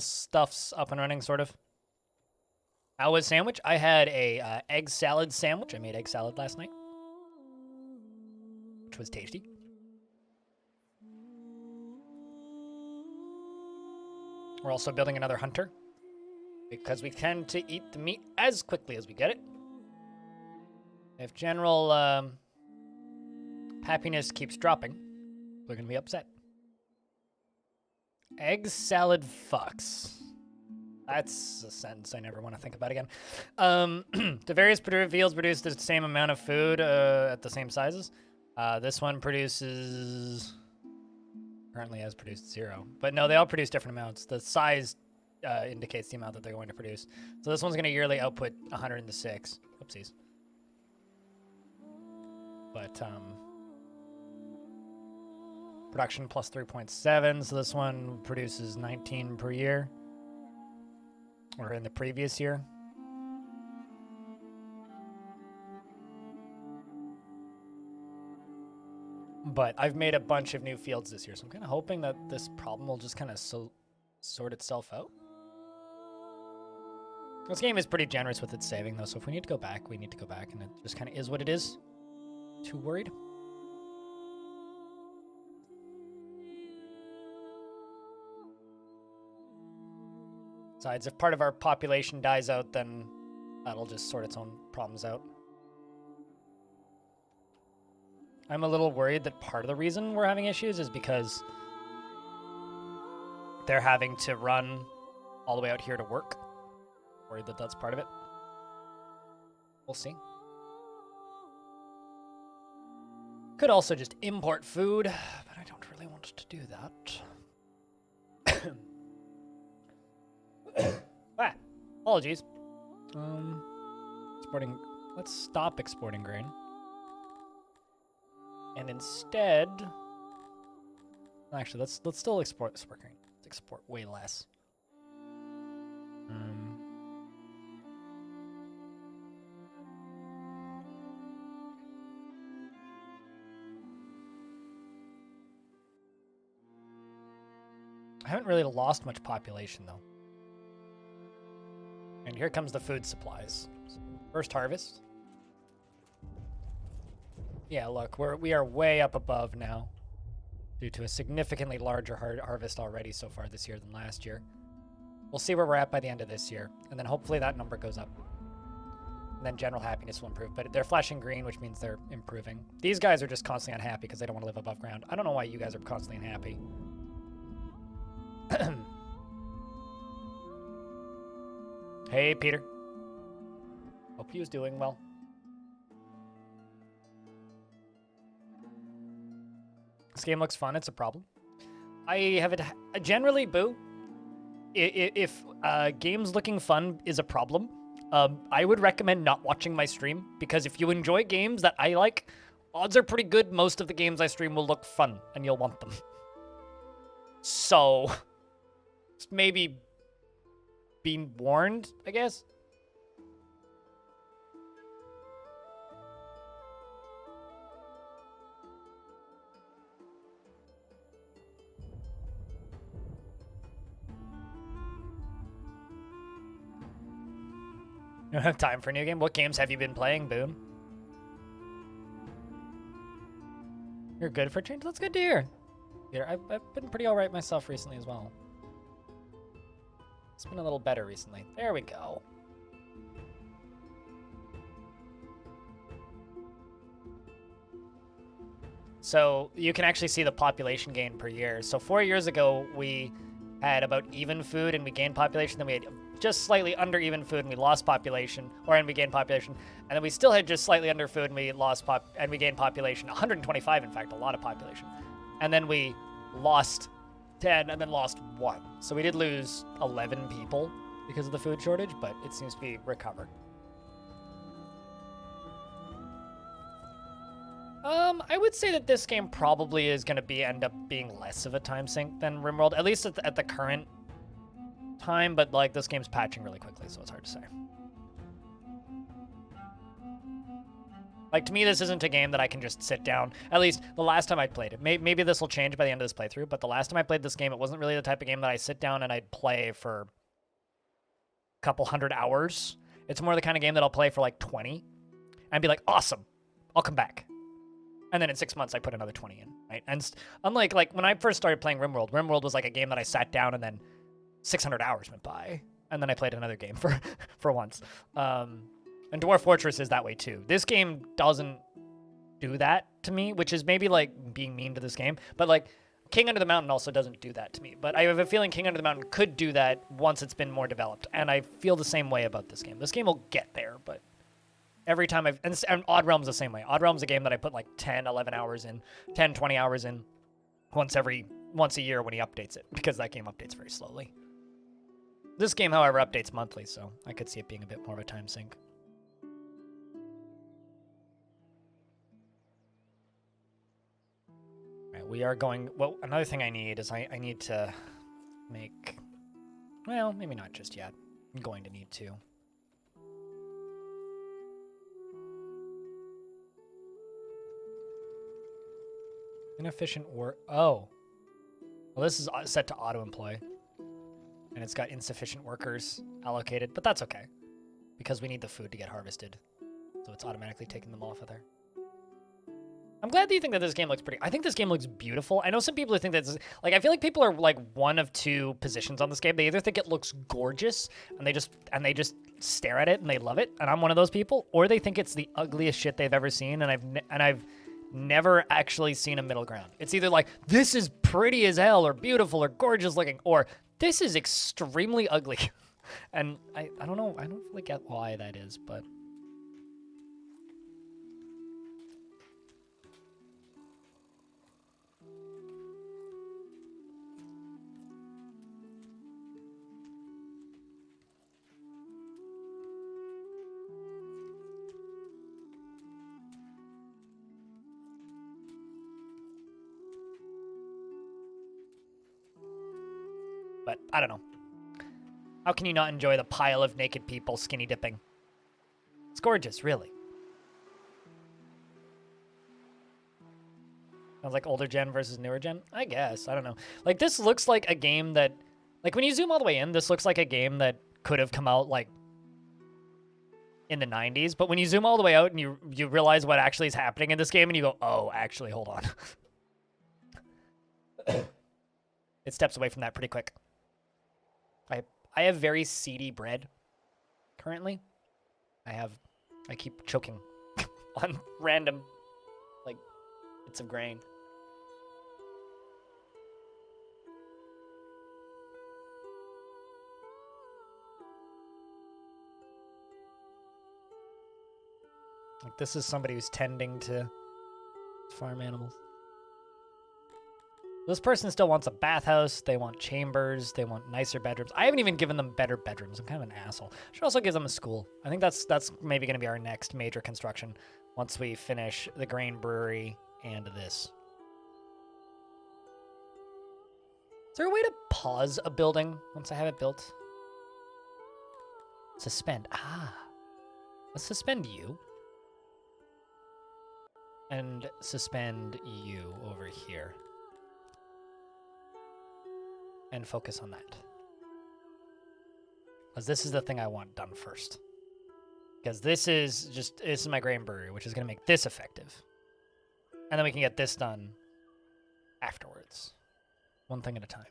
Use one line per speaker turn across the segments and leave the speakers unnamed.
stuff's up and running, sort of. How was sandwich? I had a egg salad sandwich. I made egg salad last night, which was tasty. We're also building another hunter because we tend to eat the meat as quickly as we get it. If general happiness keeps dropping, we're going to be upset. Egg salad fucks. That's a sentence I never want to think about again. The various fields produce the same amount of food at the same sizes. This one produces... currently has produced 0. But no, they all produce different amounts. The size indicates the amount that they're going to produce. So this one's going to yearly output 106. Oopsies. But production plus 3.7. So this one produces 19 per year. Or in the previous year. But I've made a bunch of new fields this year, so I'm kind of hoping that this problem will just kind of sort itself out. This game is pretty generous with its saving, though, so if we need to go back, we need to go back, and it just kind of is what it is. Too worried. Besides, if part of our population dies out, then that'll just sort its own problems out. I'm a little worried that part of the reason we're having issues is because they're having to run all the way out here to work. Worried that that's part of it. We'll see. Could also just import food, but I don't really want to do that. Apologies. Exporting. Let's stop exporting grain. And instead, actually, let's still export grain. Let's export way less. I haven't really lost much population though. And here comes the food supplies. First harvest. Yeah, look, we are way up above now due to a significantly larger harvest already so far this year than last year. We'll see where we're at by the end of this year, and then hopefully that number goes up. And then general happiness will improve, but they're flashing green, which means they're improving. These guys are just constantly unhappy because they don't want to live above ground. I don't know why you guys are constantly unhappy. Hey, Peter. Hope he was doing well. This game looks fun. It's a problem. I have it generally, Boo. If games looking fun is a problem, I would recommend not watching my stream, because if you enjoy games that I like, odds are pretty good most of the games I stream will look fun and you'll want them. So, just maybe being warned, I guess. You don't have time for a new game? What games have you been playing, Boone? You're good for a change? That's good to hear. I've been pretty alright myself recently as well. It's been a little better recently. There we go. So you can actually see the population gain per year. So 4 years ago, we had about even food and we gained population. Then we had just slightly under even food and we lost population, and we gained population. And then we still had just slightly under food and we lost and we gained population. 125, in fact, a lot of population. And then we lost 10 and then lost 1. So we did lose 11 people because of the food shortage, but it seems to be recovered. I would say that this game probably is going to end up being less of a time sink than RimWorld, at least at the current time, but like this game's patching really quickly, so it's hard to say. Like, to me, this isn't a game that I can just sit down. At least the last time I played it. Maybe this will change by the end of this playthrough, but the last time I played this game, it wasn't really the type of game that I sit down and I'd play for a couple hundred hours. It's more the kind of game that I'll play for like 20 and be like, awesome, I'll come back. And then in 6 months, I put another 20 in, right? And unlike, like, when I first started playing RimWorld was like a game that I sat down and then 600 hours went by. And then I played another game for once. And Dwarf Fortress is that way too. This game doesn't do that to me, which is maybe like being mean to this game. But like King Under the Mountain also doesn't do that to me. But I have a feeling King Under the Mountain could do that once it's been more developed. And I feel the same way about this game. This game will get there, but every time and Odd Realm's the same way. Odd Realm's a game that I put like 10, 11 hours in, 10, 20 hours in once a year when he updates it, because that game updates very slowly. This game, however, updates monthly, so I could see it being a bit more of a time sink. We are going... Well, another thing I need is I need to make... Well, maybe not just yet. I'm going to need to. Inefficient work... Oh. Well, this is set to auto-employ. And it's got insufficient workers allocated. But that's okay. Because we need the food to get harvested. So it's automatically taking them off of there. I'm glad that you think that this game looks pretty. I think this game looks beautiful. I know some people who think that this, like, I feel like people are like one of two positions on this game. They either think it looks gorgeous and they just stare at it and they love it, and I'm one of those people, or they think it's the ugliest shit they've ever seen, and I've never actually seen a middle ground. It's either like, this is pretty as hell or beautiful or gorgeous looking, or this is extremely ugly. And I don't know, I don't really get why that is, but I don't know. How can you not enjoy the pile of naked people skinny dipping? It's gorgeous, really. Sounds like older gen versus newer gen? I guess. I don't know. Like, this looks like a game that... Like, when you zoom all the way in, this looks like a game that could have come out, like, in the 90s. But when you zoom all the way out and you realize what actually is happening in this game, and you go, oh, actually, hold on. It steps away from that pretty quick. I have very seedy bread currently. I keep choking on random, like, bits of grain. Like, this is somebody who's tending to farm animals. This person still wants a bathhouse, they want chambers, they want nicer bedrooms. I haven't even given them better bedrooms. I'm kind of an asshole. Should also give them a school. I think that's maybe going to be our next major construction once we finish the grain brewery and this. Is there a way to pause a building once I have it built? Suspend. Ah. Let's suspend you. And suspend you over here. And focus on that. Because this is the thing I want done first. Because this is my grain brewery, which is going to make this effective. And then we can get this done afterwards. One thing at a time.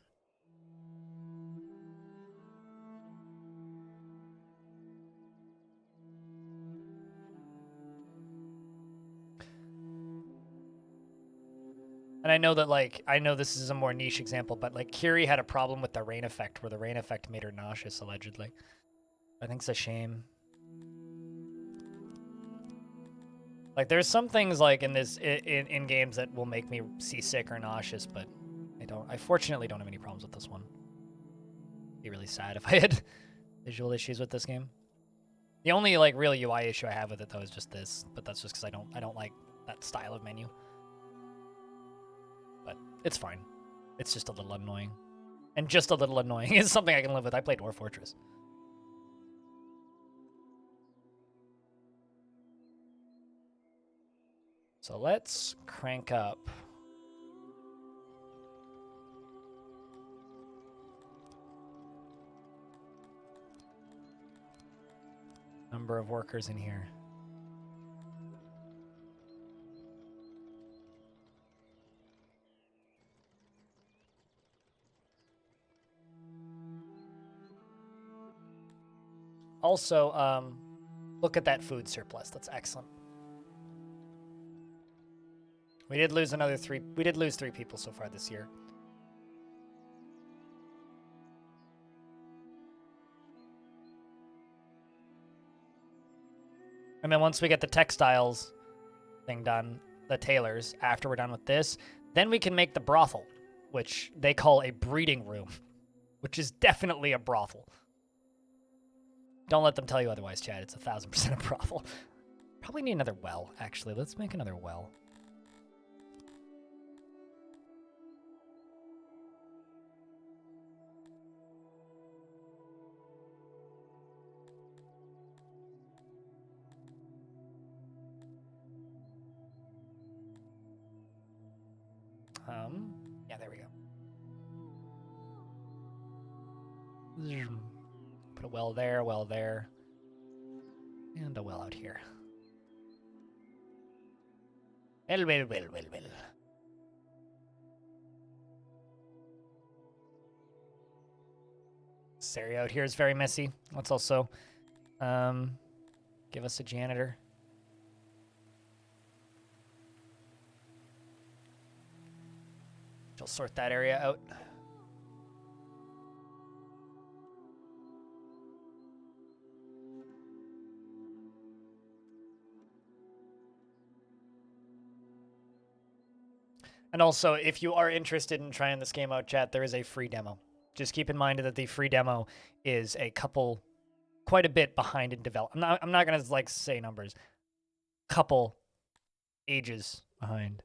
And I know that, like, I know this is a more niche example, but, like, Kiri had a problem with the rain effect, where the rain effect made her nauseous, allegedly. I think it's a shame. Like, there's some things, like, in this, in games that will make me seasick or nauseous, but I fortunately don't have any problems with this one. It'd be really sad if I had visual issues with this game. The only, like, real UI issue I have with it, though, is just this, but that's just because I don't like that style of menu. But it's fine. It's just a little annoying. And just a little annoying is something I can live with. I played Dwarf Fortress. So let's crank up. Number of workers in here. Also, look at that food surplus. That's excellent. We did lose another 3. We did lose 3 people so far this year. And then once we get the textiles thing done, the tailors, after we're done with this, then we can make the brothel, which they call a breeding room, which is definitely a brothel. Don't let them tell you otherwise, Chad. It's 1000% a brothel. Probably need another well, actually. Let's make another well. Yeah, there we go. Put a well there, and a well out here. Well. This area out here is very messy. Let's also give us a janitor. She'll sort that area out. And also, if you are interested in trying this game out, chat, there is a free demo. Just keep in mind that the free demo is quite a bit behind in development. I'm not gonna like say numbers. Couple ages behind.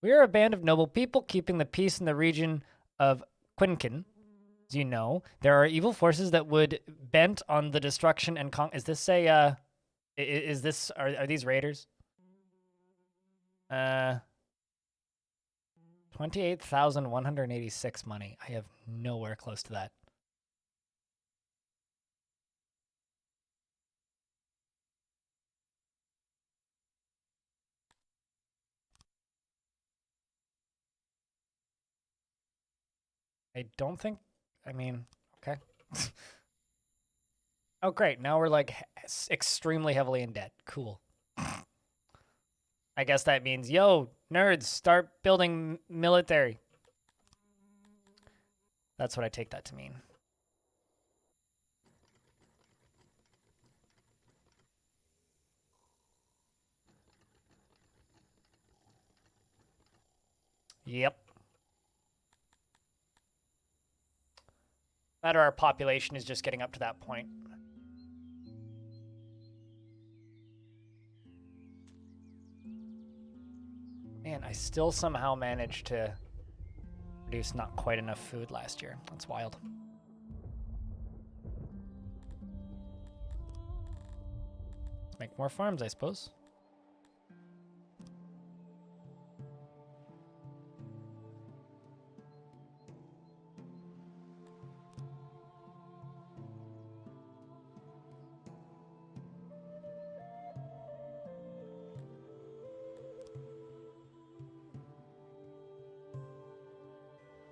We are a band of noble people keeping the peace in the region of Quinkin. As you know, there are evil forces that would bent on the destruction and is this a are these raiders? 28,186 money. I have nowhere close to that. I don't think, I mean, okay. Oh, great. Now we're like extremely heavily in debt. Cool. I guess that means, yo, nerds, start building military. That's what I take that to mean. Yep. Matter our population is just getting up to that point. Man, I still somehow managed to produce not quite enough food last year. That's wild. Let's make more farms, I suppose.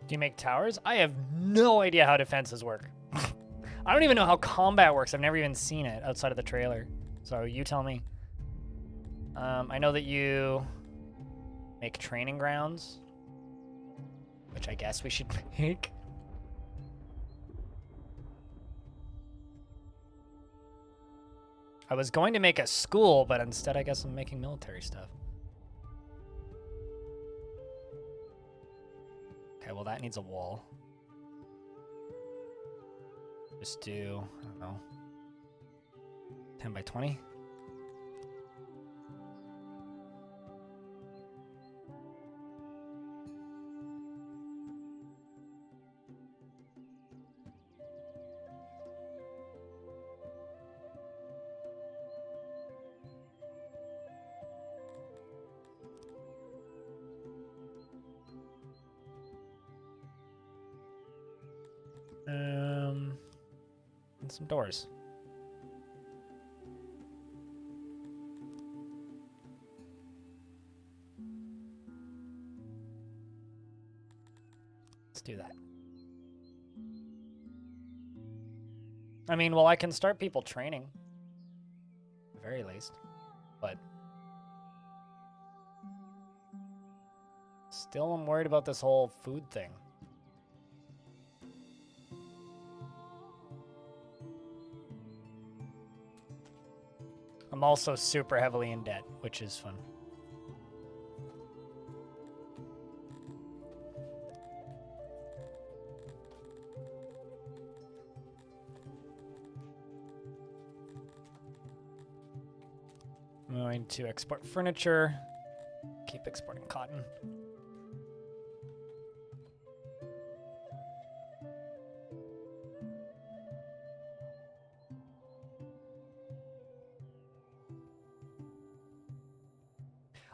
Do you make towers? I have no idea how defenses work. I don't even know how combat works. I've never even seen it outside of the trailer. So you tell me. I know that you make training grounds, which I guess we should make. I was going to make a school, but instead I guess I'm making military stuff. Okay, well that needs a wall. Just do, I don't know, 10 by 20? and some doors. Let's do that. I mean, well, I can start people training. At the very least. But still, I'm worried about this whole food thing. I'm also super heavily in debt, which is fun. I'm going to export furniture. Keep exporting cotton.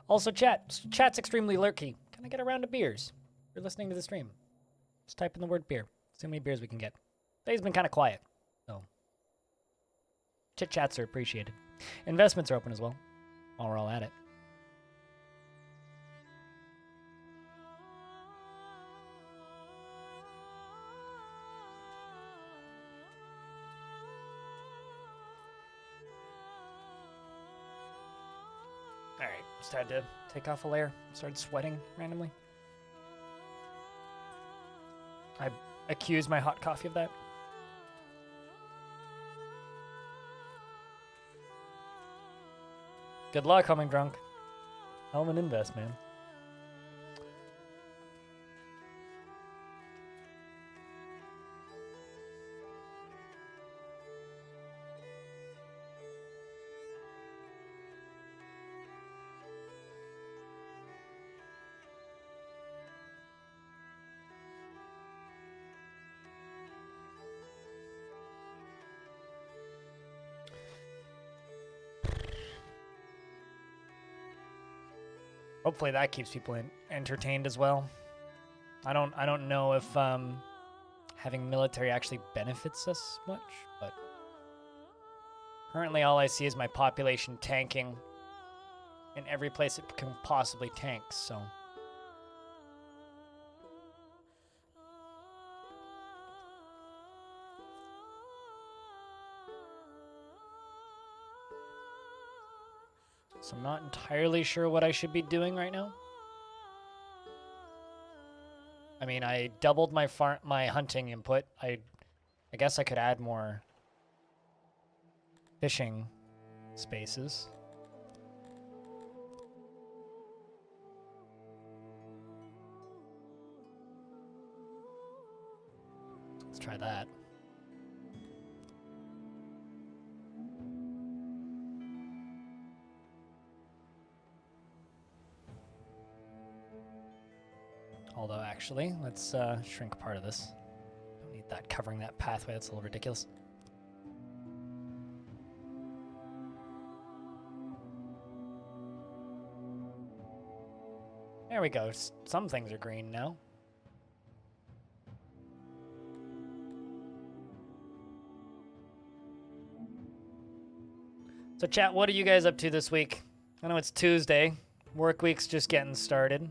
Also, chat's extremely lurky. Can I get a round of beers? If you're listening to the stream, just type in the word beer. See how many beers we can get. Today's been kind of quiet, so chit-chats are appreciated. Investments are open as well, while we're all at it. Alright, just had to take off a layer. Started sweating randomly. I accused my hot coffee of that. Good luck, Humming Drunk. Hell of an invest, man. Hopefully that keeps people entertained as well. I don't know if having military actually benefits us much, but currently all I see is my population tanking in every place it can possibly tank, so. So I'm not entirely sure what I should be doing right now. I mean, I doubled my hunting input. I guess I could add more fishing spaces. Let's try that. Although, actually, let's shrink part of this. Don't need that covering that pathway. That's a little ridiculous. There we go. Some things are green now. So, chat, what are you guys up to this week? I know it's Tuesday. Work week's just getting started.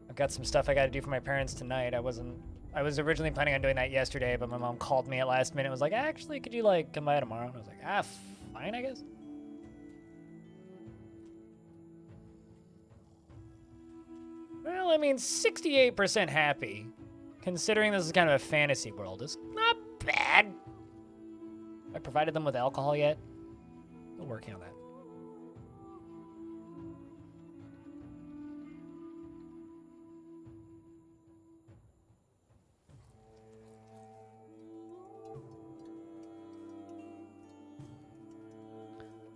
I've got some stuff I got to do for my parents tonight. I was originally planning on doing that yesterday, but my mom called me at last minute and was like, actually, could you, like, come by tomorrow? And I was like, fine, I guess. Well, I mean, 68% happy, considering this is kind of a fantasy world, is not bad. Have I provided them with alcohol yet? Still working on that.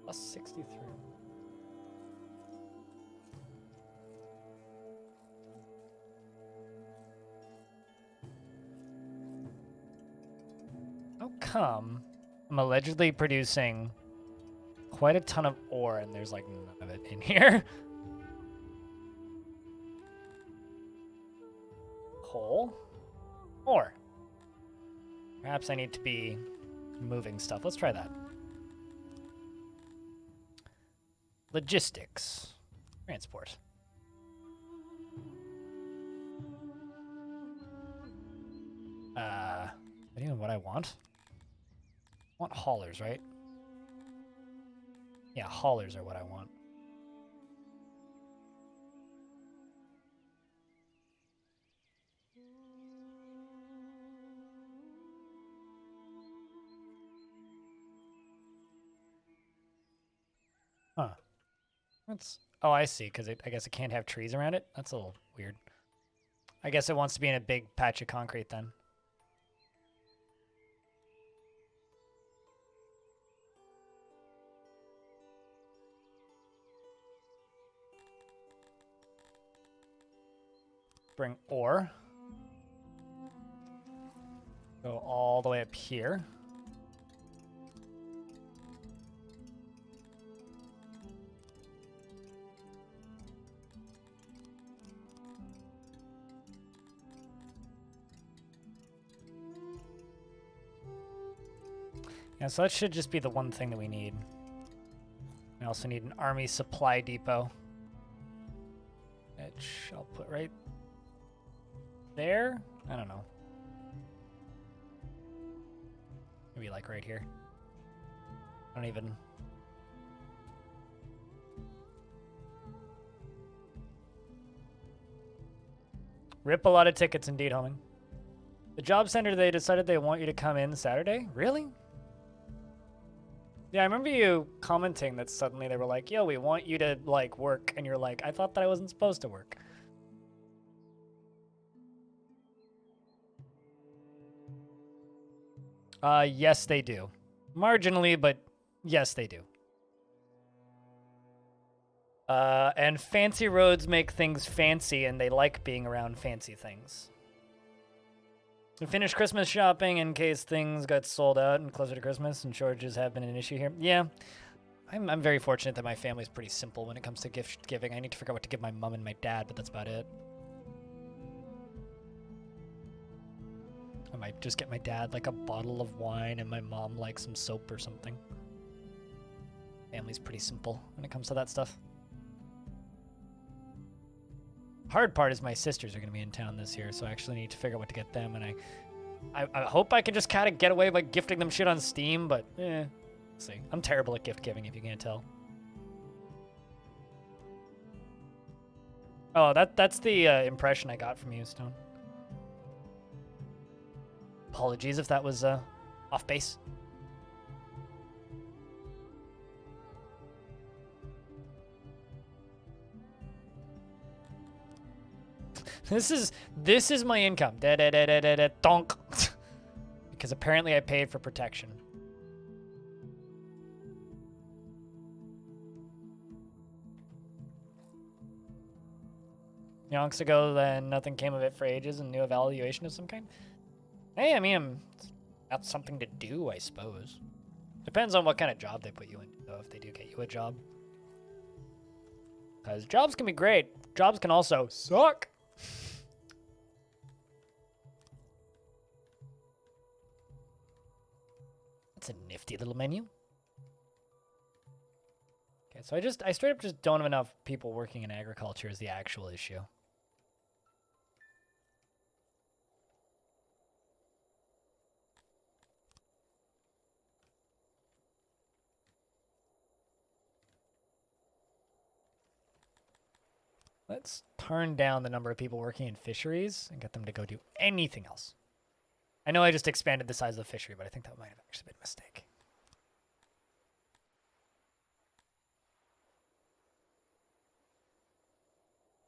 Plus 63. How come I'm allegedly producing quite a ton of ore and there's like none of it in here? Coal? Or perhaps I need to be moving stuff. Let's try that. Logistics. Transport. Is that even what I want? I want haulers, right? Yeah, haulers are what I want. Huh. That's... Oh, I see, because I guess it can't have trees around it? That's a little weird. I guess it wants to be in a big patch of concrete then. Bring ore. Go all the way up here. Yeah, so that should just be the one thing that we need. We also need an army supply depot, which I'll put right there. I don't know. Maybe like right here. I don't even... Rip a lot of tickets indeed, homing. The job center, they decided they want you to come in Saturday? Really? Yeah, I remember you commenting that suddenly they were like, yo, we want you to, like, work. And you're like, I thought that I wasn't supposed to work. Yes, they do. Marginally, but yes, they do. And fancy roads make things fancy, and they like being around fancy things. We finished Christmas shopping in case things got sold out and closer to Christmas, and shortages have been an issue here. Yeah, I'm very fortunate that my family's pretty simple when it comes to gift giving. I need to figure out what to give my mom and my dad, but that's about it. I might just get my dad like a bottle of wine and my mom like some soap or something. Family's pretty simple when it comes to that stuff. Hard part is my sisters are going to be in town this year, so I actually need to figure out what to get them, and I hope I can just kind of get away by gifting them shit on Steam, but let's see. I'm terrible at gift giving, if you can't tell. Oh, that's the impression I got from you, Stone. Apologies if that was off base. This is my income. Donk. Because apparently I paid for protection. Yonks ago, then nothing came of it for ages, and new evaluation of some kind. Hey, I mean, that's something to do, I suppose. Depends on what kind of job they put you into, though, if they do get you a job. Because jobs can be great. Jobs can also suck. That's a nifty little menu. Okay, so I straight up just don't have enough people working in agriculture is the actual issue. Let's turn down the number of people working in fisheries and get them to go do anything else. I know I just expanded the size of the fishery, but I think that might have actually been a mistake.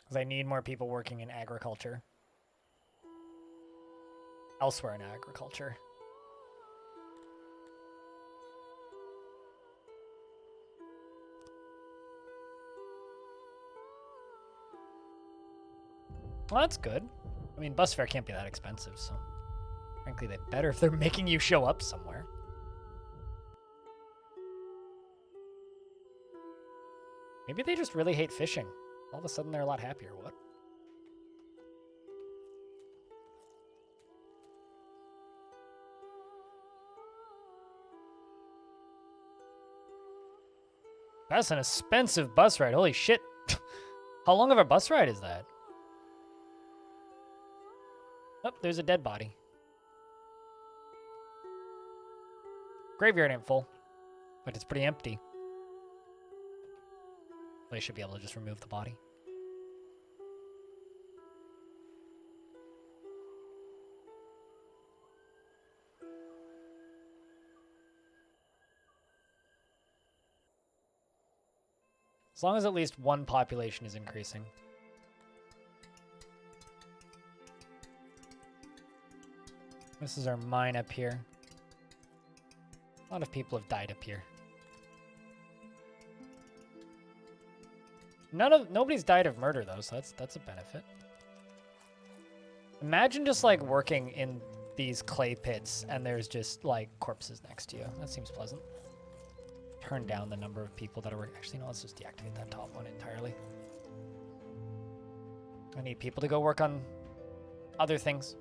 Because I need more people working in agriculture. Elsewhere in agriculture. Well, that's good. I mean, bus fare can't be that expensive, so... Frankly, they better if they're making you show up somewhere. Maybe they just really hate fishing. All of a sudden, they're a lot happier. What? That's an expensive bus ride. Holy shit. How long of a bus ride is that? Oh, there's a dead body. Graveyard ain't full, but it's pretty empty. They should be able to just remove the body. As long as at least one population is increasing. This is our mine up here. A lot of people have died up here. Nobody's died of murder though, so that's a benefit. Imagine just like working in these clay pits and there's just like corpses next to you. That seems pleasant. Turn down the number of people that are working. Actually, no, let's just deactivate that top one entirely. I need people to go work on other things.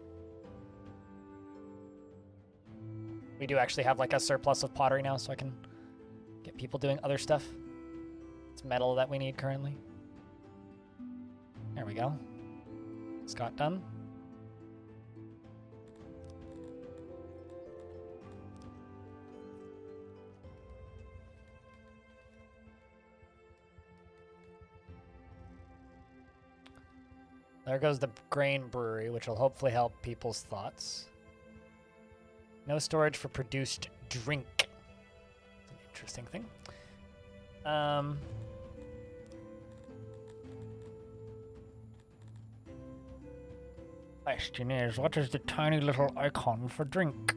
We do actually have like a surplus of pottery now, so I can get people doing other stuff. It's metal that we need currently. There we go. Scott done. There goes the grain brewery, which will hopefully help people's thoughts. No storage for produced drink. That's an interesting thing. Question is, what is the tiny little icon for drink?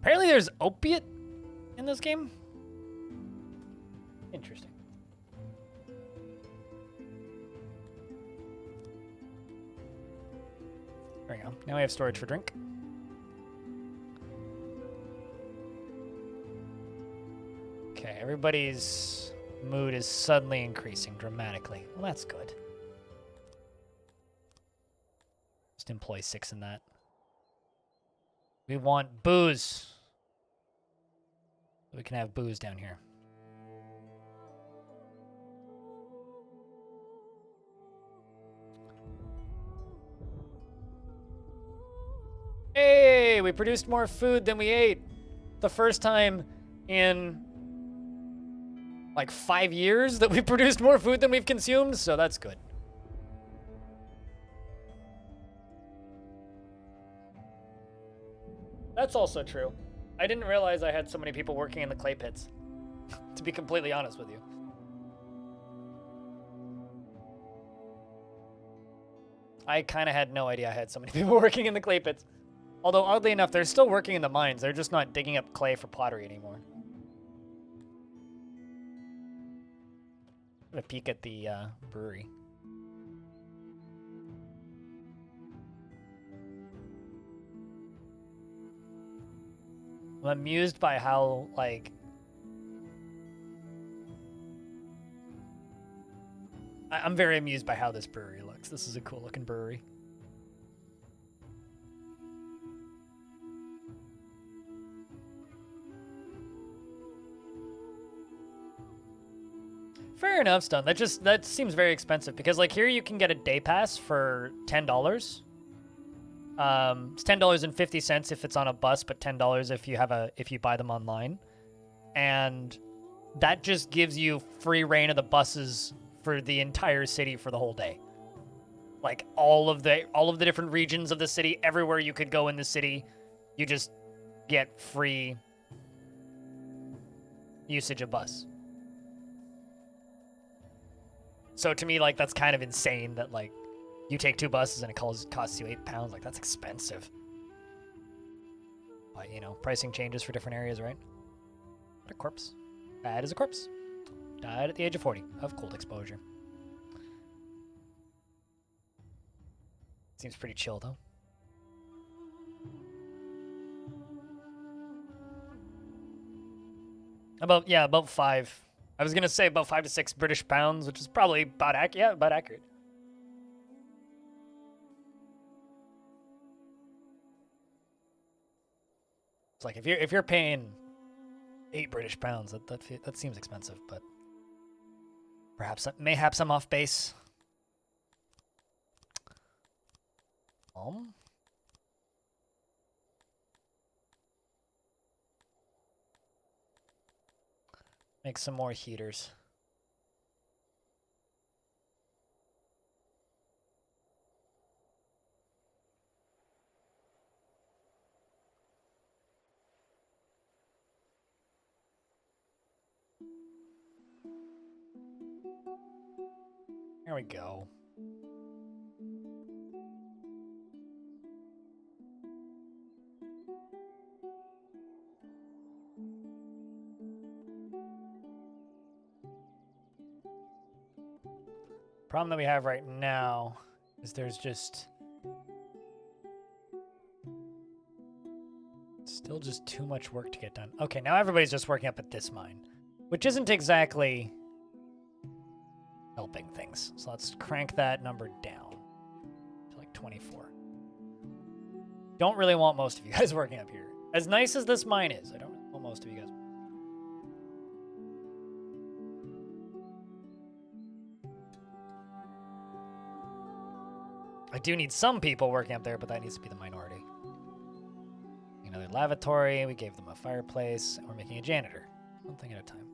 Apparently there's opiate in this game. Interesting. There we go. Now we have storage for drink. Okay, everybody's mood is suddenly increasing dramatically. Well, that's good. Just employ 6 in that. We want booze. We can have booze down here. Hey, we produced more food than we ate. The first time in like 5 years that we produced more food than we've consumed, so that's good. That's also true. I didn't realize I had so many people working in the clay pits, to be completely honest with you. I kind of had no idea I had so many people working in the clay pits. Although, oddly enough, they're still working in the mines. They're just not digging up clay for pottery anymore. I'm gonna peek at the brewery. I'm amused by how, like... I'm very amused by how this brewery looks. This is a cool looking brewery. Fair enough, Stun. That seems very expensive because like here you can get a day pass for $10. It's $10.50 if it's on a bus, but $10 if you buy them online. And that just gives you free reign of the buses for the entire city for the whole day. Like all of the different regions of the city, everywhere you could go in the city, you just get free usage of bus. So to me, like, that's kind of insane that, like, you take 2 buses and it costs you £8. Like, that's expensive. But, you know, pricing changes for different areas, right? What a corpse. That is a corpse. Died at the age of 40 of cold exposure. Seems pretty chill, though. About 5. I was gonna say about 5 to 6 British pounds, which is probably about accurate. It's like if you're paying 8 British pounds. That seems expensive, but mayhaps I'm off base. Make some more heaters. There we go. Problem that we have right now is there's just still just too much work to get done. Okay, now everybody's just working up at this mine, which isn't exactly helping things. So let's crank that number down to like 24. Don't really want most of you guys working up here. As nice as this mine is, I don't really want most of you guys. I do need some people working up there, but that needs to be the minority. Another lavatory, we gave them a fireplace, and we're making a janitor. One thing at a time.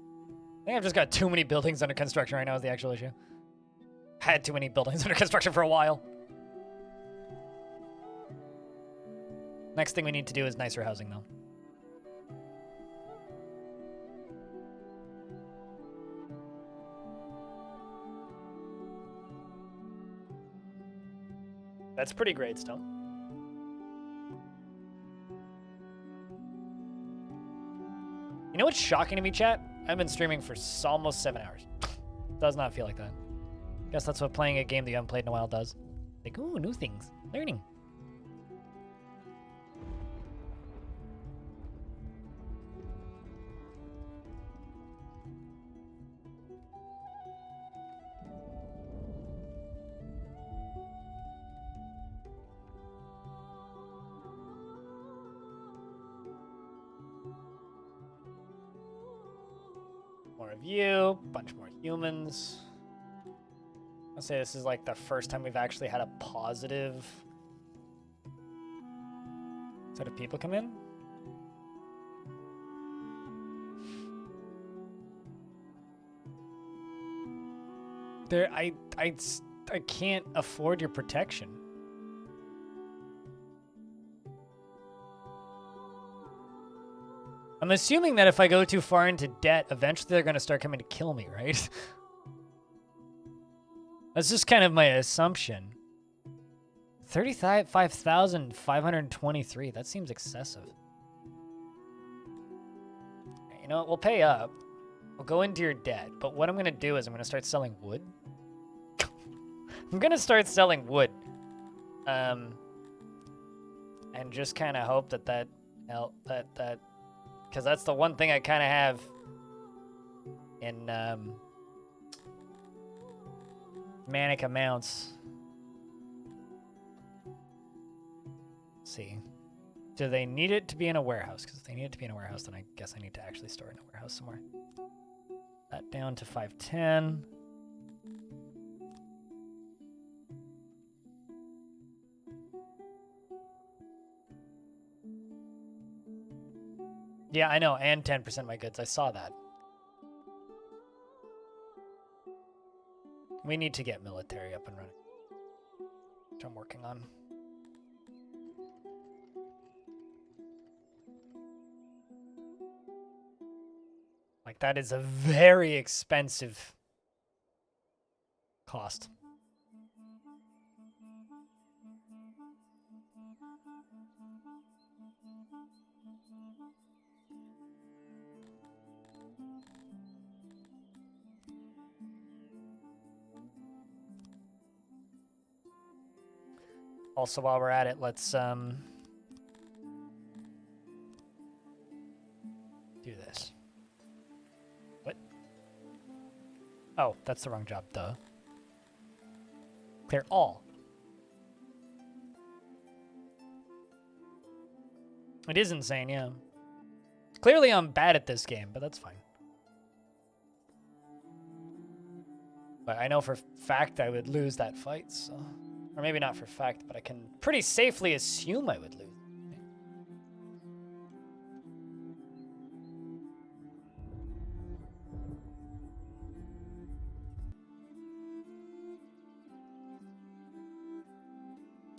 I think I've just got too many buildings under construction right now is the actual issue. Had too many buildings under construction for a while. Next thing we need to do is nicer housing, though. That's pretty great still. You know what's shocking to me, chat? I've been streaming for almost 7 hours. Does not feel like that. Guess that's what playing a game that you haven't played in a while does. Like, ooh, new things. Learning. More of you, bunch more humans. I'll say this is like the first time we've actually had a positive set of people come in. I can't afford your protection. I'm assuming that if I go too far into debt, eventually they're going to start coming to kill me, right? That's just kind of my assumption. 35,523. That seems excessive. You know what? We'll pay up. We'll go into your debt. But what I'm going to do is I'm going to start selling wood. I'm going to start selling wood. And just kind of hope that because that's the one thing I kind of have in manic amounts. Let's see. Do they need it to be in a warehouse? Because if they need it to be in a warehouse, then I guess I need to actually store it in a warehouse somewhere. That down to 510. Yeah, I know, and 10% of my goods. I saw that. We need to get military up and running, which I'm working on. Like, that is a very expensive cost. Also, while we're at it, let's do this. What? Oh, that's the wrong job, duh. Clear all. It is insane, yeah. Clearly I'm bad at this game, but that's fine. But I know for fact I would lose that fight, so... Or maybe not for fact, but I can pretty safely assume I would lose.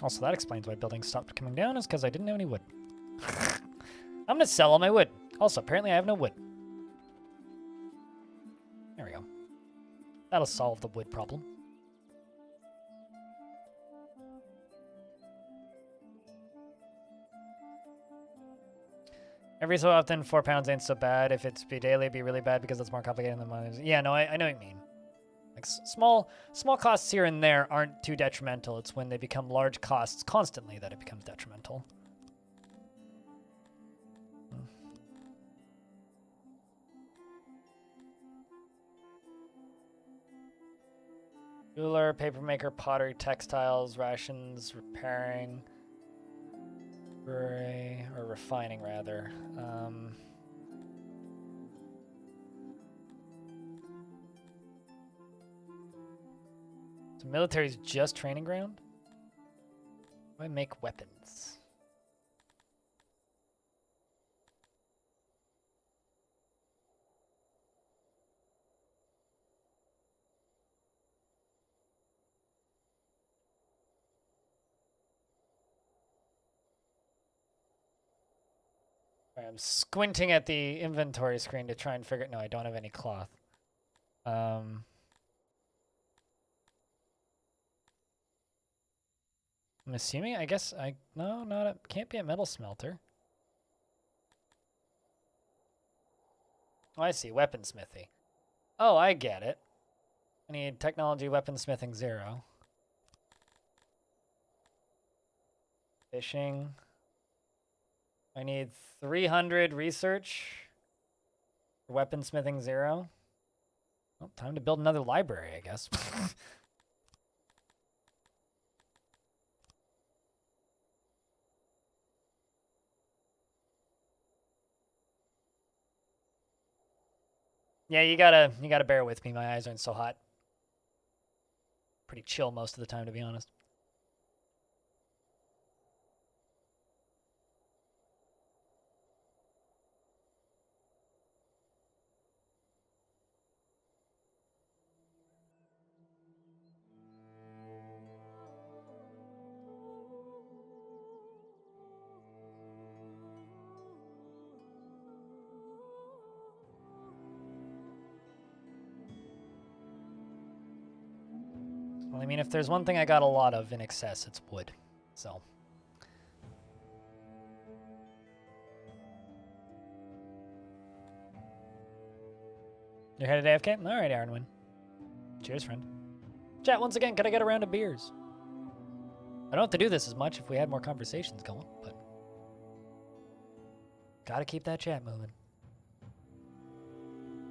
Also, that explains why buildings stopped coming down, is because I didn't have any wood. I'm gonna sell all my wood. Also, apparently I have no wood. There we go. That'll solve the wood problem. Every so often, 4 pounds ain't so bad. If it's be daily, it'd be really bad because it's more complicated than money. Yeah, no, I know what you mean. Like small costs here and there aren't too detrimental. It's when they become large costs constantly that it becomes detrimental. Jeweler, papermaker, pottery, textiles, rations, repairing, brewery, or refining rather. So military's just training ground? Why make weapons? I'm squinting at the inventory screen to try and figure... No, I don't have any cloth. I'm assuming, I guess, no, not a, can't be a metal smelter. Oh, I see, weaponsmithy. Oh, I get it. I need technology weaponsmithing 0. Fishing. I need 300 research for weaponsmithing 0. Well, time to build another library, I guess. Yeah, you gotta bear with me. My eyes aren't so hot. Pretty chill most of the time, to be honest. Well, I mean, if there's one thing I got a lot of in excess, it's wood. So. You're headed AFK? All right, Arnwin. Cheers, friend. Chat, once again, can I get a round of beers? I don't have to do this as much if we had more conversations going, but... Gotta keep that chat moving.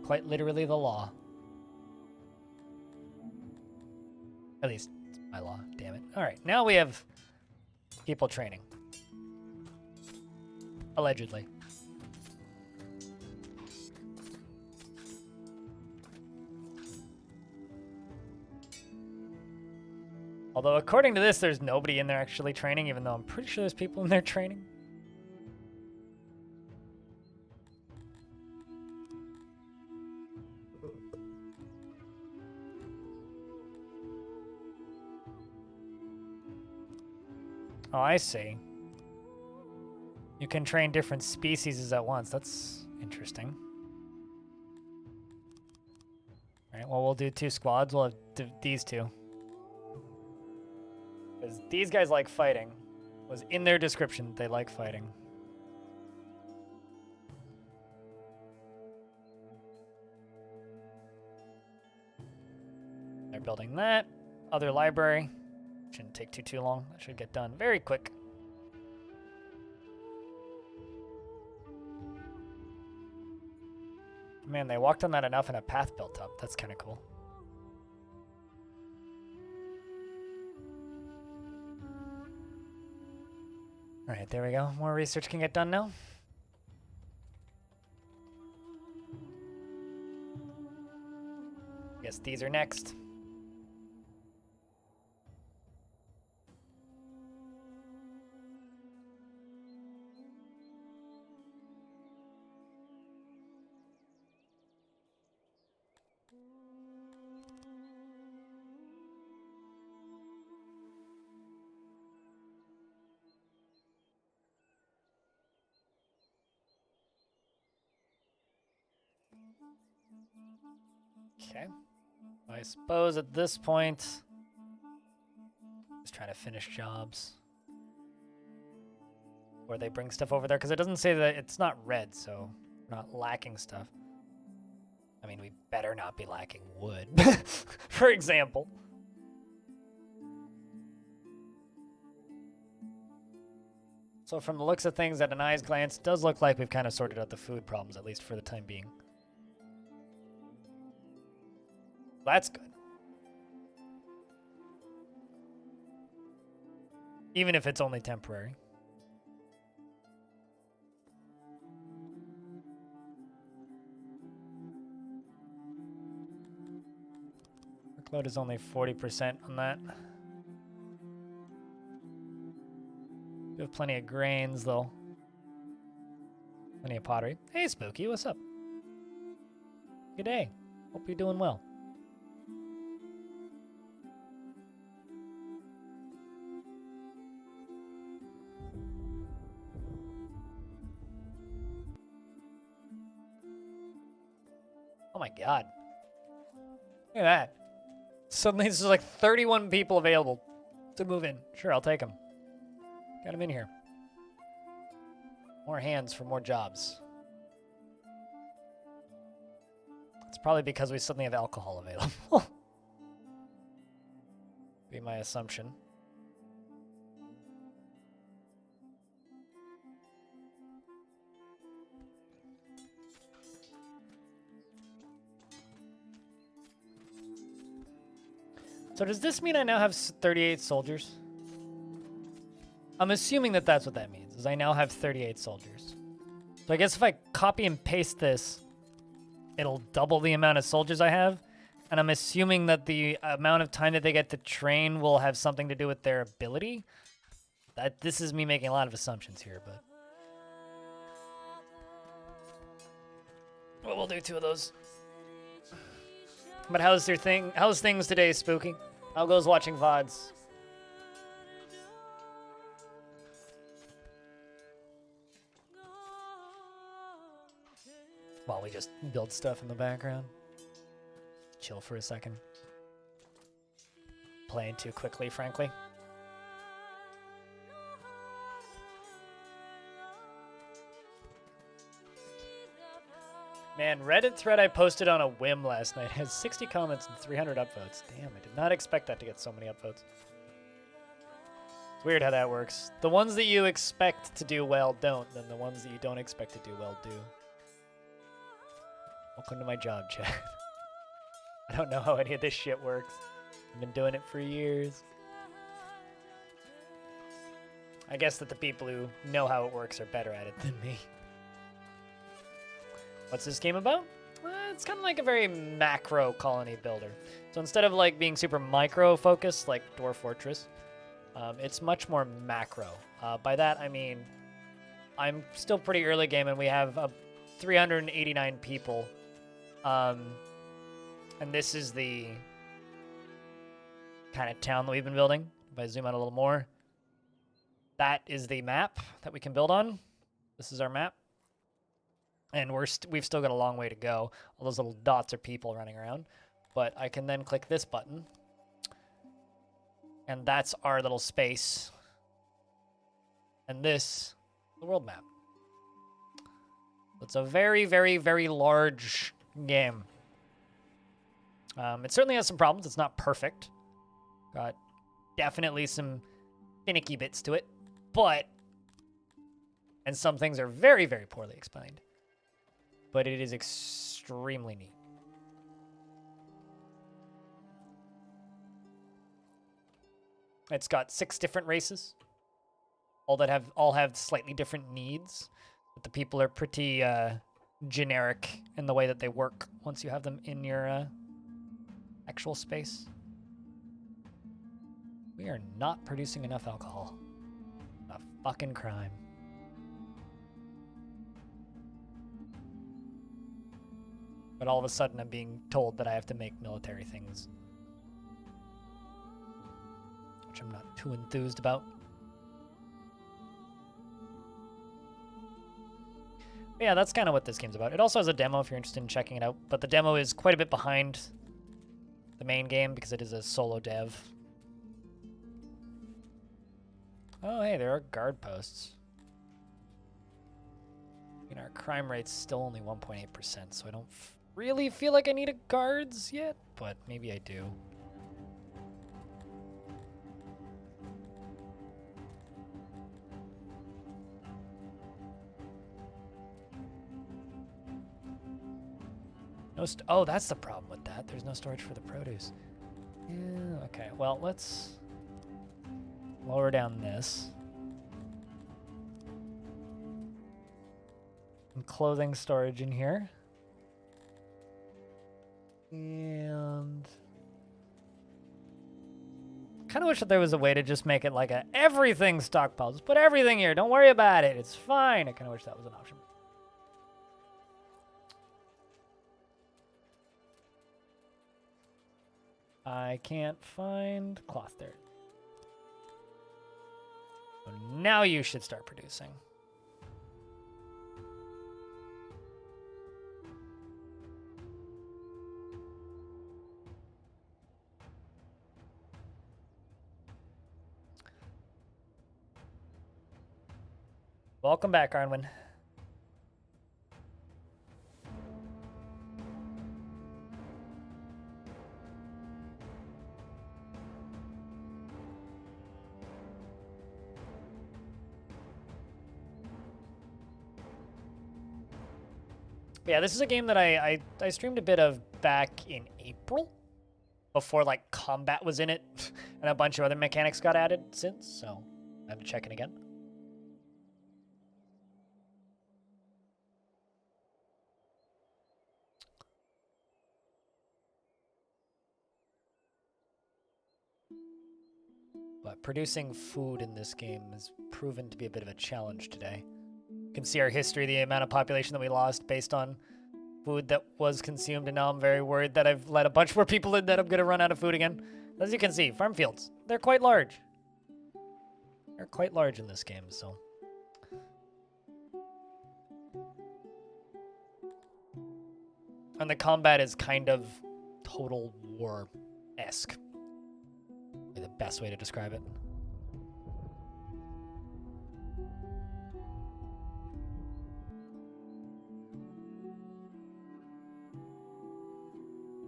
Quite literally the law. At least, it's my law, damn it. Alright, now we have people training. Allegedly. Although, according to this, there's nobody in there actually training, even though I'm pretty sure there's people in there training. Oh, I see. You can train different species at once. That's interesting. All right, well, we'll do 2 squads. We'll have these 2. Because these guys like fighting. It was in their description that they like fighting. They're building that. Other library. Shouldn't take too long. That should get done very quick. Man, they walked on that enough and a path built up. That's kind of cool. All right, there we go. More research can get done now. these are next. Okay. I suppose at this point, just trying to finish jobs. Or they bring stuff over there, because it doesn't say that it's not red, so we're not lacking stuff. I mean, we better not be lacking wood, for example. So from the looks of things, at an eye's glance, it does look like we've kind of sorted out the food problems, at least for the time being. That's good. Even if it's only temporary. Workload is only 40% on that. We have plenty of grains, though. Plenty of pottery. Hey, Spooky, what's up? Good day. Hope you're doing well. Oh my god. Look at that. Suddenly there's like 31 people available to move in. Sure, I'll take them. Get them in here. More hands for more jobs. It's probably because we suddenly have alcohol available. Be my assumption. So does this mean I now have 38 soldiers? I'm assuming that that's what that means, is I now have 38 soldiers. So I guess if I copy and paste this, it'll double the amount of soldiers I have. And I'm assuming that the amount of time that they get to train will have something to do with their ability. This is me making a lot of assumptions here, but... well, we'll do 2 of those. But how's things today, Spooky? How goes watching VODs? While we just build stuff in the background. Chill for a second. Playing too quickly, frankly. Man, Reddit thread I posted on a whim last night has 60 comments and 300 upvotes. Damn, I did not expect that to get so many upvotes. It's weird how that works. The ones that you expect to do well don't, and the ones that you don't expect to do well do. Welcome to my job, chat. I don't know how any of this shit works. I've been doing it for years. I guess that the people who know how it works are better at it than me. What's this game about? It's kind of like a very macro colony builder. So instead of like being super micro focused like Dwarf Fortress, it's much more macro. By that I mean I'm still pretty early game and we have 389 people. And this is the kind of town that we've been building. If I zoom out a little more, that is the map that we can build on. This is our map. And we've still got a long way to go. All those little dots are people running around. But I can then click this button. And that's our little space. And this, the world map. It's a very, very, very large game. It certainly has some problems. It's not perfect. Got definitely some finicky bits to it. But, and some things are very, very poorly explained. But it is extremely neat. It's got 6 different races. All have slightly different needs. But the people are pretty generic in the way that they work once you have them in your Actual space. We are not producing enough alcohol. A fucking crime. But all of a sudden I'm being told that I have to make military things. Which I'm not too enthused about. But yeah, that's kind of what this game's about. It also has a demo if you're interested in checking it out. But the demo is quite a bit behind the main game because it is a solo dev. Oh, hey, there are guard posts. I mean, our crime rate's still only 1.8%, so I don't really feel like I need a guards yet, but maybe I do. No oh, that's the problem with that. There's no storage for the produce. Yeah, okay. Well, let's lower down this. Some clothing storage in here. And kind of wish that there was a way to just make it like a everything stockpile. Just put everything here. Don't worry about it. It's fine. I kind of wish that was an option. I can't find cloth there. So now you should start producing. Welcome back, Arnwin. Yeah, this is a game that I streamed a bit of back in April, before like combat was in it, and a bunch of other mechanics got added since, so I have to check it again. But producing food in this game has proven to be a bit of a challenge today. You can see our history, the amount of population that we lost based on food that was consumed, and now I'm very worried that I've let a bunch more people in that I'm going to run out of food again. As you can see, farm fields, they're quite large. They're quite large in this game, so. And the combat is kind of Total War-esque. The best way to describe it.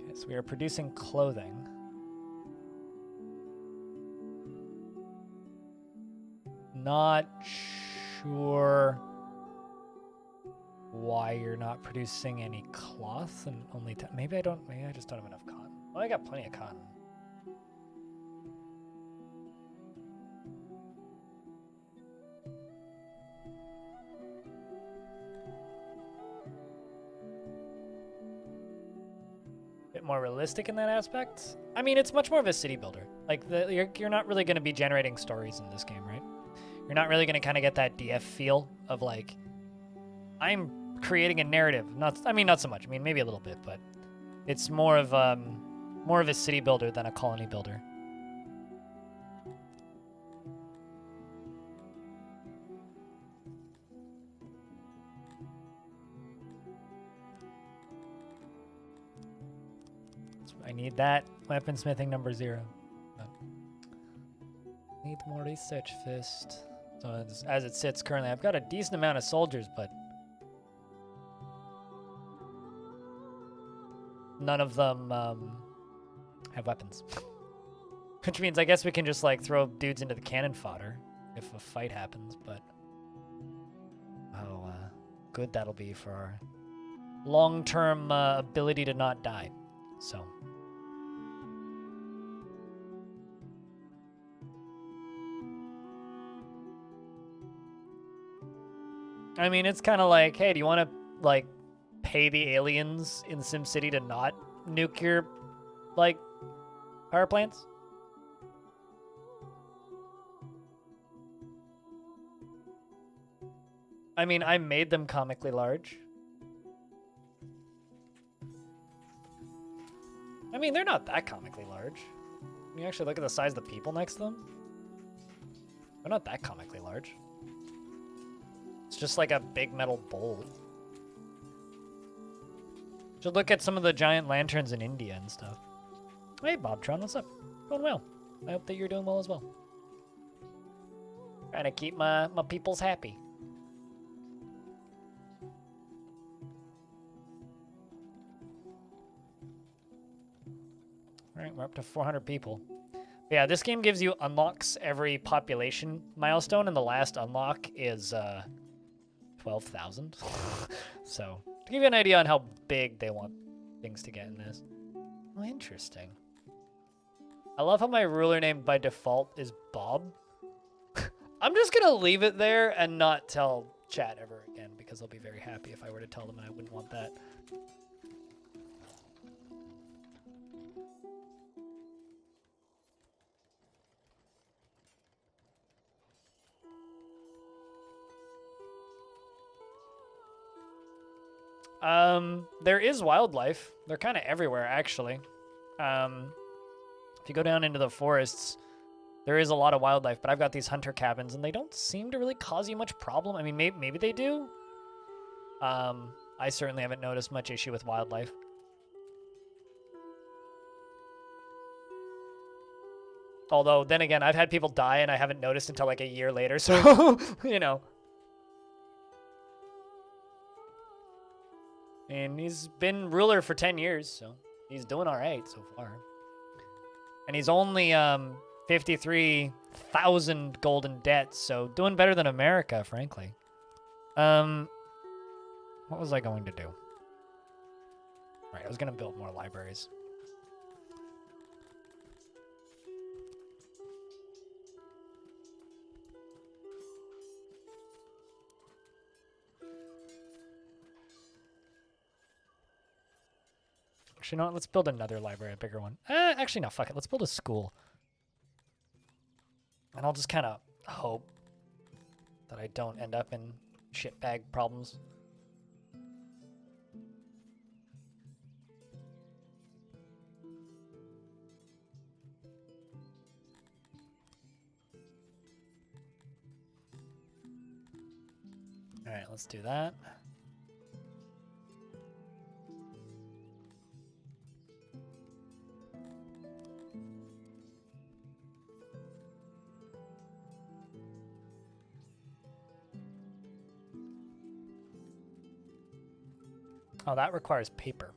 Okay, so we are producing clothing. Not sure why you're not producing any cloth and only maybe I just don't have enough cotton. Well, I got plenty of cotton. Bit more realistic in that aspect. I mean, it's much more of a city builder. Like you're not really going to be generating stories in this game, right? You're not really going to kind of get that DF feel of like, I'm creating a narrative. Not so much. I mean, maybe a little bit, but it's more of a city builder than a colony builder. So I need that weaponsmithing number 0. Need more research first. So as it sits currently, I've got a decent amount of soldiers, but none of them have weapons. Which means I guess we can just like throw dudes into the cannon fodder if a fight happens, but how good that'll be for our long-term ability to not die. So. I mean, it's kind of like, hey, do you want to, like, pay the aliens in SimCity to not nuke your, like, power plants. I mean, I made them comically large. I mean, they're not that comically large. When you actually look at the size of the people next to them, they're not that comically large. It's just like a big metal bowl. Should look at some of the giant lanterns in India and stuff. Hey, Bobtron, what's up? Going well. I hope that you're doing well as well. Trying to keep my peoples happy. All right, we're up to 400 people. Yeah, this game gives you unlocks every population milestone, and the last unlock is 12,000. So, to give you an idea on how big they want things to get in this. Oh, interesting. I love how my ruler name by default is Bob. I'm just gonna leave it there and not tell chat ever again, because they'll be very happy if I were to tell them, and I wouldn't want that. There is wildlife. They're kind of everywhere, actually. If you go down into the forests, there is a lot of wildlife, but I've got these hunter cabins, and they don't seem to really cause you much problem. I mean, maybe they do. I certainly haven't noticed much issue with wildlife. Although, then again, I've had people die, and I haven't noticed until like a year later, so, you know. And he's been ruler for 10 years, so he's doing all right so far. And he's only 53,000 golden debts, so doing better than America, frankly. What was I going to do? All right, I was going to build more libraries. Actually, you know what? Let's build another library, a bigger one. Actually, no, fuck it. Let's build a school. And I'll just kind of hope that I don't end up in shitbag problems. All right, let's do that. Oh, that requires paper.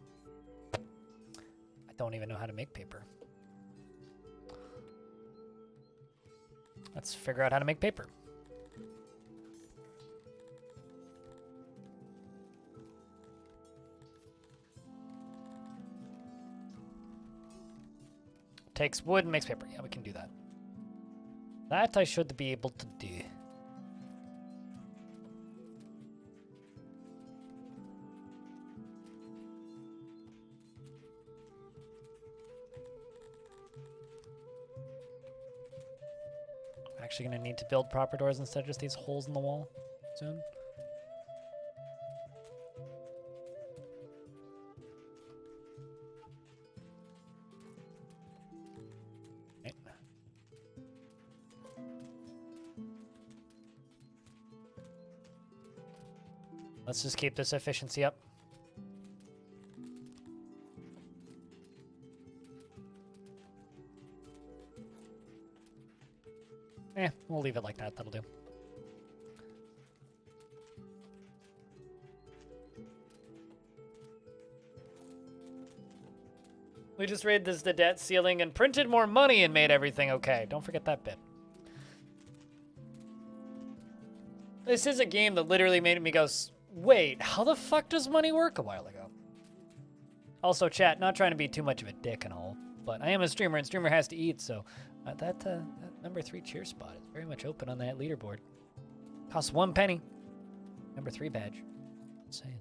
I don't even know how to make paper. Let's figure out how to make paper. Takes wood and makes paper. Yeah, we can do that. That I should be able to do. Actually gonna need to build proper doors instead of just these holes in the wall soon. Okay. Let's just keep this efficiency up. We'll leave it like that. That'll do. We just raided the debt ceiling and printed more money and made everything okay. Don't forget that bit. This is a game that literally made me go, wait, how the fuck does money work a while ago? Also, chat, not trying to be too much of a dick and all, but I am a streamer and streamer has to eat, so that number 3 cheer spot is very much open on that leaderboard. Costs 1 penny. Number 3 badge. Insane.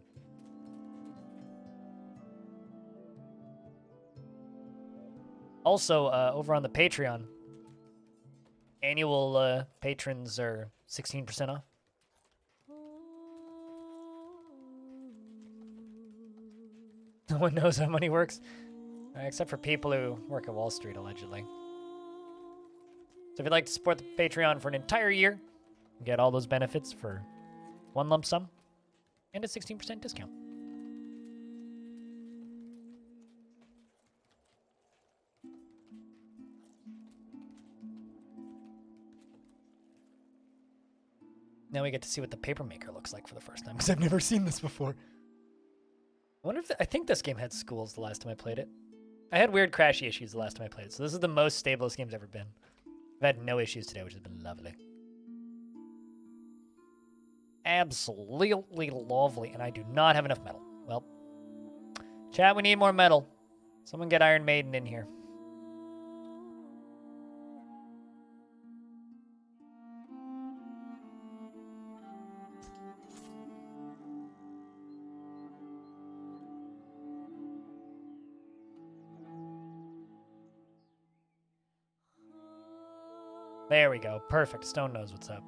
Also, over on the Patreon, annual patrons are 16% off. No one knows how money works, except for people who work at Wall Street, allegedly. So if you'd like to support the Patreon for an entire year, you get all those benefits for one lump sum and a 16% discount. Now we get to see what the paper maker looks like for the first time, because I've never seen this before. I wonder if I think this game had schools the last time I played it. I had weird crashy issues the last time I played it, so this is the most stable this game's ever been. I've had no issues today, which has been lovely. Absolutely lovely, and I do not have enough metal. Well, chat, we need more metal. Someone get Iron Maiden in here. There we go. Perfect. Stone knows what's up.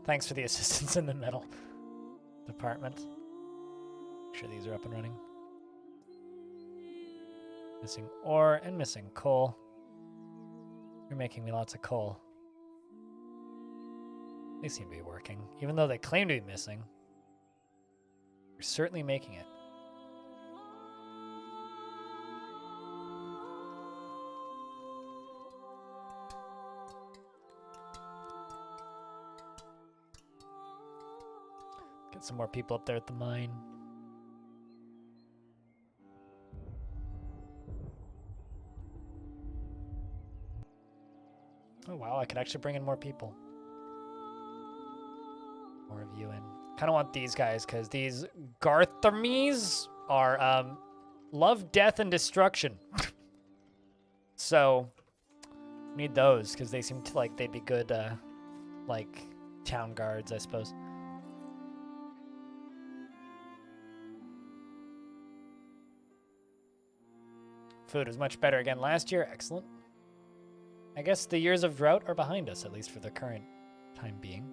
Thanks for the assistance in the metal department. Make sure these are up and running. Missing ore and missing coal. You're making me lots of coal. They seem to be working. Even though they claim to be missing, you're certainly making it. Get some more people up there at the mine. Oh wow, I could actually bring in more people. More of you in. Kind of want these guys, because these Garthermes are love, death, and destruction. So, need those, because they seem to like they'd be good, like, town guards, I suppose. Food was much better again last year. Excellent. I guess the years of drought are behind us, at least for the current time being.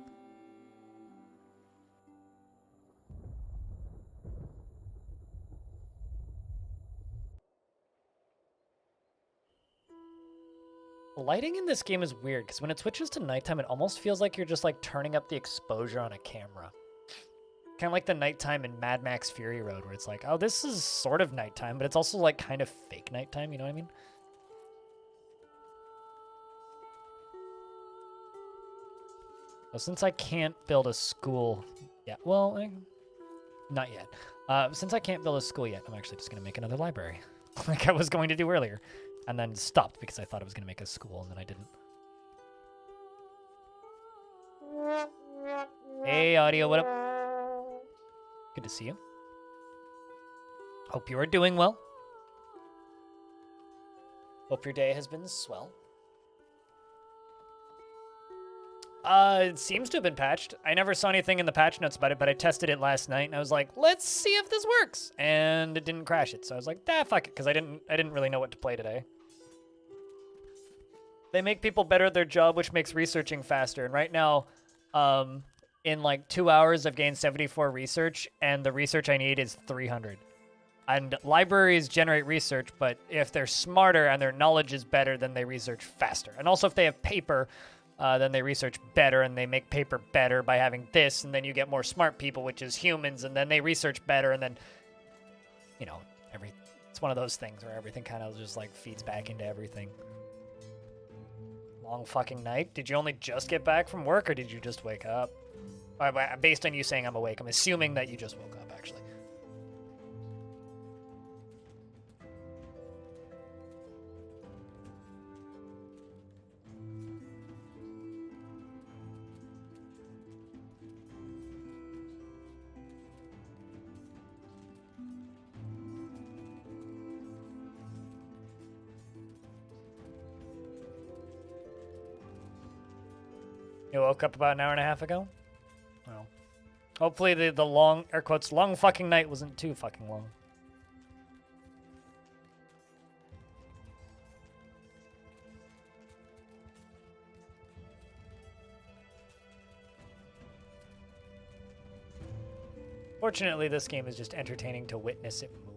Lighting in this game is weird, because when it switches to nighttime, it almost feels like you're just like turning up the exposure on a camera. Kind of like the nighttime in Mad Max Fury Road, where it's like, oh, this is sort of nighttime, but it's also like kind of fake nighttime, you know what I mean? Well, since I can't build a school yet, well, not yet. Since I can't build a school yet, I'm actually just going to make another library, like I was going to do earlier, and then stopped because I thought I was going to make a school, and then I didn't. Hey, audio, what up? Good to see you. Hope you are doing well. Hope your day has been swell. It seems to have been patched. I never saw anything in the patch notes about it, but I tested it last night, and I was like, let's see if this works. And it didn't crash it, so I was like, fuck it, because I didn't really know what to play today. They make people better at their job, which makes researching faster. And right now, in like 2 hours, I've gained 74 research, and the research I need is 300. And libraries generate research, but if they're smarter and their knowledge is better, then they research faster. And also if they have paper, then they research better, and they make paper better by having this, and then you get more smart people, which is humans, and then they research better, and then, you know, it's one of those things where everything kind of just like feeds back into everything. Long fucking night? Did you only just get back from work, or did you just wake up? Based on you saying I'm awake, I'm assuming that you just woke up, actually. You woke up about an hour and a half ago? Well, hopefully the long, air quotes, long fucking night wasn't too fucking long. Fortunately, this game is just entertaining to witness it move.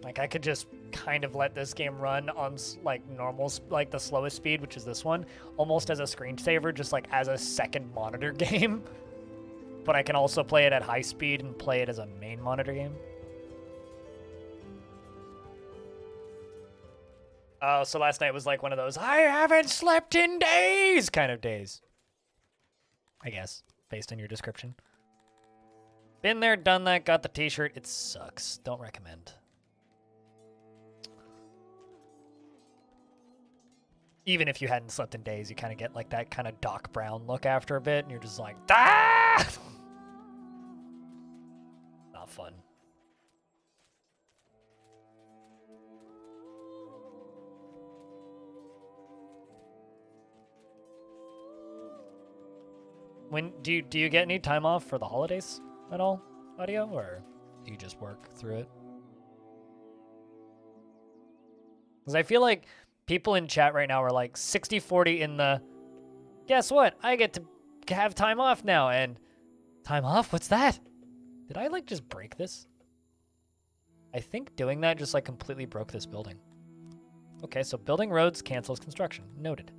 Like, I could just kind of let this game run on, like, normal, like, the slowest speed, which is this one, almost as a screensaver, just, like, as a second monitor game. But I can also play it at high speed and play it as a main monitor game. Oh, so last night was, like, one of those, I haven't slept in days kind of days. I guess, based on your description. Been there, done that, got the t-shirt. It sucks. Don't recommend. Even if you hadn't slept in days, you kind of get like that kind of Doc Brown look after a bit, and you're just like, ah! Not fun. When do you get any time off for the holidays at all, Audio, or do you just work through it? Because I feel like people in chat right now are like 60-40 in the, guess what? I get to have time off now, and time off? What's that? Did I like just break this? I think doing that just like completely broke this building. Okay, so building roads cancels construction. Noted.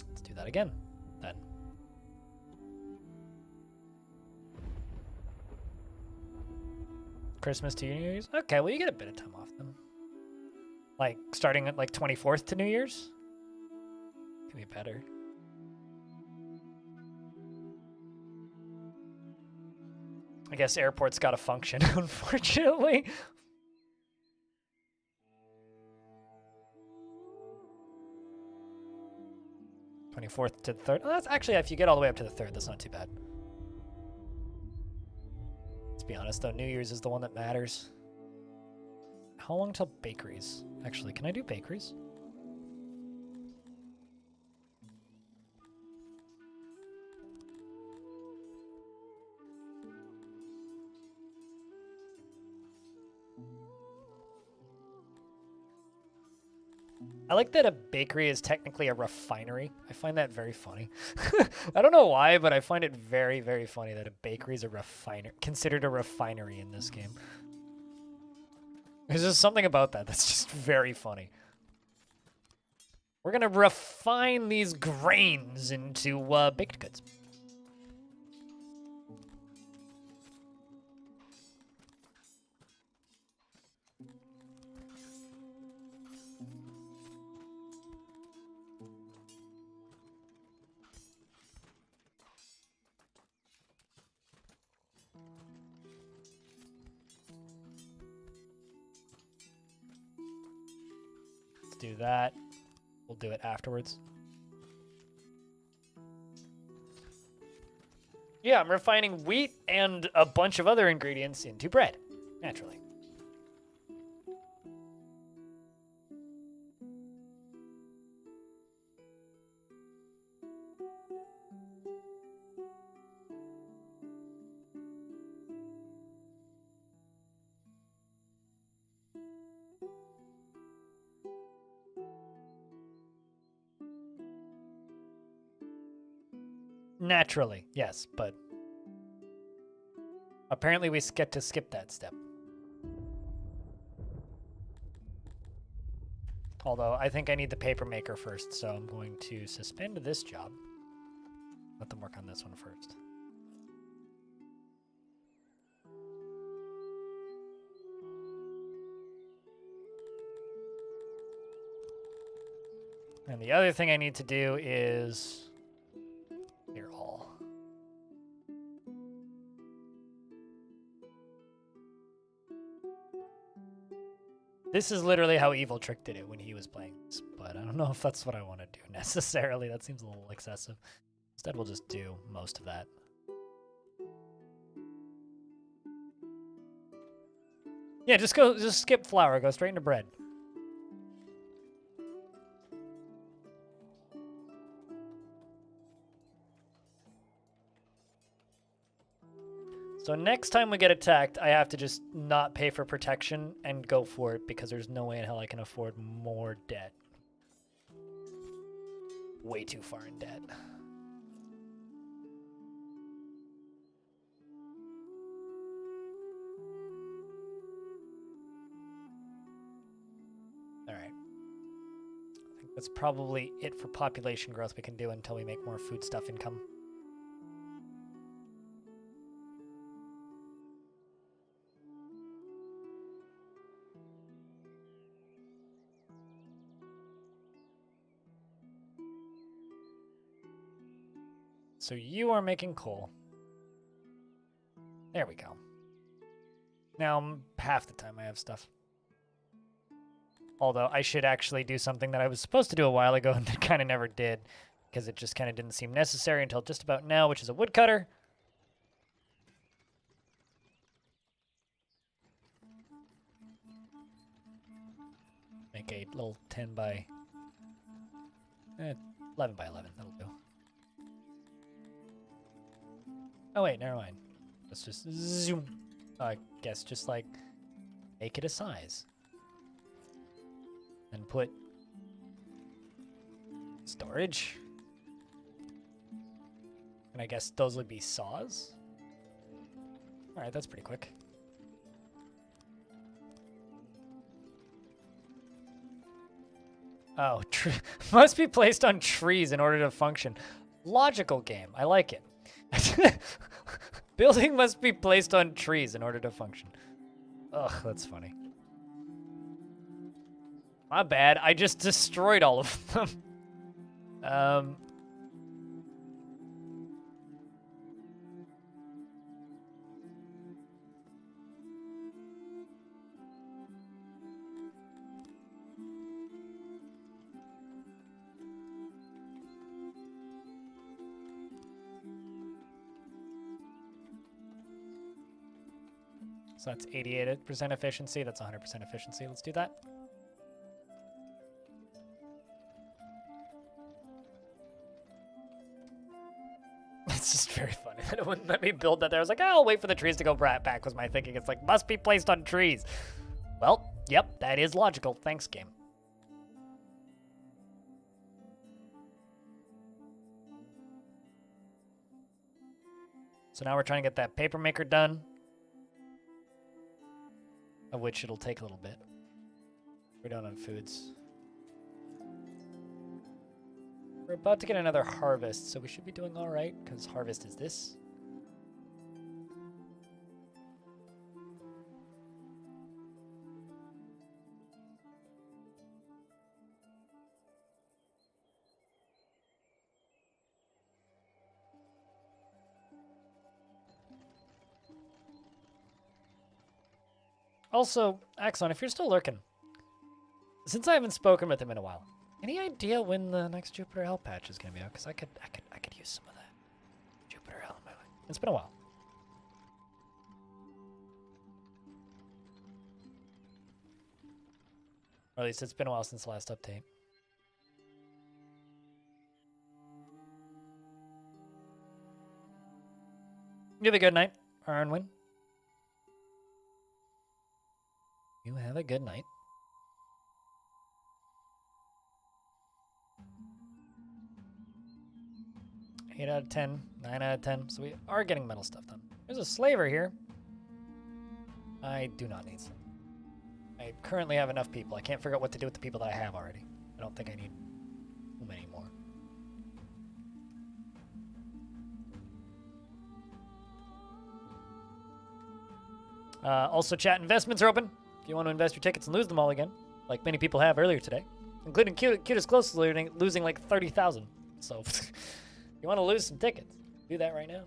Let's do that again, then. Christmas to New Year's? Okay, well, you get a bit of time off then. Like, starting at, like, 24th to New Year's? Could be better. I guess airport's gotta function, unfortunately. '24th to the 3rd. Oh, that's actually, if you get all the way up to the 3rd, that's not too bad. Let's be honest, though, New Year's is the one that matters. How long till bakeries? Actually, can I do bakeries? I like that a bakery is technically a refinery. I find that very funny. I don't know why, but I find it very, very funny that a bakery is considered a refinery in this game. There's just something about that that's just very funny. We're gonna refine these grains into baked goods. Do that. We'll do it afterwards. Yeah, I'm refining wheat and a bunch of other ingredients into bread, naturally. Naturally, yes, but apparently we get to skip that step. Although I think I need the paper maker first, so I'm going to suspend this job. Let them work on this one first. And the other thing I need to do is clear all. This is literally how Evil Trick did it when he was playing this, but I don't know if that's what I want to do necessarily. That seems a little excessive. Instead, we'll just do most of that. Yeah, just skip flour, go straight into bread. So next time we get attacked, I have to just not pay for protection and go for it because there's no way in hell I can afford more debt. Way too far in debt. All right. I think that's probably it for population growth we can do until we make more food stuff income. So you are making coal. There we go. Now, half the time I have stuff. Although I should actually do something that I was supposed to do a while ago and kind of never did, because it just kind of didn't seem necessary until just about now, which is a woodcutter. Make a little 10 by 11 by 11. That'll do. Oh wait, never mind. Let's just zoom. I guess just like make it a size. And put storage. And I guess those would be saws. All right, that's pretty quick. Oh, must be placed on trees in order to function. Logical game. I like it. Building must be placed on trees in order to function. Ugh, that's funny. My bad. I just destroyed all of them. So that's 88% efficiency. That's 100% efficiency. Let's do that. It's just very funny that it wouldn't let me build that there. I was like, oh, I'll wait for the trees to go back was my thinking. It's like, must be placed on trees. Well, yep, that is logical. Thanks, game. So now we're trying to get that paper maker done. Of which it'll take a little bit. We're down on foods. We're about to get another harvest, so we should be doing all right, because harvest is this. Also, Axon, if you're still lurking, since I haven't spoken with him in a while, any idea when the next Jupiter Hell patch is gonna be out? Because I could use some of that Jupiter Hell in my life. It's been a while. Or at least it's been a while since the last update. You have a good night, Arnwin. You have a good night. Eight out of 10, 9 out of 10. So we are getting metal stuff done. There's a slaver here. I do not need some. I currently have enough people. I can't figure out what to do with the people that I have already. I don't think I need too many more. Also, chat investments are open. If you want to invest your tickets and lose them all again, like many people have earlier today, including Cutest Close losing like 30,000. So, if you want to lose some tickets, do that right now.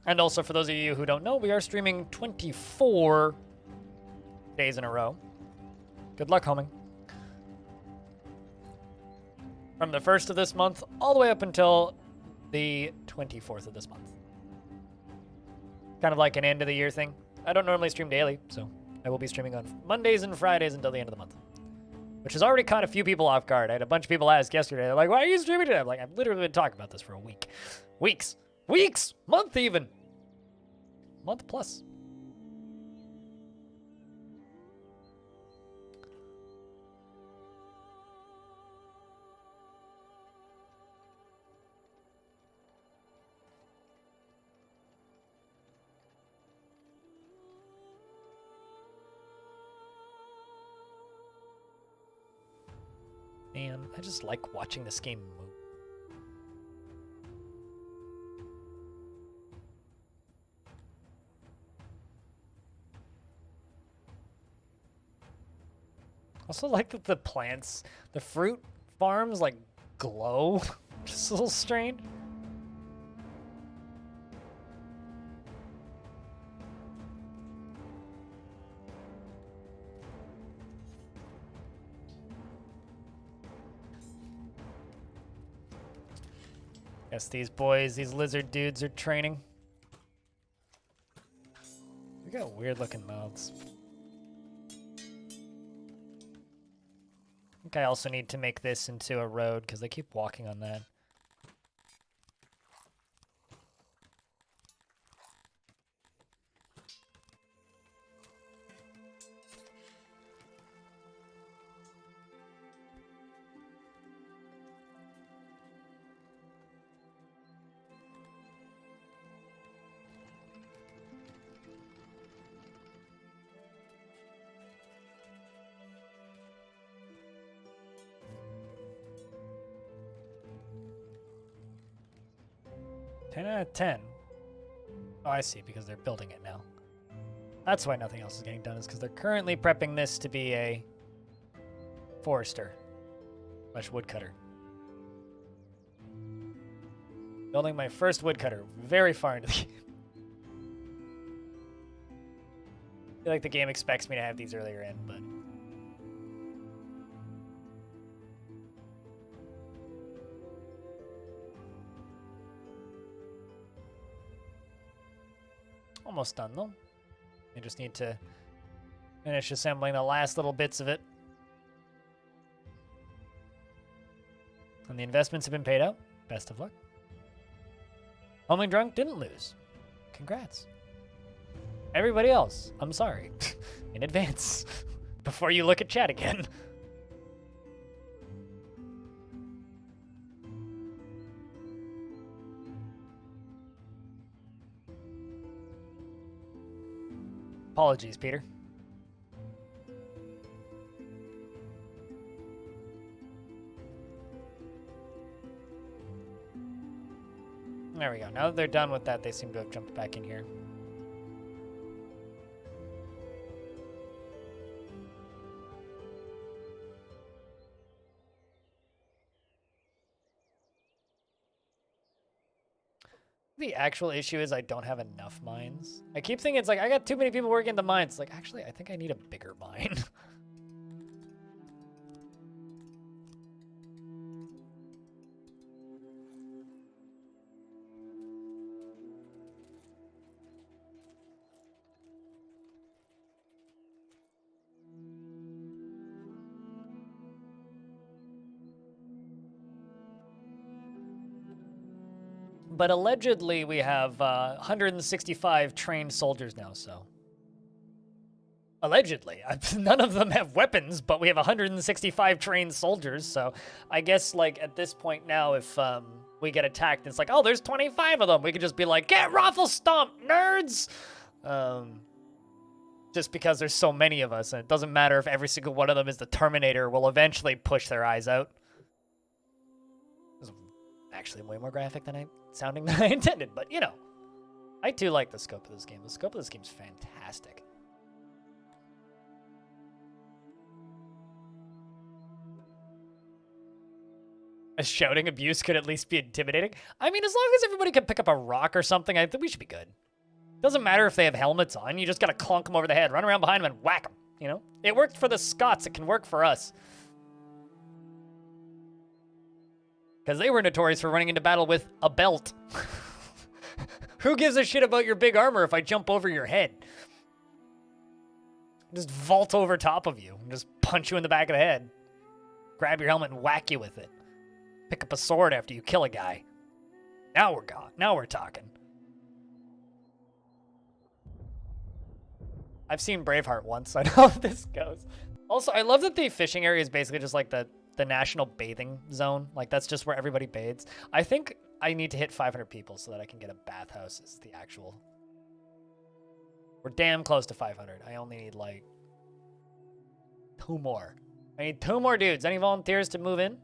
And also, for those of you who don't know, we are streaming 24 days in a row. Good luck, homing. From the 1st of this month all the way up until the 24th of this month. Kind of like an end of the year thing. I don't normally stream daily, so I will be streaming on Mondays and Fridays until the end of the month. Which has already caught a few people off guard. I had a bunch of people ask yesterday, they're like, why are you streaming today? I'm like, I've literally been talking about this for a week. Weeks! Month even! Month plus. Man, I just like watching this game move. Also like that the plants, the fruit farms like glow. Just a little strange. Guess these boys, these lizard dudes are training. They got weird looking mouths. I think I also need to make this into a road because they keep walking on that. Ten out of 10. Oh, I see, because they're building it now. That's why nothing else is getting done, is because they're currently prepping this to be a forester / woodcutter. Building my first woodcutter very far into the game. I feel like the game expects me to have these earlier in, but... Almost done, though. I just need to finish assembling the last little bits of it. And the investments have been paid out. Best of luck. Homing Drunk didn't lose. Congrats. Everybody else, I'm sorry. In advance. Before you look at chat again. Apologies, Peter. There we go. Now that they're done with that, they seem to have jumped back in here. The actual issue is I don't have enough mines. I keep thinking it's like, I got too many people working in the mines. Like, actually, I think I need a bigger mine. But allegedly, we have 165 trained soldiers now, so. Allegedly. None of them have weapons, but we have 165 trained soldiers, so I guess, like, at this point now, if we get attacked, it's like, oh, there's 25 of them. We could just be like, get Raffle Stomp, nerds! Just because there's so many of us, and it doesn't matter if every single one of them is the Terminator, we'll eventually push their eyes out. Actually way more graphic than I intended, but you know, I do like the scope of this game. The scope of this game is fantastic. A shouting abuse could at least be intimidating. I mean, as long as everybody can pick up a rock or something, I think we should be good. Doesn't matter if they have helmets on. You just gotta clunk them over the head, run around behind them, and whack them. You know, it worked for the Scots. It can work for us. Because they were notorious for running into battle with a belt. Who gives a shit about your big armor if I jump over your head? Just vault over top of you and just punch you in the back of the head. Grab your helmet and whack you with it. Pick up a sword after you kill a guy. Now we're gone. Now we're talking. I've seen Braveheart once. I know how this goes. Also, I love that the fishing area is basically just like the national bathing zone. Like, that's just where everybody bathes. I think I need to hit 500 people so that I can get a bathhouse as the actual... We're damn close to 500. I only need, like, 2 more. I need 2 more dudes. Any volunteers to move in?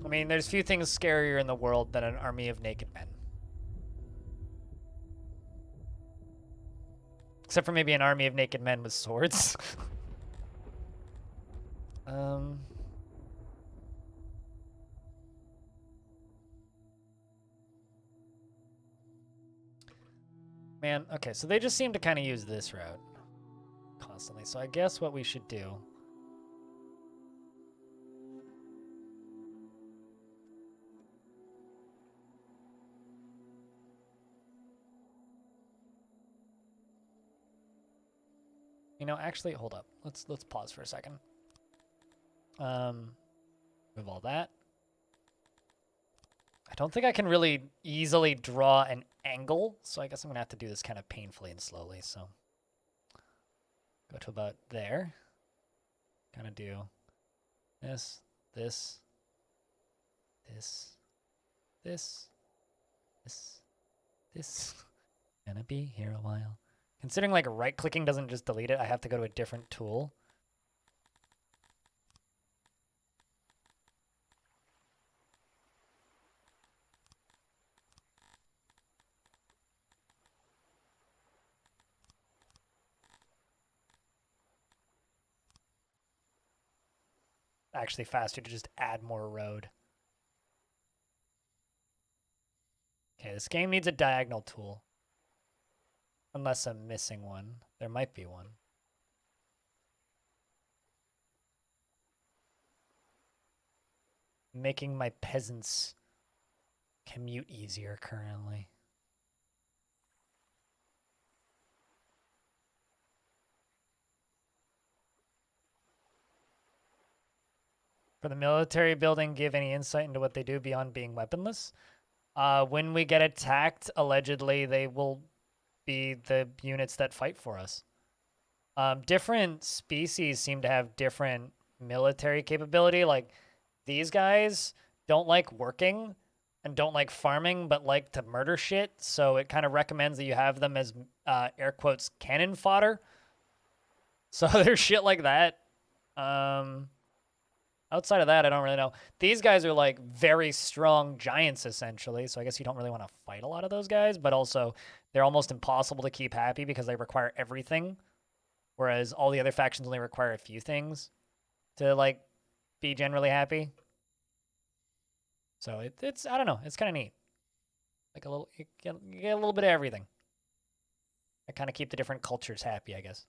I mean, there's few things scarier in the world than an army of naked men. Except for maybe an army of naked men with swords. Man, okay, so they just seem to kind of use this route constantly. So I guess what we should do... You know, actually, hold up. Let's pause for a second. Move all that. I don't think I can really easily draw an angle, so I guess I'm gonna have to do this kind of painfully and slowly. So go to about there. Kind of do this, this, this, this, this, this. Gonna be here a while. Considering like right-clicking doesn't just delete it, I have to go to a different tool. Actually faster to just add more road. Okay, this game needs a diagonal tool. Unless I'm missing one. There might be one. Making my peasants commute easier currently. For the military building, give any insight into what they do beyond being weaponless? When we get attacked, allegedly, they will be the units that fight for us. Different species seem to have different military capability. Like, these guys don't like working and don't like farming, but like to murder shit. So it kind of recommends that you have them as, air quotes, cannon fodder. So there's shit like that. Outside of that, I don't really know. These guys are like very strong giants, essentially. So I guess you don't really want to fight a lot of those guys, but also they're almost impossible to keep happy because they require everything. Whereas all the other factions only require a few things to like be generally happy. So it's I don't know. It's kind of neat. Like you get a little bit of everything. I kind of keep the different cultures happy, I guess.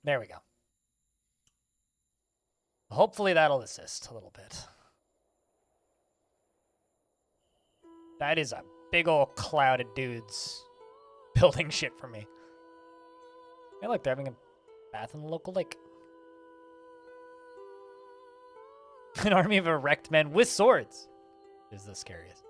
There we go. Hopefully that'll assist a little bit. That is a big old cloud of dudes building shit for me. Hey, look, they're having a bath in the local lake. An army of erect men with swords is the scariest.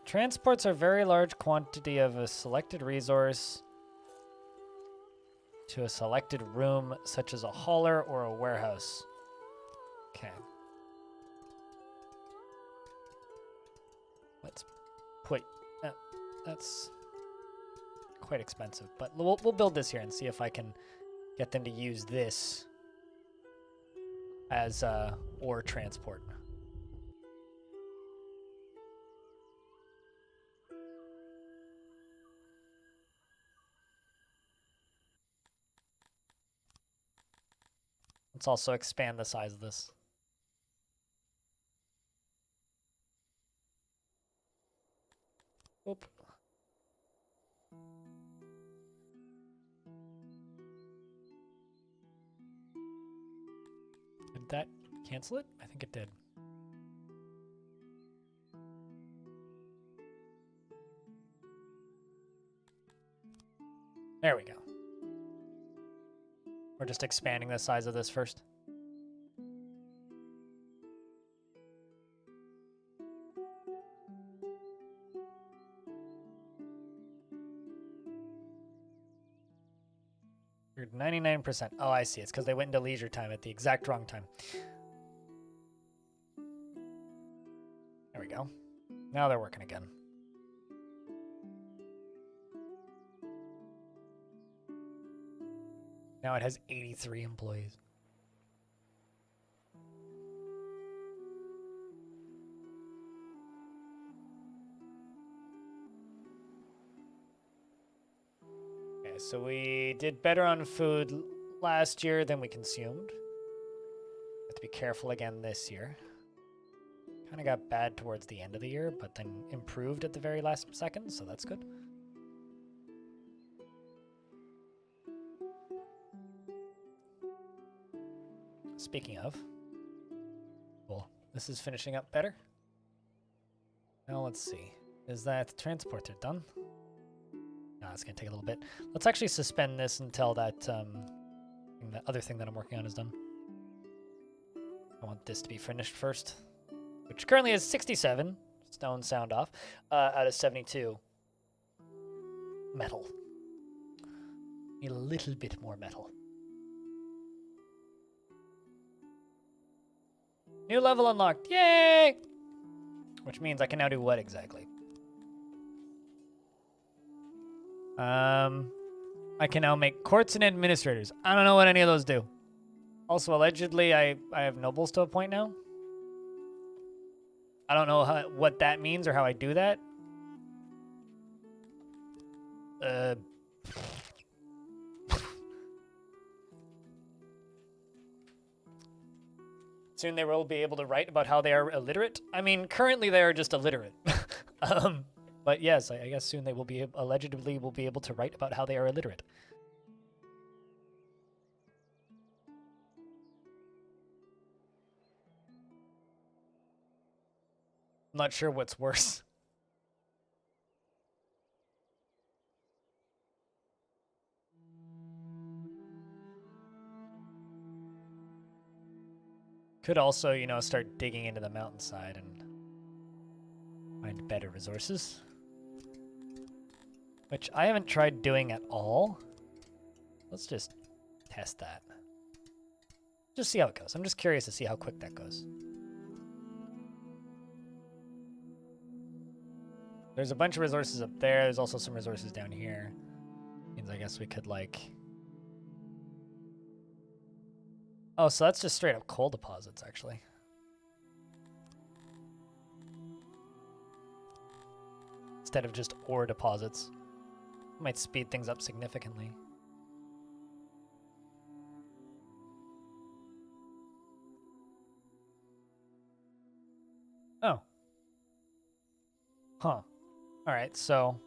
Transports a very large quantity of a selected resource to a selected room, such as a hauler or a warehouse. Okay. Let's put... that's quite expensive, but we'll build this here and see if I can get them to use this as ore transport. Let's also expand the size of this. Oop. Did that cancel it? I think it did. There we go. We're just expanding the size of this first. You're 99%. Oh, I see. It's because they went into leisure time at the exact wrong time. There we go. Now they're working again. Now it has 83 employees. Okay, so we did better on food last year than we consumed. Have to be careful again this year. Kind of got bad towards the end of the year, but then improved at the very last second, so that's good. Speaking of, cool. This is finishing up better. Now let's see. Is that transporter done? No, it's gonna take a little bit. Let's actually suspend this until that the other thing that I'm working on is done. I want this to be finished first, which currently is 67 stone sound off out of 72 metal. Need a little bit more metal. New level unlocked. Yay! Which means I can now do what exactly? I can now make courts and administrators. I don't know what any of those do. Also, allegedly, I have nobles to appoint now. I don't know what that means or how I do that. Soon they will be able to write about how they are illiterate. I mean, currently they are just illiterate. But yes, I guess soon they will be allegedly will be able to write about how they are illiterate. I'm not sure what's worse. Could also, you know, start digging into the mountainside and find better resources. Which I haven't tried doing at all. Let's just test that. Just see how it goes. I'm just curious to see how quick that goes. There's a bunch of resources up there. There's also some resources down here. Means I guess we could like... Oh, so that's just straight up coal deposits, actually. Instead of just ore deposits. Might speed things up significantly. Oh. Huh. Alright, so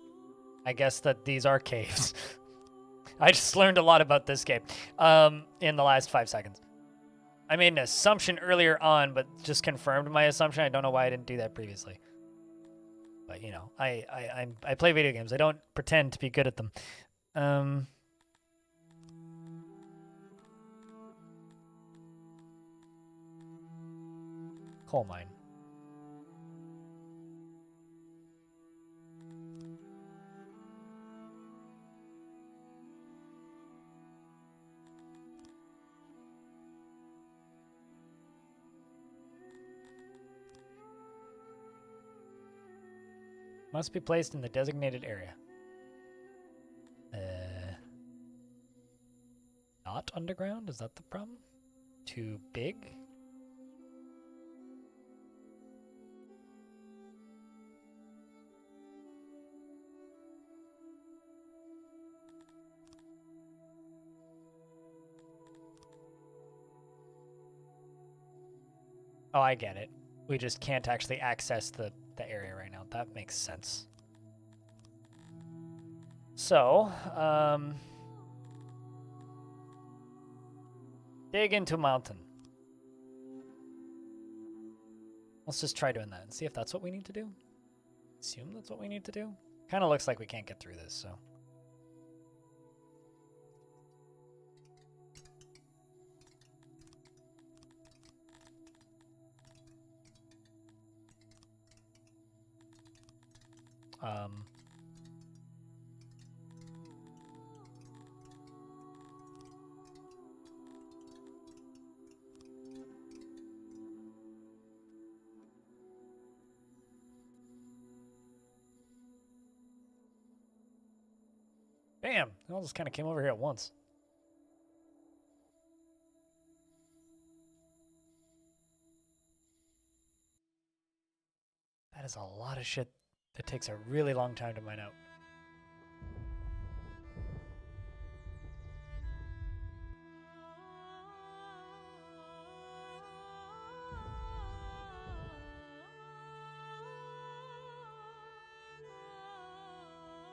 I guess that these are caves. I just learned a lot about this game in the last 5 seconds. I made an assumption earlier on, but just confirmed my assumption. I don't know why I didn't do that previously. But, you know, I play video games. I don't pretend to be good at them. Coal mine. Must be placed in the designated area. Not underground? Is that the problem? Too big? Oh, I get it. We just can't actually access the area right now. That makes sense. So, dig into mountain. Let's just try doing that and see if that's what we need to do. Assume that's what we need to do. Kind of looks like we can't get through this, so. Bam! It all just kind of came over here at once. That is a lot of shit that takes a really long time to mine out.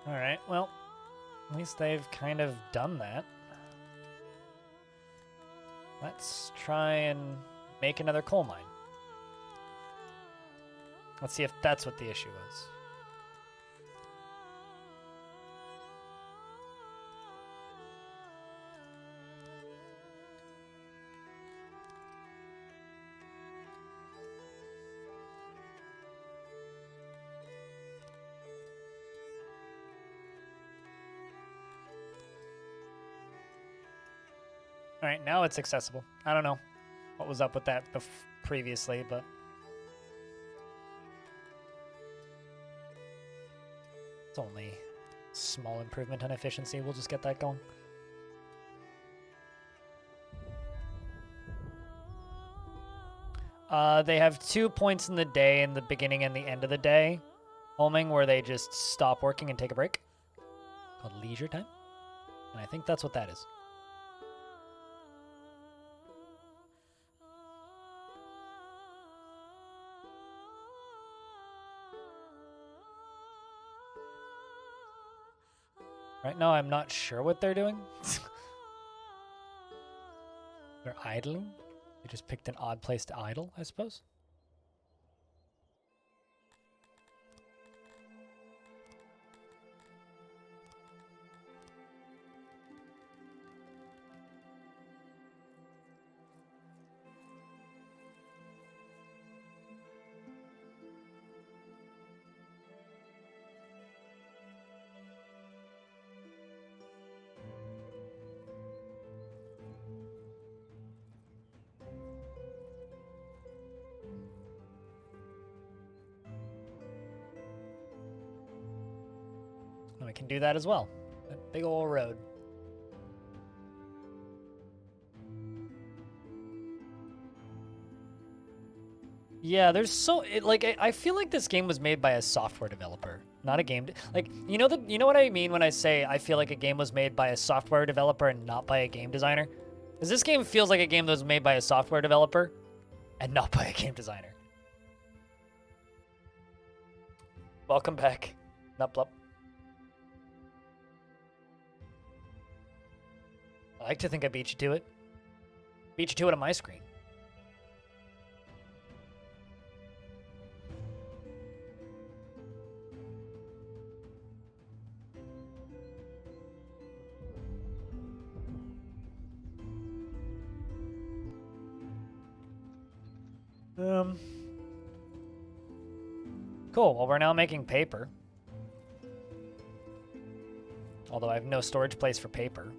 Alright, well, at least they've kind of done that. Let's try and make another coal mine. Let's see if that's what the issue is. All right, now it's accessible. I don't know what was up with that previously, but it's only small improvement on efficiency. We'll just get that going. They have 2 points in the day, in the beginning and the end of the day, homing, where they just stop working and take a break, called leisure time. And I think that's what that is. Right now, I'm not sure what they're doing. They're idling. They just picked an odd place to idle, I suppose. And we can do that as well. That big old road. Yeah, there's so I feel like this game was made by a software developer, not a game. Like you know what I mean when I say I feel like a game was made by a software developer and not by a game designer. Because this game feels like a game that was made by a software developer and not by a game designer. Welcome back, Nuplup. I like to think I beat you to it. Beat you to it on my screen. Cool, well we're now making paper. Although I have no storage place for paper.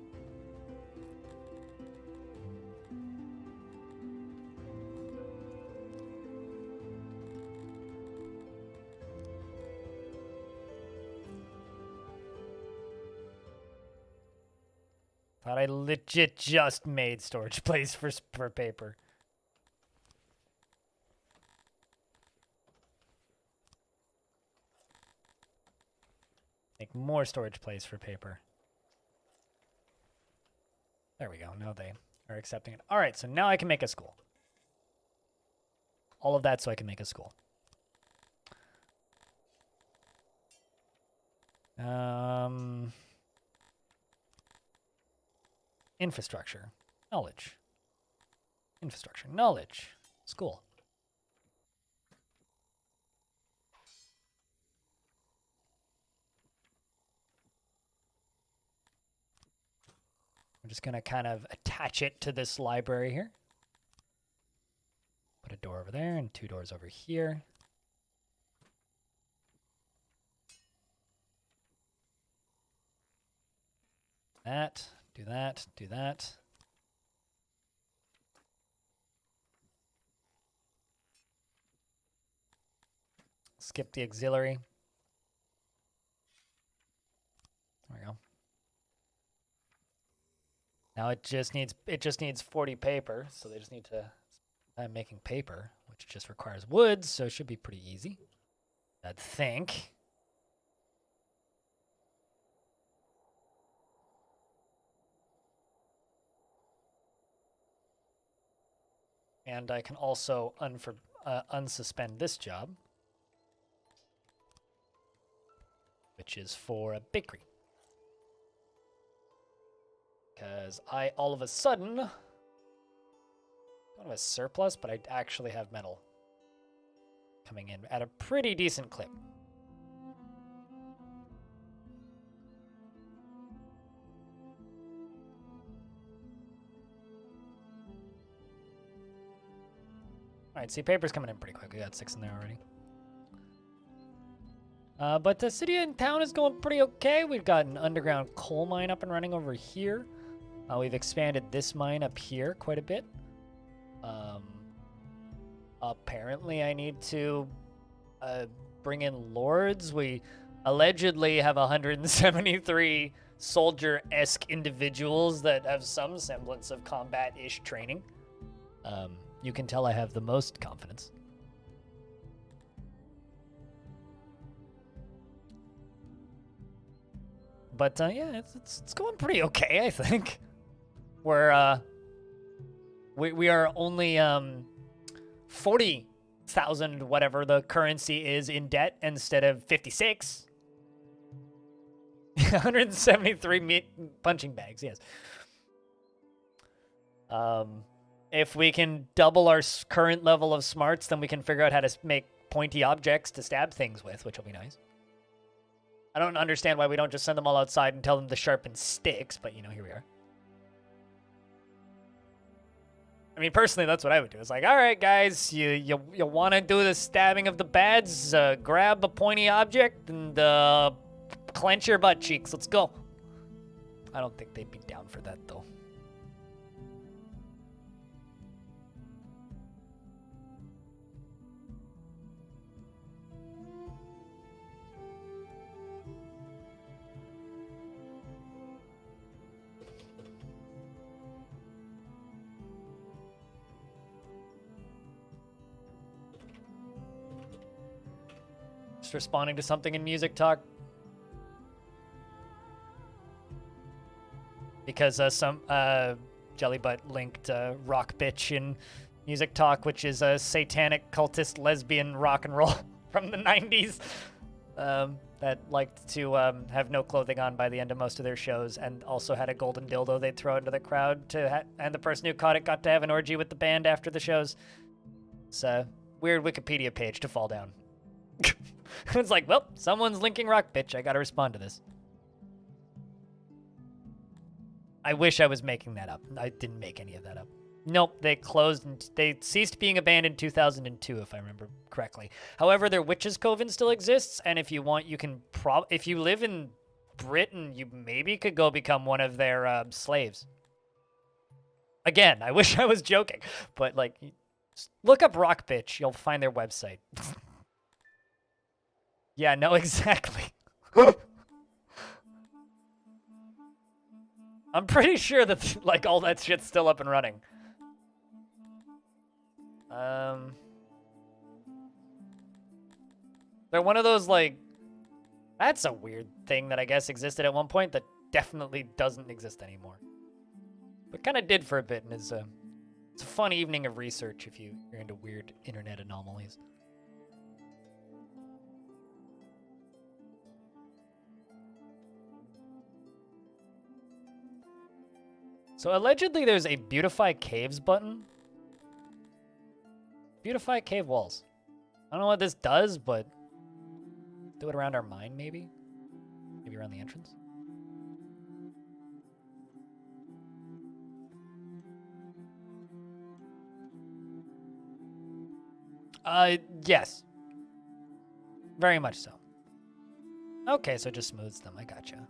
Thought I legit just made storage place for paper. Make more storage place for paper. There we go. Now they are accepting it. All right, so now I can make a school. all of that so I can make a school. Infrastructure, knowledge. Infrastructure, knowledge, school. I'm just going to kind of attach it to this library here. Put a door over there and 2 doors over here. That, do that, do that. Skip the auxiliary. There we go. Now it just needs 40 paper, so they just need to I'm making paper, which just requires wood, so it should be pretty easy, I'd think. And I can also unsuspend this job, which is for a bakery. Because I all of a sudden don't have a surplus, but I actually have metal coming in at a pretty decent clip. All right, see, paper's coming in pretty quick. We got 6 in there already. But the city and town is going pretty okay. We've got an underground coal mine up and running over here. We've expanded this mine up here quite a bit. Apparently, I need to bring in lords. We allegedly have 173 soldier-esque individuals that have some semblance of combat-ish training. You can tell I have the most confidence. But yeah, it's going pretty okay, I think. We're we are only 40,000 whatever the currency is in debt instead of 56. 173 punching bags, yes. If we can double our current level of smarts, then we can figure out how to make pointy objects to stab things with, which will be nice. I don't understand why we don't just send them all outside and tell them to sharpen sticks, but, you know, here we are. I mean, personally, that's what I would do. It's like, all right, guys, you want to do the stabbing of the bads? Grab a pointy object and clench your butt cheeks. Let's go. I don't think they'd be down for that, though. Just responding to something in Music Talk. Because some Jellybutt linked Rock Bitch in Music Talk, which is a satanic cultist lesbian rock and roll from the 90s that liked to have no clothing on by the end of most of their shows, and also had a golden dildo they'd throw into the crowd and the person who caught it got to have an orgy with the band after the shows. It's a weird Wikipedia page to fall down. It's like, well, someone's linking Rock Bitch. I gotta respond to this. I wish I was making that up. I didn't make any of that up. Nope, they closed and they ceased being a band in 2002, if I remember correctly. However, their Witches Coven still exists, and if you want, you can if you live in Britain, you maybe could go become one of their slaves. Again, I wish I was joking, but like, look up Rock Bitch. You'll find their website. Yeah, no, exactly. I'm pretty sure that like all that shit's still up and running. They're one of those like, that's a weird thing that I guess existed at one point that definitely doesn't exist anymore. But kind of did for a bit and is It's a fun evening of research if you're into weird internet anomalies. So allegedly there's a Beautify Caves button. Beautify cave walls. I don't know what this does, but do it around our mine, maybe? Maybe around the entrance? Yes. Very much so. Okay, so it just smooths them. I gotcha.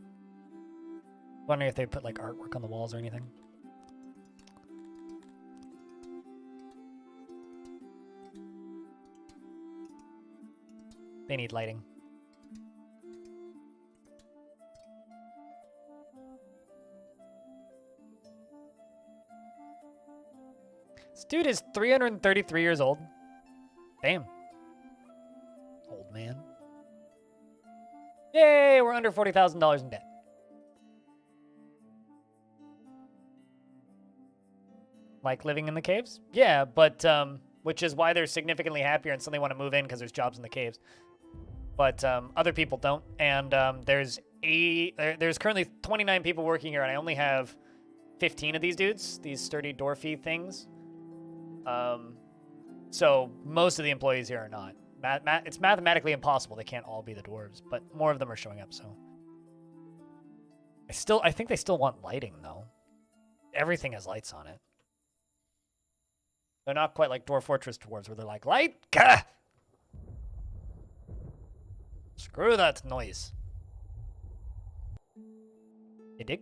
Wondering if they put, like, artwork on the walls or anything. They need lighting. This dude is 333 years old. Damn. Old man. Yay, we're under $40,000 in debt. Like living in the caves? Yeah, but, which is why they're significantly happier and suddenly want to move in because there's jobs in the caves. But other people don't, and there's currently 29 people working here, and I only have 15 of these dudes, these sturdy dwarfy things. So most of the employees here are not. It's mathematically impossible. They can't all be the dwarves, but more of them are showing up. So I think they still want lighting though. Everything has lights on it. They're not quite like Dwarf Fortress dwarves where they're like, light, gah! Screw that noise. You dig?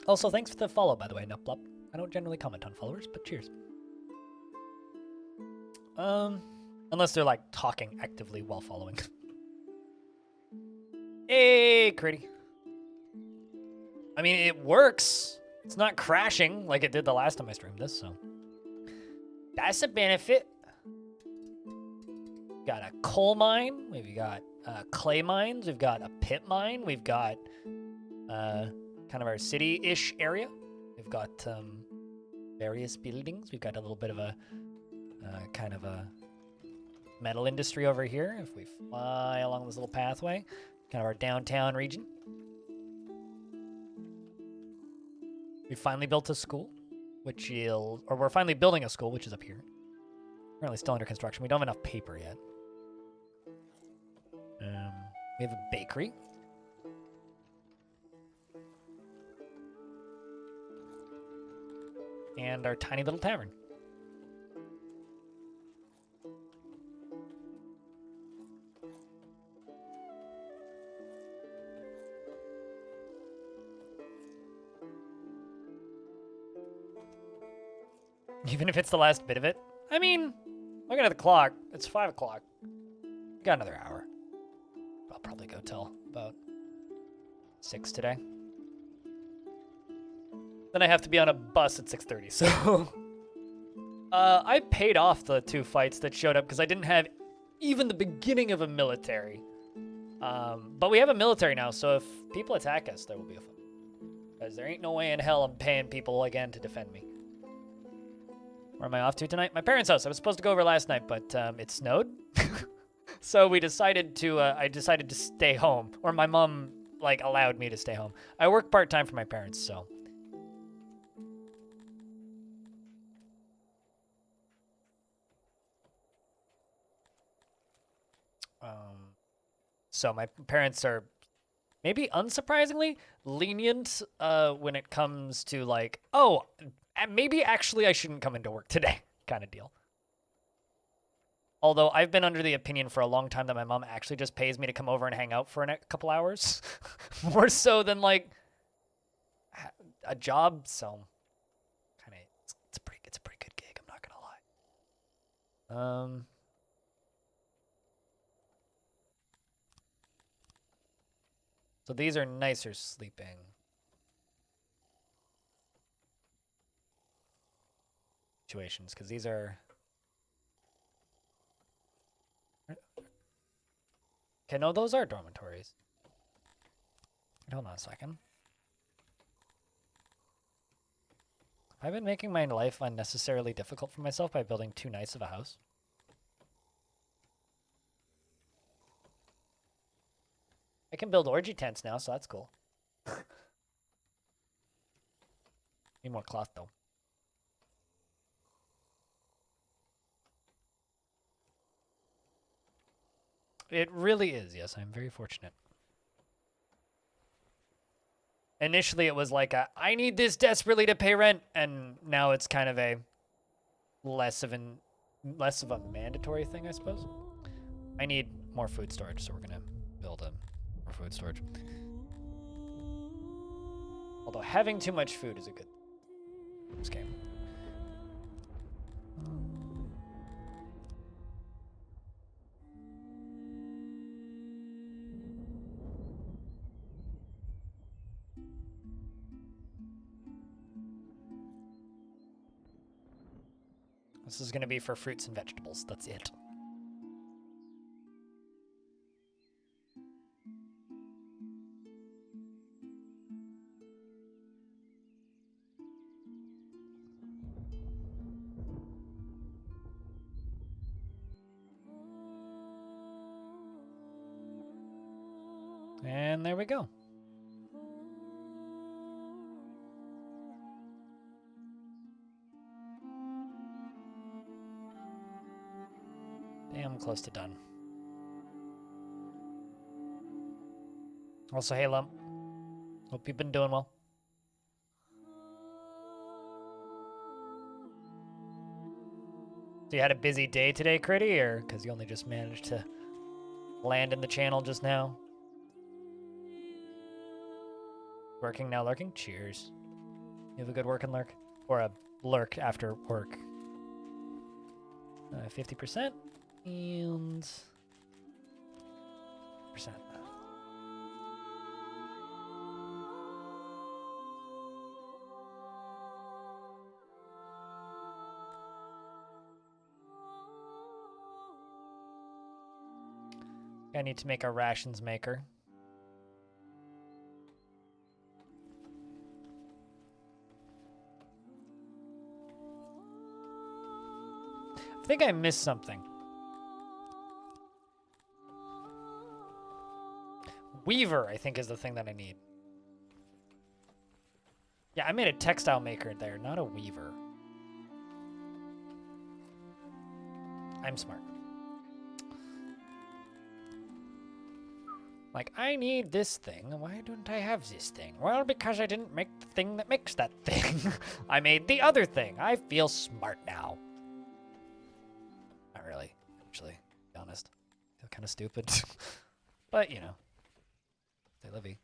Also, thanks for the follow, by the way, Nuplup. I don't generally comment on followers, but cheers. Unless they're, like, talking actively while following. Hey, Critty. I mean, it works. It's not crashing like it did the last time I streamed this, so. That's a benefit. Got a coal mine. We've got clay mines. We've got a pit mine. We've got kind of our city-ish area. We've got various buildings. We've got a little bit of a kind of a metal industry over here. If we fly along this little pathway, kind of our downtown region. We finally built a school, we're finally building a school, which is up here. Currently still under construction. We don't have enough paper yet. We have a bakery. And our tiny little tavern. Even if it's the last bit of it. I mean, looking at the clock, it's 5 o'clock. Got another hour. I'll probably go till about 6 today. Then I have to be on a bus at 6:30, so... I paid off the 2 fights that showed up because I didn't have even the beginning of a military. But we have a military now, so if people attack us, there will be a fight. Because there ain't no way in hell I'm paying people again to defend me. Where am I off to tonight? My parents' house. I was supposed to go over last night, but it snowed. So we decided to, I decided to stay home. Or my mom, like, allowed me to stay home. I work part-time for my parents, so. So my parents are, maybe unsurprisingly, lenient when it comes to, like, oh, maybe actually I shouldn't come into work today kind of deal. Although I've been under the opinion for a long time that my mom actually just pays me to come over and hang out for a couple hours. More so than, like, a job, so kind of, it's a pretty good gig, I'm not gonna lie. So these are nicer sleeping. Situations, because these are Okay, no, those are dormitories. Hold on a second. Have I been making my life unnecessarily difficult for myself by building too nice of a house? I can build orgy tents now, so that's cool. Need more cloth, though. It really is, yes. I'm very fortunate. Initially, it was like I need this desperately to pay rent, and now it's kind of a less of a mandatory thing, I suppose. I need more food storage, so we're gonna build more food storage. Although having too much food is a good thing in this game. This is gonna be for fruits and vegetables. That's it. And there we go. Damn close to done. Also, hey Lump. Hope you've been doing well. So you had a busy day today, Critty, or because you only just managed to land in the channel just now? Working now, lurking? Cheers. You have a good working lurk? Or a lurk after work? 50% and... percent. I need to make a rations maker. I think I missed something. Weaver, I think, is the thing that I need. Yeah, I made a textile maker there, not a weaver. I'm smart. Like, I need this thing. Why don't I have this thing? Well, because I didn't make the thing that makes that thing. I made the other thing. I feel smart now. Not really, actually, to be honest. I feel kind of stupid. But, you know. Say Livy.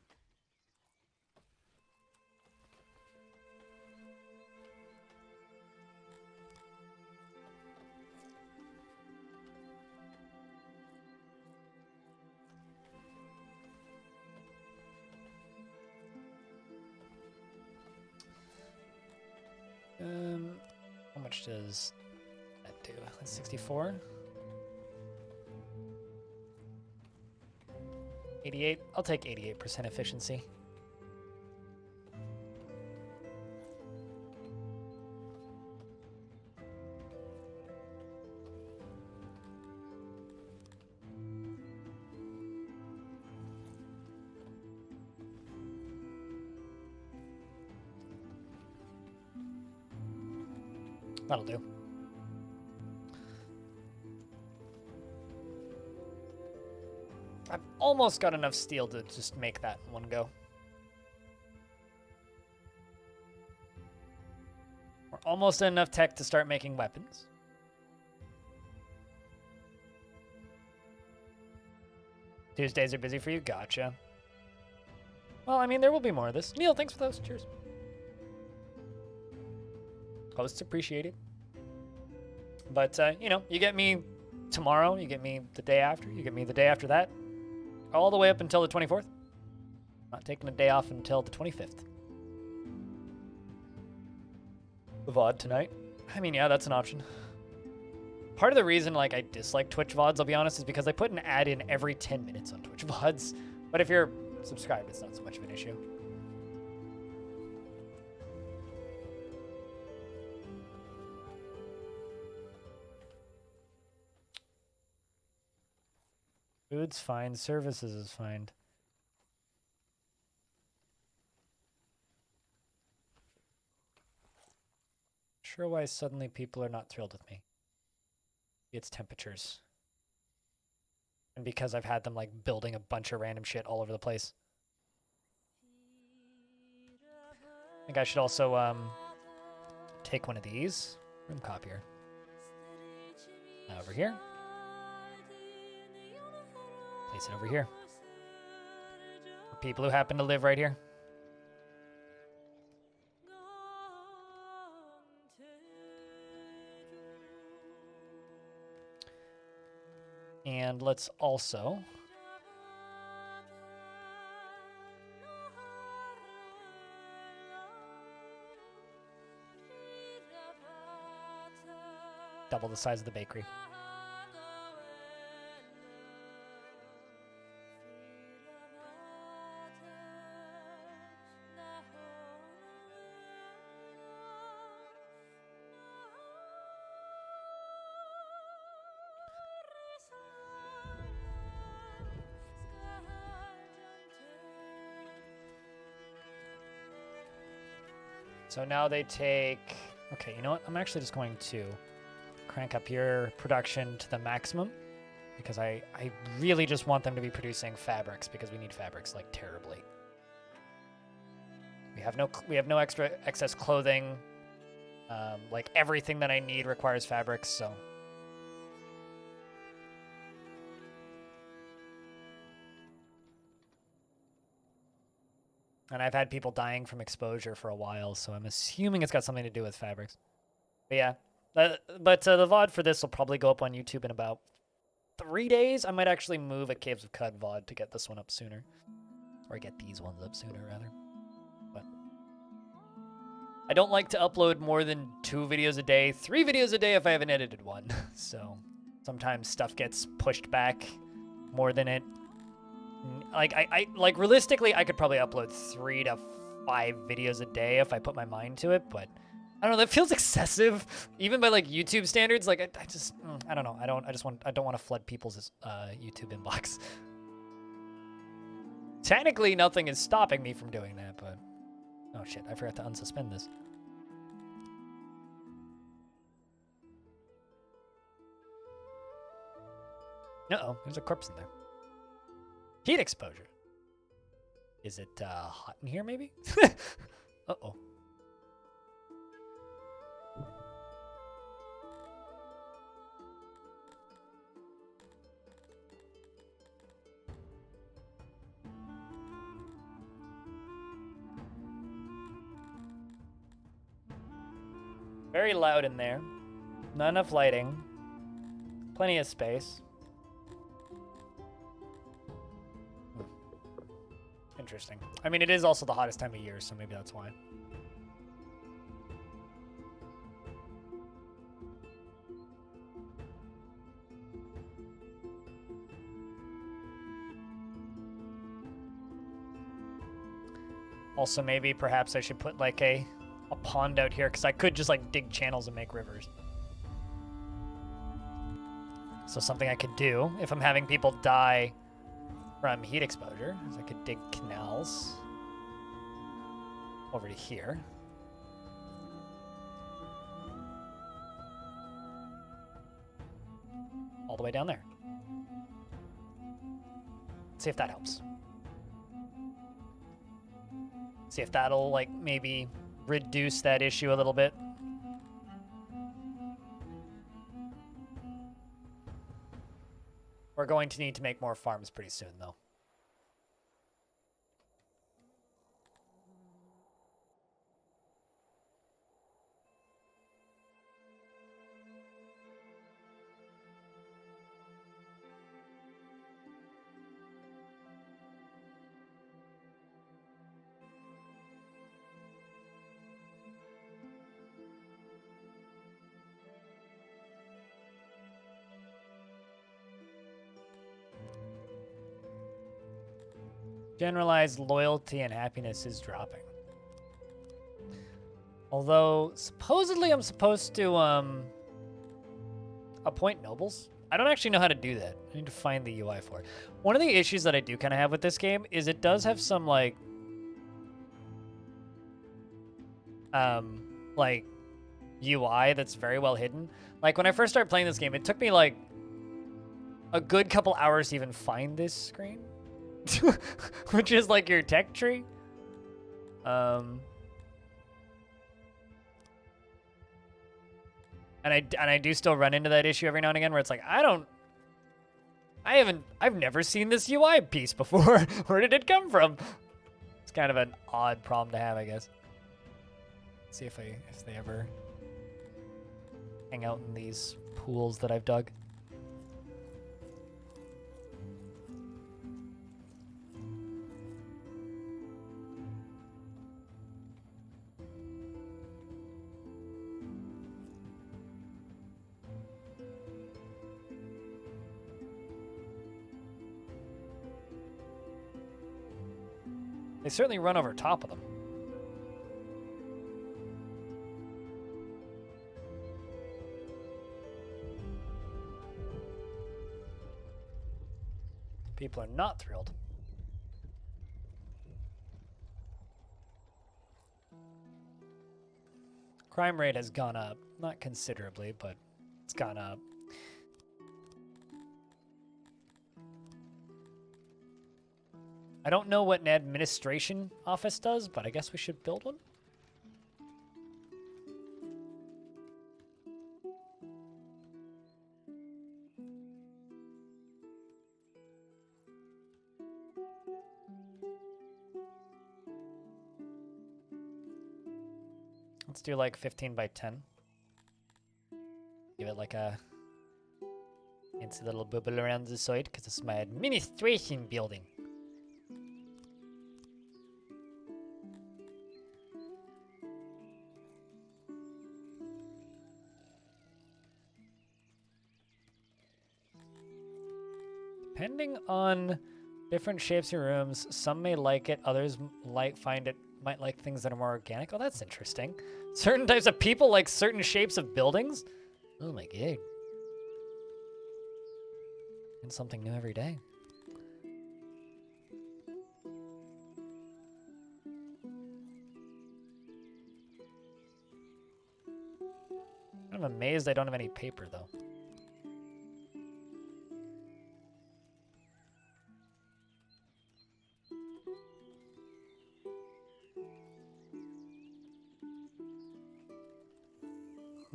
How much does that do? That's 64. 88. I'll take 88% efficiency. That'll do. I've almost got enough steel to just make that in one go. We're almost enough tech to start making weapons. Tuesdays are busy for you? Gotcha. Well, I mean, there will be more of this. Neil, thanks for those. Cheers. Hosts appreciated. But, you know, you get me tomorrow, you get me the day after, you get me the day after that, all the way up until the 24th. Not taking a day off until the 25th. VOD tonight. I mean, yeah, that's an option. Part of the reason like I dislike Twitch VODs, I'll be honest, is because I put an ad in every 10 minutes on Twitch VODs. But if you're subscribed, it's not so much of an issue. Food's fine, services is fine. Sure why suddenly people are not thrilled with me. It's temperatures. And because I've had them like building a bunch of random shit all over the place. I think I should also take one of these. Room copier. Over here. Place it over here. For people who happen to live right here. And let's also double the size of the bakery. So now they take, okay, you know what? I'm actually just going to crank up your production to the maximum because I really just want them to be producing fabrics because we need fabrics like terribly. We have no extra excess clothing. Like everything that I need requires fabrics, so. And I've had people dying from exposure for a while, so I'm assuming it's got something to do with fabrics. But yeah, the VOD for this will probably go up on YouTube in about 3 days. I might actually move a Caves of Cud VOD to get this one up sooner. Or get these ones up sooner, rather. But I don't like to upload more than 2 videos a day, 3 videos a day if I haven't edited one. So sometimes stuff gets pushed back more than it. Like realistically, I could probably upload 3 to 5 videos a day if I put my mind to it, but I don't know, that feels excessive, even by like YouTube standards. Like I just, I don't know. I don't want to flood people's YouTube inbox. Technically, nothing is stopping me from doing that, but oh shit, I forgot to unsuspend this. Uh-oh, there's a corpse in there. Heat exposure. Is it hot in here, maybe? Uh-oh. Very loud in there. Not enough lighting. Plenty of space. Interesting. I mean, it is also the hottest time of year, so maybe that's why. Also, maybe perhaps I should put like a pond out here, because I could just like dig channels and make rivers. So something I could do if I'm having people die from heat exposure is I could dig canals over to here. All the way down there. See if that helps. See if that'll like maybe reduce that issue a little bit. We're going to need to make more farms pretty soon, though. Generalized loyalty and happiness is dropping. Although, supposedly I'm supposed to, appoint nobles. I don't actually know how to do that. I need to find the UI for it. One of the issues that I do kind of have with this game is it does have some, like UI that's very well hidden. Like, when I first started playing this game, it took me, like, a good couple hours to even find this screen. Which is, like, your tech tree. And I do still run into that issue every now and again where it's like, I've never seen this UI piece before. Where did it come from? It's kind of an odd problem to have, I guess. Let's see if they ever hang out in these pools that I've dug. They certainly run over top of them. People are not thrilled. Crime rate has gone up. Not considerably, but it's gone up. I don't know what an administration office does, but I guess we should build one. Let's do like 15 by 10. Give it like a fancy little bubble around the side because it's my administration building. Depending on different shapes of rooms, some may like it, others might like things that are more organic. Oh, that's interesting. Certain types of people like certain shapes of buildings? Oh my god. And something new every day. I'm amazed I don't have any paper though.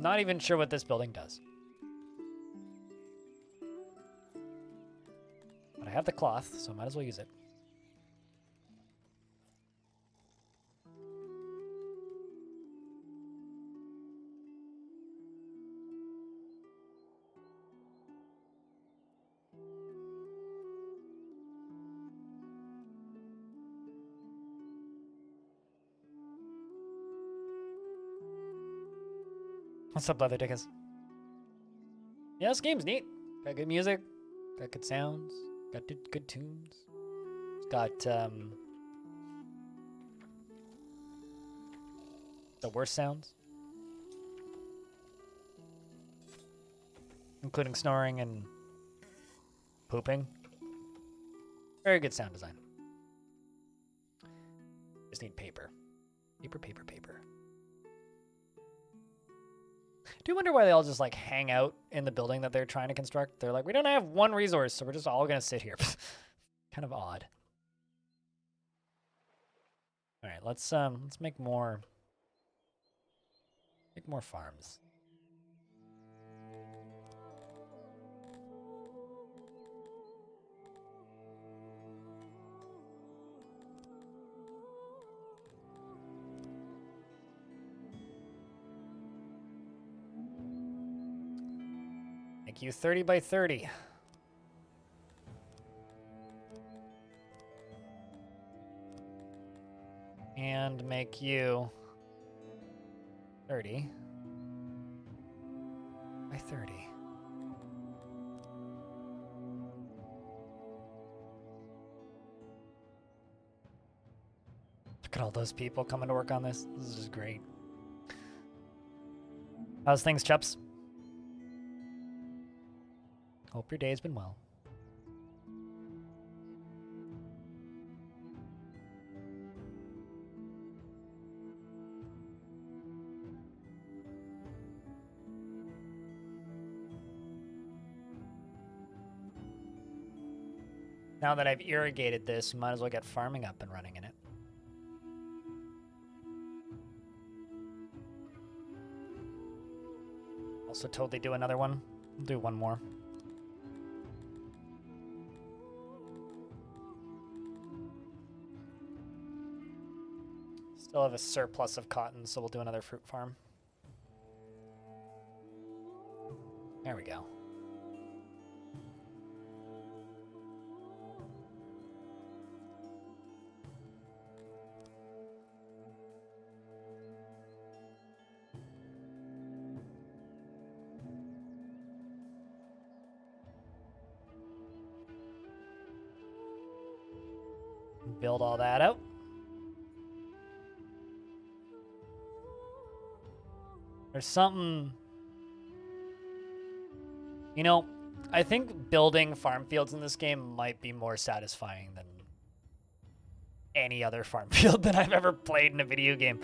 Not even sure what this building does. But I have the cloth, so I might as well use it. What's up, Leather Dickers? Yeah, this game's neat. Got good music, got good sounds, got good tunes. It's got the worst sounds, including snoring and pooping. Very good sound design. Just need paper. Paper. I do wonder why they all just like hang out in the building that they're trying to construct. They're like, we don't have one resource, so we're just all gonna sit here. Kind of odd. All right, let's make more farms. Make you 30 by 30. And make you 30 by 30. Look at all those people coming to work on this. This is just great. How's things, Chups? Hope your day's been well. Now that I've irrigated this, might as well get farming up and running in it. Also totally do another one. I'll do one more. Still have a surplus of cotton, so we'll do another fruit farm. There we go. Build all that out. There's something... You know, I think building farm fields in this game might be more satisfying than any other farm field that I've ever played in a video game.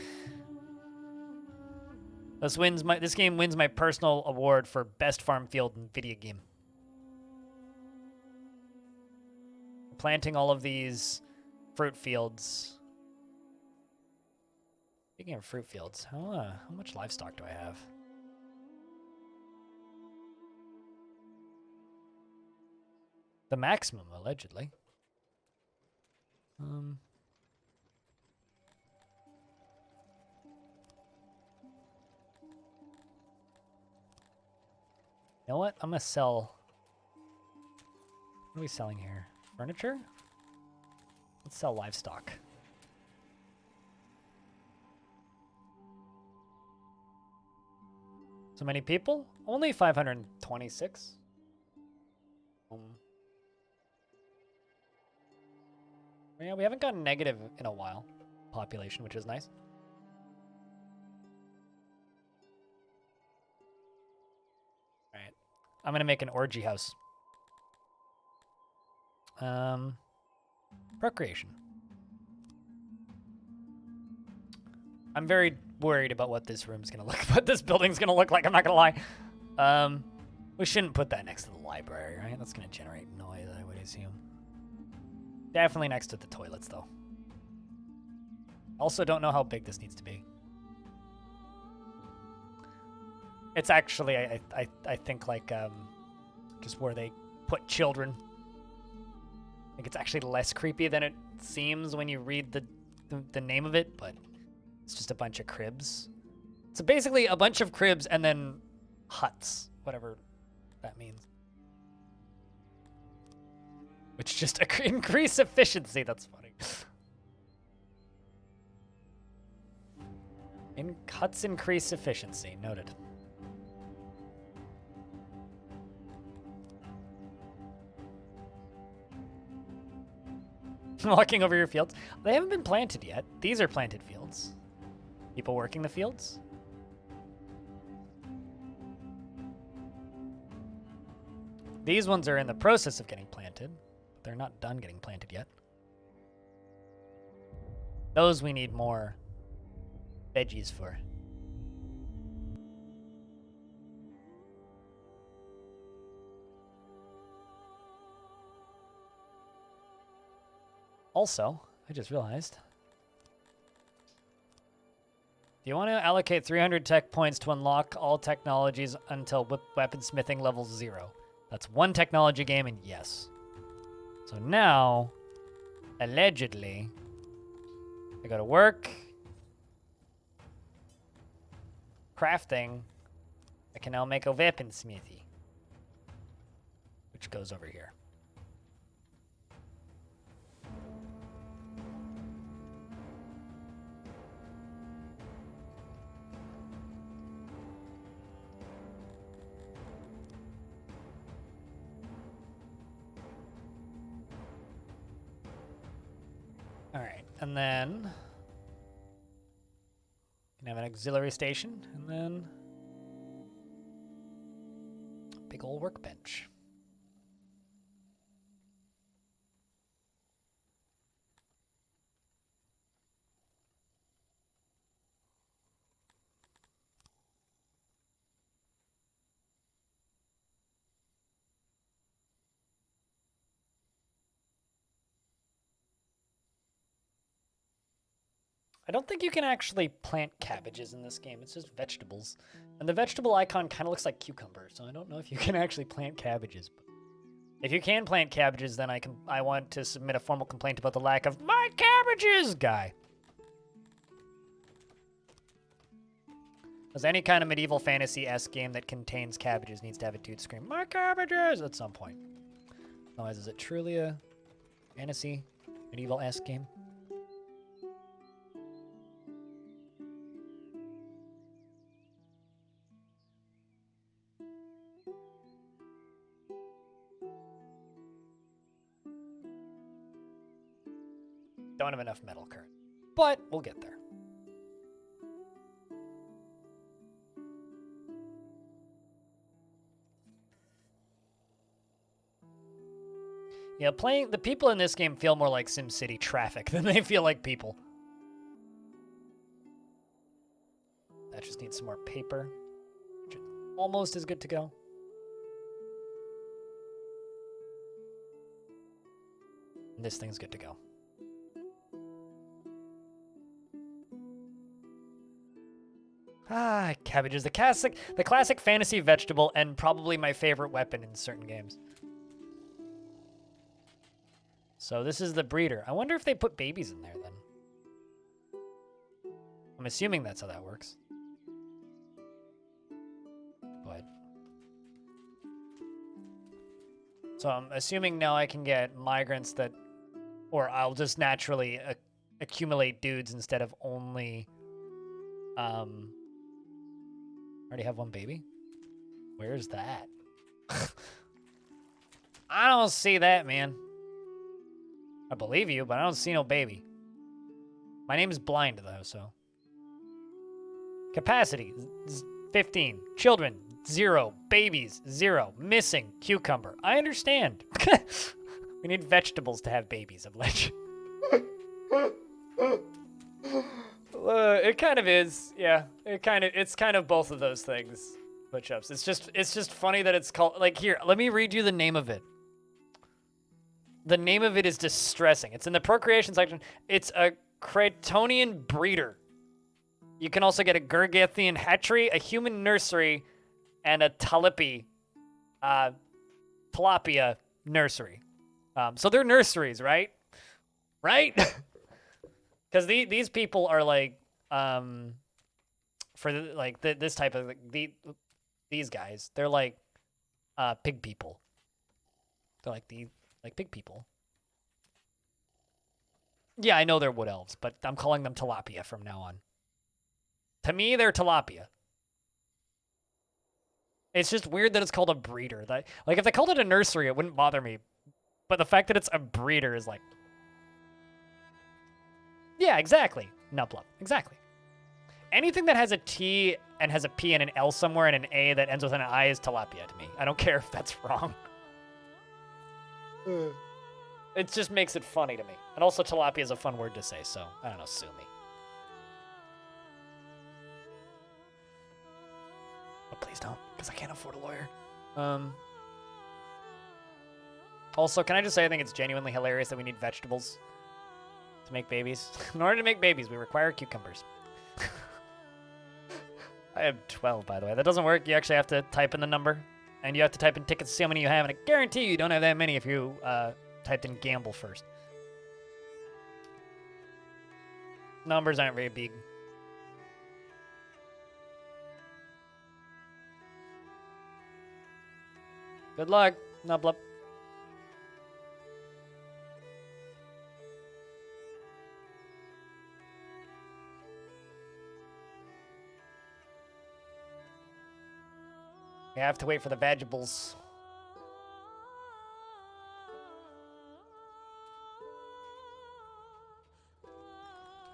This game wins my personal award for best farm field in video game. Planting all of these fruit fields. Speaking of fruit fields, how much livestock do I have? The maximum, allegedly. You know what? I'm gonna sell... What are we selling here? Furniture? Let's sell livestock. So many people? Only 526. Yeah, we haven't gone negative in a while. Population, which is nice. Alright. I'm gonna make an orgy house. Procreation. I'm very worried about what this room's gonna look, what this building's gonna look like, I'm not gonna lie. We shouldn't put that next to the library, right? That's gonna generate noise, I would assume. Definitely next to the toilets, though. Also don't know how big this needs to be. It's actually, I think, like, just where they put children. I think it's actually less creepy than it seems when you read the name of it, but it's just a bunch of cribs. So basically a bunch of cribs and then huts, whatever that means. Which just increase efficiency, that's funny. Huts increase efficiency, noted. Walking over your fields. They haven't been planted yet. These are planted fields. People working the fields. These ones are in the process of getting planted. But they're not done getting planted yet. Those we need more veggies for. Also, I just realized. Do you want to allocate 300 tech points to unlock all technologies until weaponsmithing level 0? That's one technology game, and yes. So now, allegedly, I go to work, crafting, I can now make a weaponsmithy, which goes over here. All right, and then Can have an auxiliary station, and then big old workbench. I don't think you can actually plant cabbages in this game. It's just vegetables. And the vegetable icon kind of looks like cucumber, so I don't know if you can actually plant cabbages. But if you can plant cabbages, then I want to submit a formal complaint about the lack of my cabbages guy. Because any kind of medieval fantasy-esque game that contains cabbages needs to have a dude scream, "My cabbages!" at some point. Otherwise, is it truly a fantasy, medieval-esque game? Don't have enough metal current, but we'll get there. Yeah, the people in this game feel more like SimCity traffic than they feel like people. That just needs some more paper, which is almost as good to go. And this thing's good to go. Ah, cabbages, the classic fantasy vegetable, and probably my favorite weapon in certain games. So this is the breeder. I wonder if they put babies in there then. I'm assuming that's how that works. But so I'm assuming now I can get migrants that, or I'll just naturally accumulate dudes instead of only. Already have one baby? Where's that? I don't see that, man. I believe you, but I don't see no baby. My name is Blind, though, so. Capacity, 15. Children, 0. Babies, 0. Missing, cucumber. I understand. We need vegetables to have babies, of which. It kind of is, yeah. It's kind of both of those things. Push-ups. It's just funny that it's called, like, here, let me read you the name of it. The name of it is distressing. It's in the procreation section. It's a Cretonian breeder. You can also get a Gurgathian hatchery, a human nursery, and a tilapia nursery. So they're nurseries, right? Right? Because these people are like, for like this type of these guys, they're like pig people. They're like pig people. Yeah, I know they're wood elves, but I'm calling them tilapia from now on. To me, they're tilapia. It's just weird that it's called a breeder. Like, if they called it a nursery, it wouldn't bother me. But the fact that it's a breeder is like... Yeah, exactly. Nublup. Exactly. Anything that has a T and has a P and an L somewhere and an A that ends with an I is tilapia to me. I don't care if that's wrong. It just makes it funny to me. And also tilapia is a fun word to say, so I don't know, sue me. But please don't, because I can't afford a lawyer. Also, can I just say I think it's genuinely hilarious that we need vegetables to make babies? In order to make babies, we require cucumbers. I have 12, by the way. That doesn't work. You actually have to type in the number, and you have to type in tickets to see how many you have, and I guarantee you don't have that many if you typed in gamble first. Numbers aren't very big. Good luck, Nublup. You have to wait for the vegetables.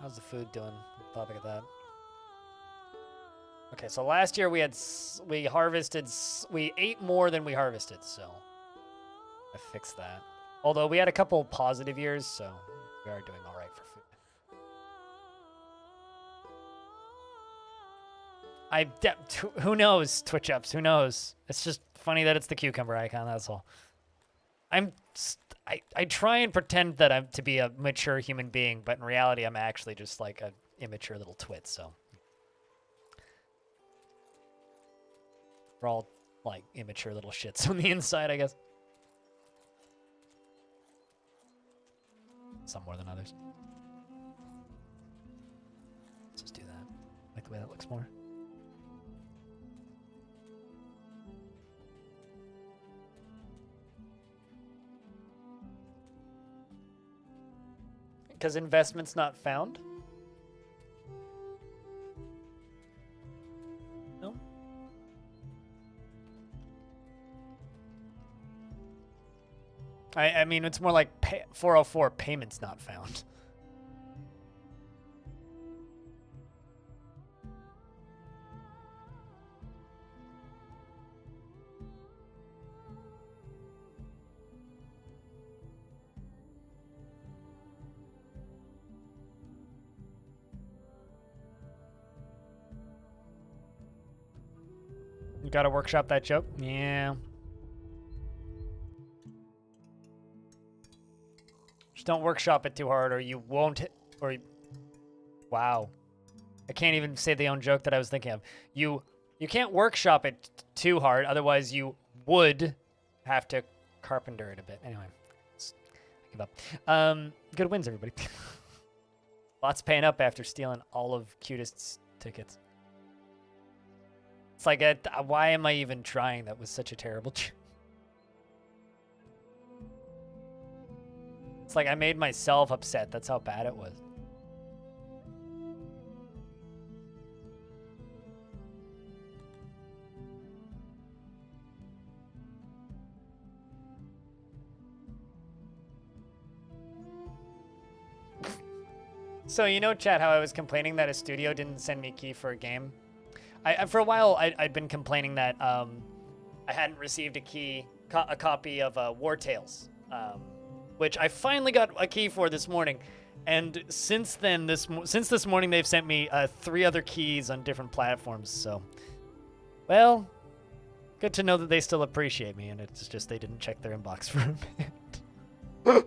How's the food doing? Topic of that. Okay, so last year we ate more than we harvested, so I fixed that. Although we had a couple positive years, so we are doing all right for food. Who knows, Twitch ups? Who knows? It's just funny that it's the cucumber icon. That's all. I try and pretend that I'm to be a mature human being, but in reality, I'm actually just like an immature little twit. So we're all like immature little shits on the inside, I guess. Some more than others. Let's just do that. Like the way that looks more. Because investment's not found? No? I mean, it's more like 404 payments not found. You gotta workshop that joke? Yeah. Just don't workshop it too hard or you won't wow. I can't even say the own joke that I was thinking of. You can't workshop it too hard, otherwise you would have to carpenter it a bit. Anyway, I give up. Good wins, everybody. Lots paying up after stealing all of Cutest's tickets. It's like, why am I even trying? That was such a terrible It's like I made myself upset. That's how bad it was. So, you know, chat, how I was complaining that a studio didn't send me a key for a game? For a while, I'd been complaining that I hadn't received a copy of War Tales, which I finally got a key for this morning. And since then, since this morning, they've sent me 3 other keys on different platforms. So, well, good to know that they still appreciate me. And it's just they didn't check their inbox for a bit.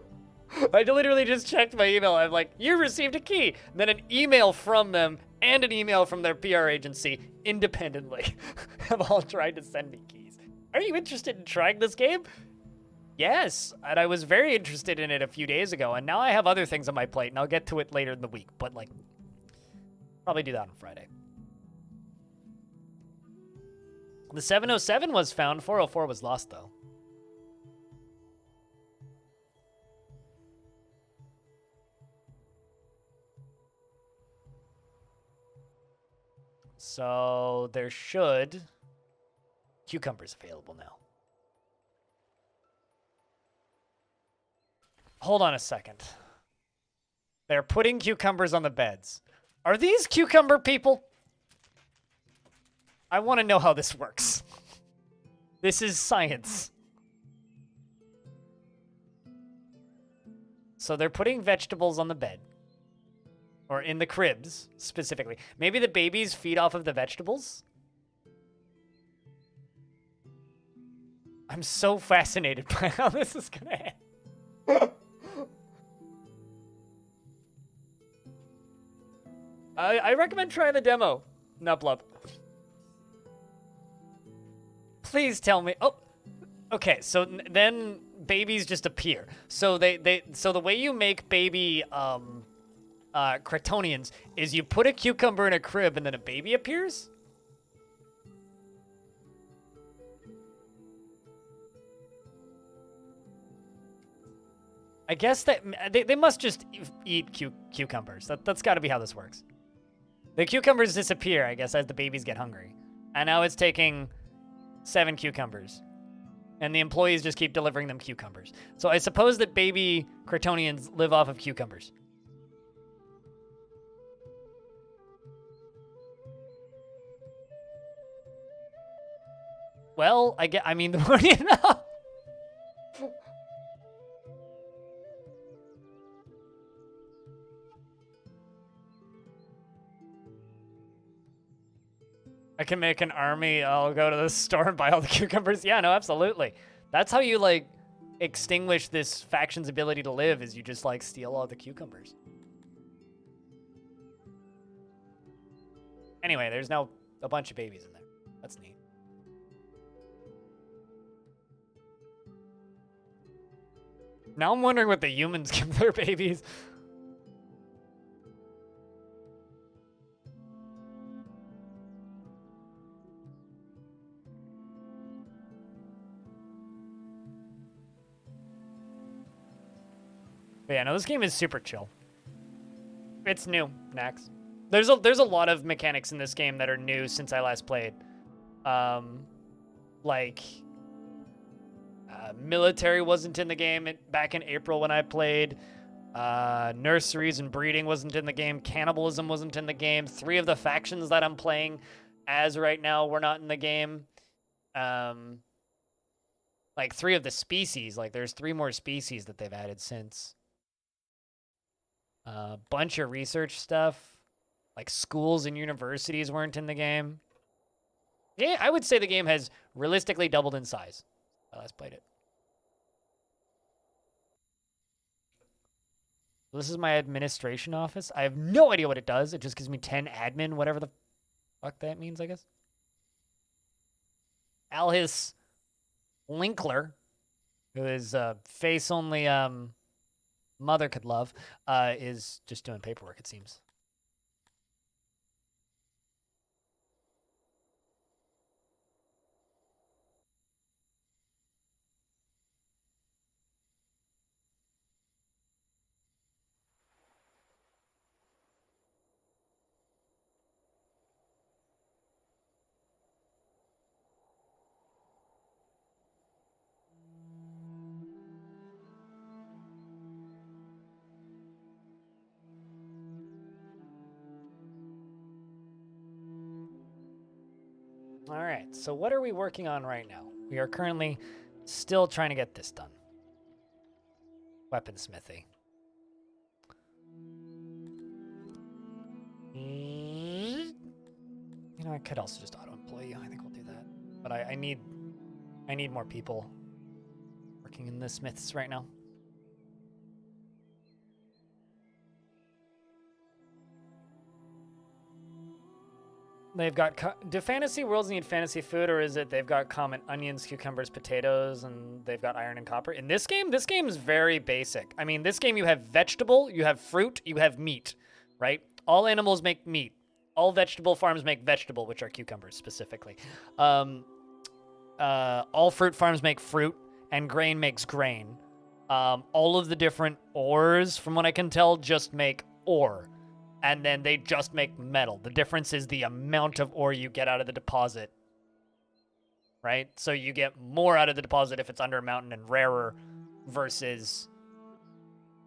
I literally just checked my email. I'm like, you received a key. And then an email from them and an email from their PR agency independently have all tried to send me keys. Are you interested in trying this game? Yes, and I was very interested in it a few days ago, and now I have other things on my plate, and I'll get to it later in the week, but, like, probably do that on Friday. The 707 was found. 404 was lost, though. So there should cucumbers available now. Hold on a second. They're putting cucumbers on the beds. Are these cucumber people? I want to know how this works. This is science. So they're putting vegetables on the bed. Or in the cribs, specifically. Maybe the babies feed off of the vegetables? I'm so fascinated by how this is gonna end. I recommend trying the demo, Nuplup. Please tell me. Oh, okay. So then babies just appear. So so the way you make baby Kratonians is you put a cucumber in a crib and then a baby appears? I guess that they must just eat cucumbers. That's got to be how this works. The cucumbers disappear, I guess, as the babies get hungry. And now it's taking 7 cucumbers. And the employees just keep delivering them cucumbers. So I suppose that baby Kratonians live off of cucumbers. Well, I mean, the more you know. I can make an army. I'll go to the store and buy all the cucumbers. Yeah, no, absolutely. That's how you, like, extinguish this faction's ability to live, is you just, like, steal all the cucumbers. Anyway, there's now a bunch of babies in there. That's neat. Now I'm wondering what the humans give their babies. But yeah, no, this game is super chill. It's new, Nax. There's a lot of mechanics in this game that are new since I last played. Like military wasn't in the game back in April when I played. Nurseries and breeding wasn't in the game. Cannibalism wasn't in the game. 3 of the factions that I'm playing as right now were not in the game. Like 3 of the species. Like there's 3 more species that they've added since. Bunch of research stuff. Like schools and universities weren't in the game. Yeah, I would say the game has realistically doubled in size. I last played it. This is my administration office. I have no idea what it does. It just gives me 10 admin, whatever the fuck that means, I guess. Alhis Linkler, who is a face only mother could love, is just doing paperwork, it seems. All right, so what are we working on right now? We are currently still trying to get this done. Weaponsmithy. You know, I could also just auto-employ you. I think we'll do that. But I need more people working in the smiths right now. They've got... Do fantasy worlds need fantasy food, or is it they've got common onions, cucumbers, potatoes, and they've got iron and copper? In this game is very basic. I mean, this game you have vegetable, you have fruit, you have meat, right? All animals make meat. All vegetable farms make vegetable, which are cucumbers specifically. All fruit farms make fruit, and grain makes grain. All of the different ores, from what I can tell, just make ore. And then they just make metal. The difference is the amount of ore you get out of the deposit, right? So you get more out of the deposit if it's under a mountain and rarer versus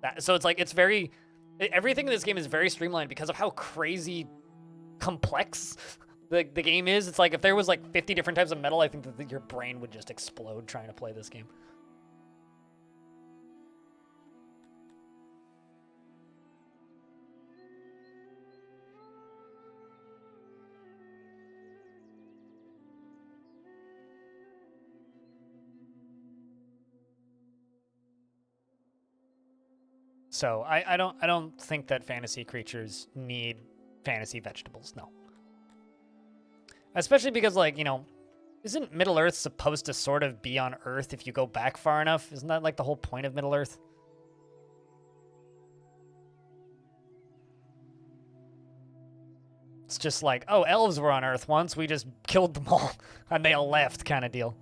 that. So it's like, it's very, everything in this game is very streamlined because of how crazy complex the game is. It's like, if there was like 50 different types of metal, I think that your brain would just explode trying to play this game. So I don't think that fantasy creatures need fantasy vegetables, no. Especially because, like, you know, isn't Middle Earth supposed to sort of be on Earth if you go back far enough? Isn't that like the whole point of Middle Earth? It's just like, oh, elves were on Earth once, we just killed them all, and they all left kind of deal.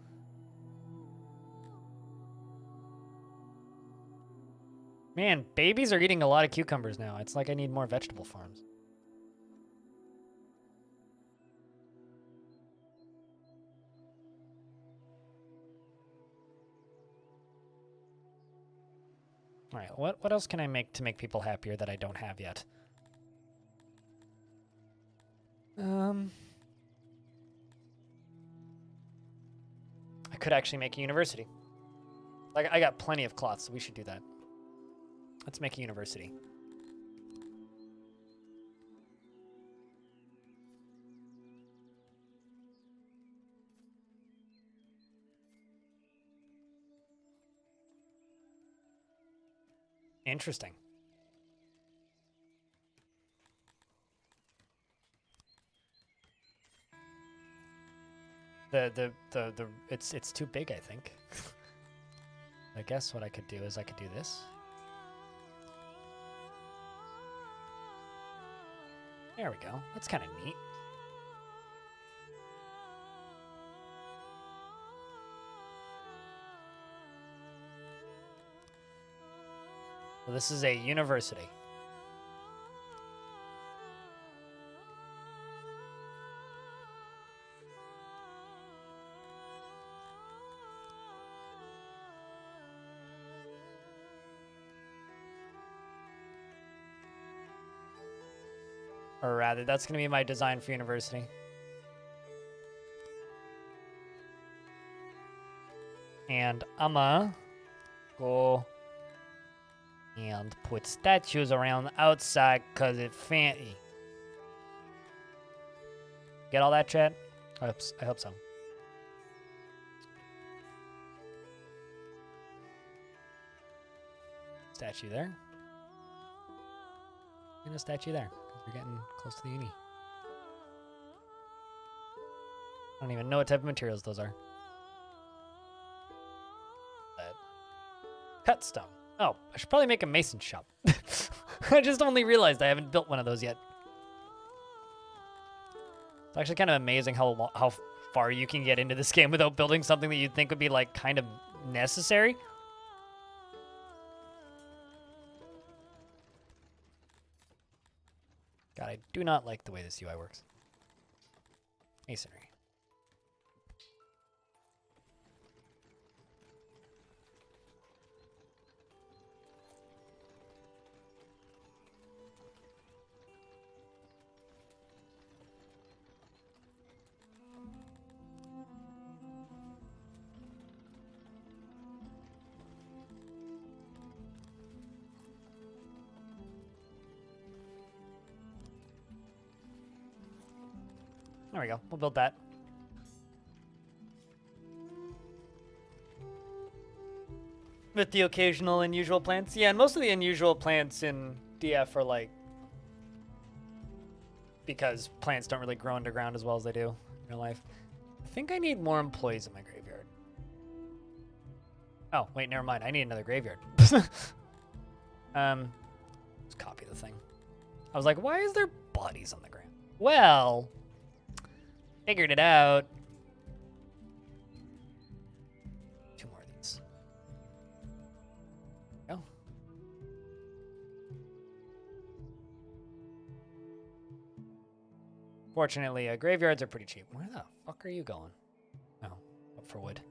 Man, babies are eating a lot of cucumbers now. It's like I need more vegetable farms. All right, what else can I make to make people happier that I don't have yet? could actually make a university. Like, I got plenty of cloth, so we should do that. Let's make a university. Interesting. It's too big, I think. I guess what I could do is I could do this. There we go. That's kind of neat. Well, this is a university. Or rather, that's going to be my design for university. And I'ma go and put statues around the outside because it's fancy. Get all that, chat? I hope so. Statue there. And a statue there. We're getting close to the uni. I don't even know what type of materials those are. Cut stone. Oh, I should probably make a mason shop. I just only realized I haven't built one of those yet. It's actually kind of amazing how far you can get into this game without building something that you'd think would be like kind of necessary. God, I do not like the way this UI works. Masonry. There we go. We'll build that. With the occasional unusual plants. Yeah, and most of the unusual plants in DF are like... because plants don't really grow underground as well as they do in real life. I think I need more employees in my graveyard. Oh, wait, never mind. I need another graveyard. Let's copy the thing. I was like, why is there bodies on the ground? Well... figured it out. 2 more of these. Go. Fortunately, graveyards are pretty cheap. Where the fuck are you going? Oh, up for wood.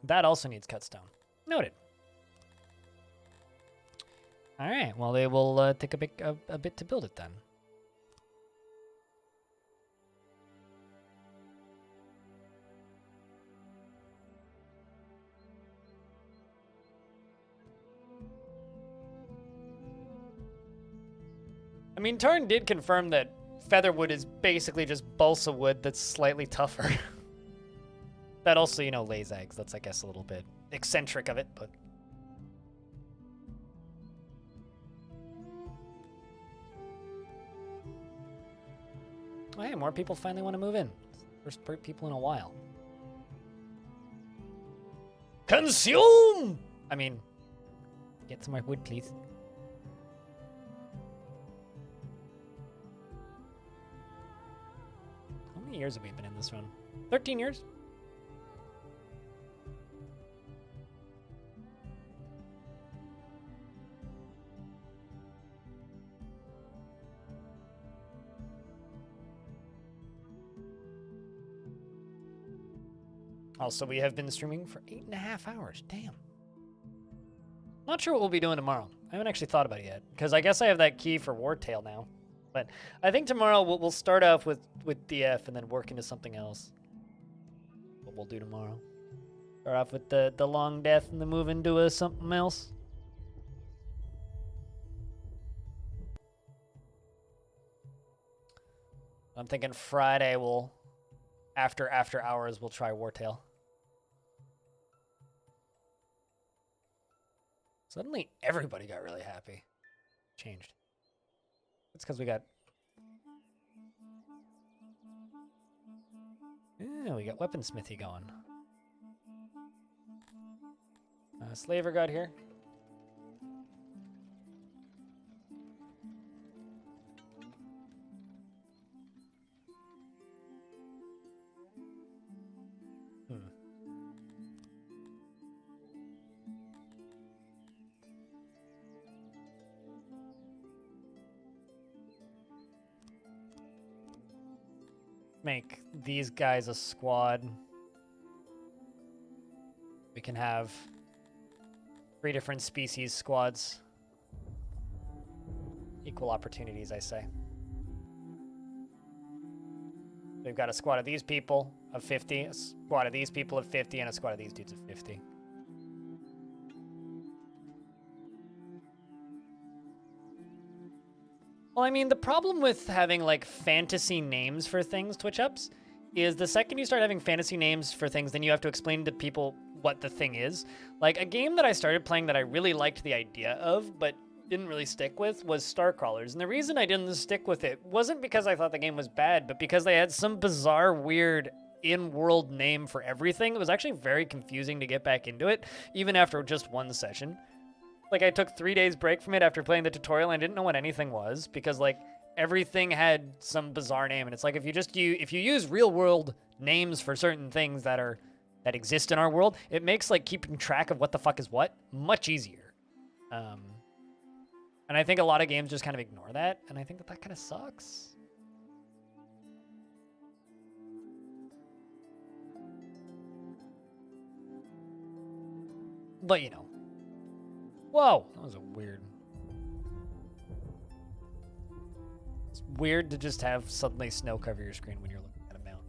That also needs cut stone. Noted. All right, well, they will take a bit to build it then. I mean, Tarn did confirm that featherwood is basically just balsa wood that's slightly tougher. That also, you know, lays eggs. That's, I guess, a little bit eccentric of it, but... oh, hey, more people finally want to move in. First people in a while. Consume! I mean, get some more wood, please. How many years have we been in this run? 13 years? Also, we have been streaming for 8.5 hours. Damn. Not sure what we'll be doing tomorrow. I haven't actually thought about it yet. Because I guess I have that key for Wartail now. But I think tomorrow we'll start off with DF and then work into something else. What we'll do tomorrow. Start off with the long death and then move into something else. I'm thinking Friday after hours we'll try Wartail. Suddenly everybody got really happy. Changed. It's because we got... Yeah, we got weaponsmithy going. Slaver got here. Make these guys a squad. We can have 3 different species squads. Equal opportunities, I say. We've got a squad of these people of 50, a squad of these people of 50, and a squad of these dudes of 50. Well, I mean, the problem with having, like, fantasy names for things, Twitch ups, is the second you start having fantasy names for things, then you have to explain to people what the thing is. Like, a game that I started playing that I really liked the idea of, but didn't really stick with, was Starcrawlers. And the reason I didn't stick with it wasn't because I thought the game was bad, but because they had some bizarre, weird in-world name for everything. It was actually very confusing to get back into it, even after just one session. Like, I took 3 days break from it after playing the tutorial and I didn't know what anything was because, like, everything had some bizarre name. And it's like, if you use real world names for certain things that exist in our world, it makes, like, keeping track of what the fuck is what much easier. And I think a lot of games just kind of ignore that, and I think that kind of sucks. But, you know. Whoa! That was a weird... It's weird to just have suddenly snow cover your screen when you're looking at a mountain.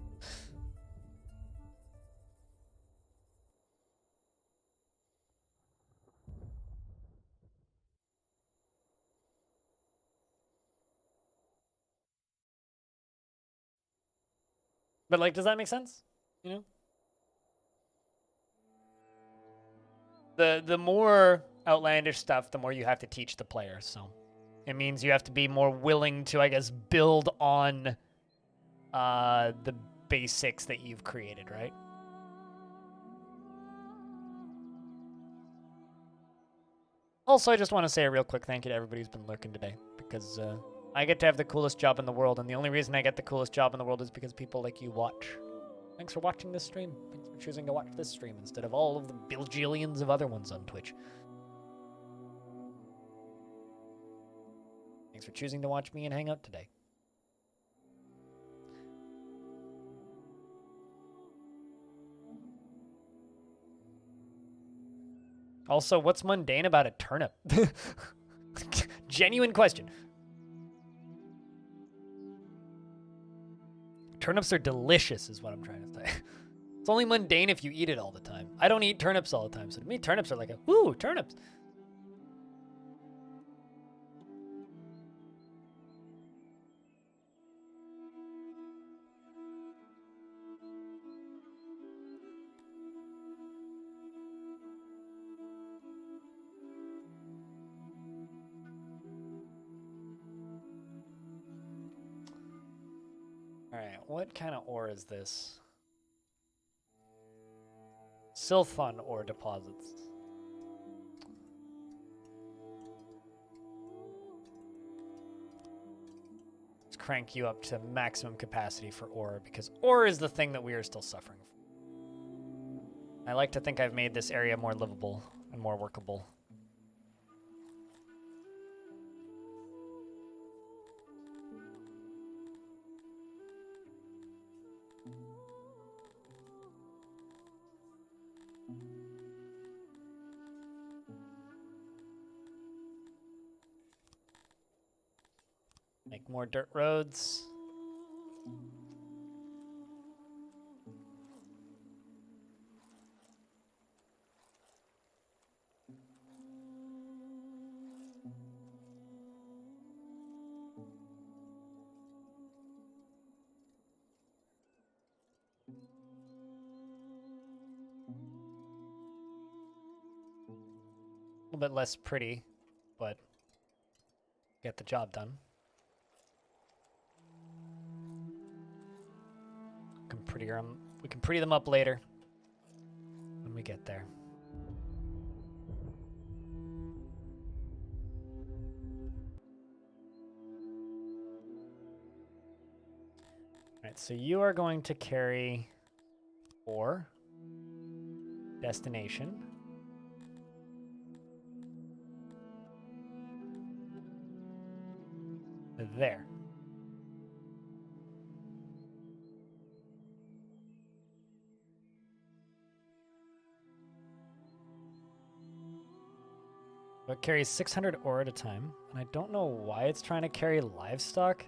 But, like, does that make sense? You know? The more outlandish stuff, the more you have to teach the player, so... It means you have to be more willing to, I guess, build on the basics that you've created, right? Also, I just want to say a real quick thank you to everybody who's been lurking today, because I get to have the coolest job in the world, and the only reason I get the coolest job in the world is because people like you watch. Thanks for watching this stream. Thanks for choosing to watch this stream instead of all of the bajillions of other ones on Twitch. Thanks for choosing to watch me and hang out today. Also, what's mundane about a turnip? Genuine question. Turnips are delicious, is what I'm trying to say. It's only mundane if you eat it all the time. I don't eat turnips all the time, so to me, turnips are like a, ooh, turnips. Alright, what kind of ore is this? Silthon ore deposits. Let's crank you up to maximum capacity for ore, because ore is the thing that we are still suffering from. I like to think I've made this area more livable and more workable. Make more dirt roads. A little bit less pretty, but get the job done. We can pretty them up later when we get there. All right, so you are going to carry 4 destination. There. It carries 600 ore at a time, and I don't know why it's trying to carry livestock.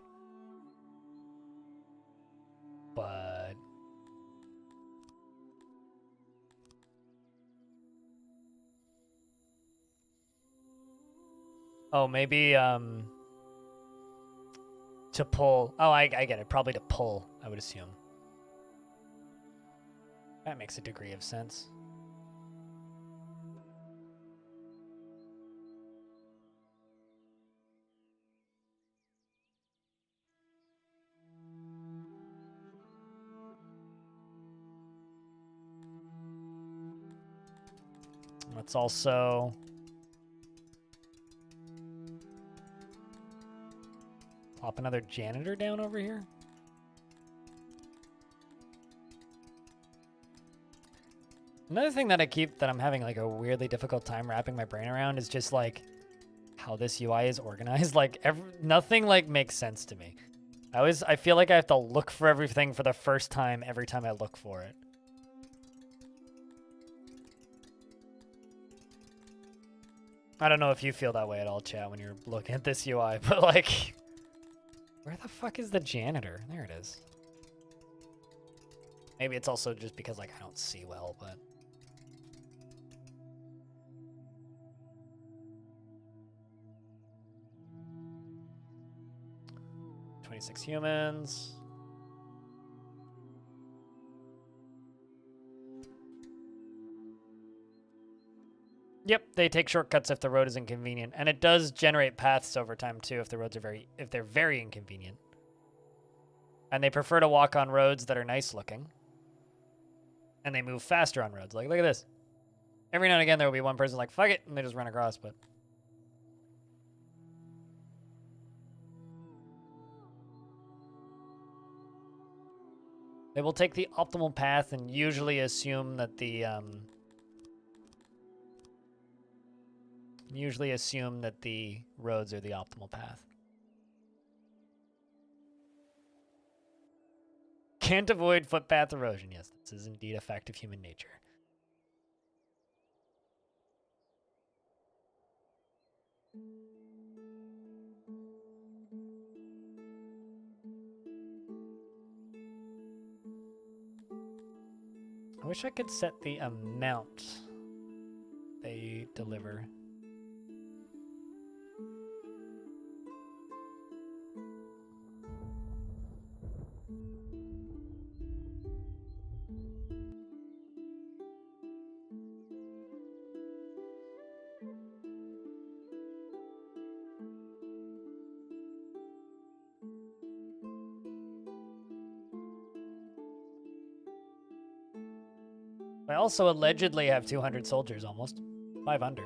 But oh, maybe to pull. Oh, I get it. Probably to pull, I would assume. That makes a degree of sense. Let's also plop another janitor down over here. Another thing that I'm having like a weirdly difficult time wrapping my brain around is just like how this UI is organized. Like nothing like makes sense to me. I feel like I have to look for everything for the first time every time I look for it. I don't know if you feel that way at all, chat, when you're looking at this UI, but like, where the fuck is the janitor? There it is. Maybe it's also just because like I don't see well, but. "26 humans. Yep, they take shortcuts if the road is inconvenient, and it does generate paths over time too if the roads are if they're very inconvenient. And they prefer to walk on roads that are nice looking. And they move faster on roads. Like, look at this. Every now and again there will be one person like, fuck it, and they just run across, but they will take the optimal path and usually assume that the roads are the optimal path. Can't avoid footpath erosion. Yes, this is indeed a fact of human nature. I wish I could set the amount they deliver. I also allegedly have 200 soldiers almost. 500.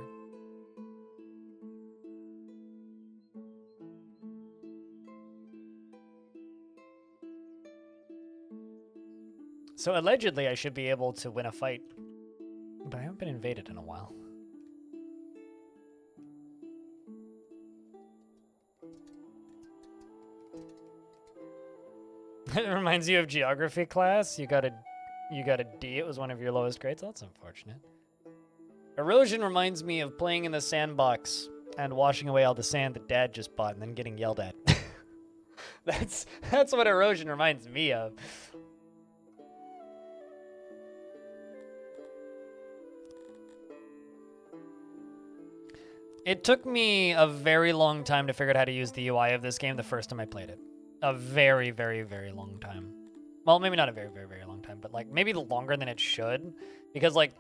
So allegedly I should be able to win a fight. But I haven't been invaded in a while. It reminds you of geography class? You got a D. It was one of your lowest grades. That's unfortunate. Erosion reminds me of playing in the sandbox and washing away all the sand that Dad just bought and then getting yelled at. That's what erosion reminds me of. It took me a very long time to figure out how to use the UI of this game the first time I played it. A very, very, very long time. Well, maybe not a very, very, very long time, but like maybe longer than it should. Because like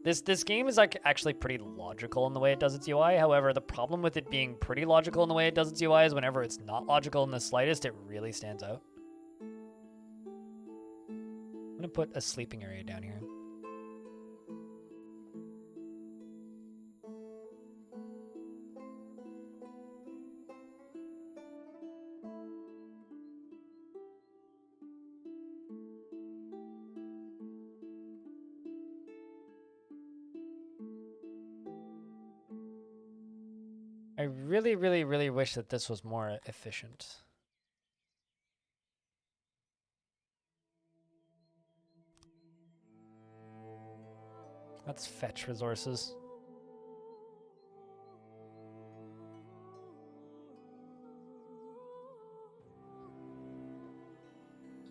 this game is like actually pretty logical in the way it does its UI. However, the problem with it being pretty logical in the way it does its UI is whenever it's not logical in the slightest, it really stands out. I'm gonna put a sleeping area down here. I really, really, really wish that this was more efficient. Let's fetch resources.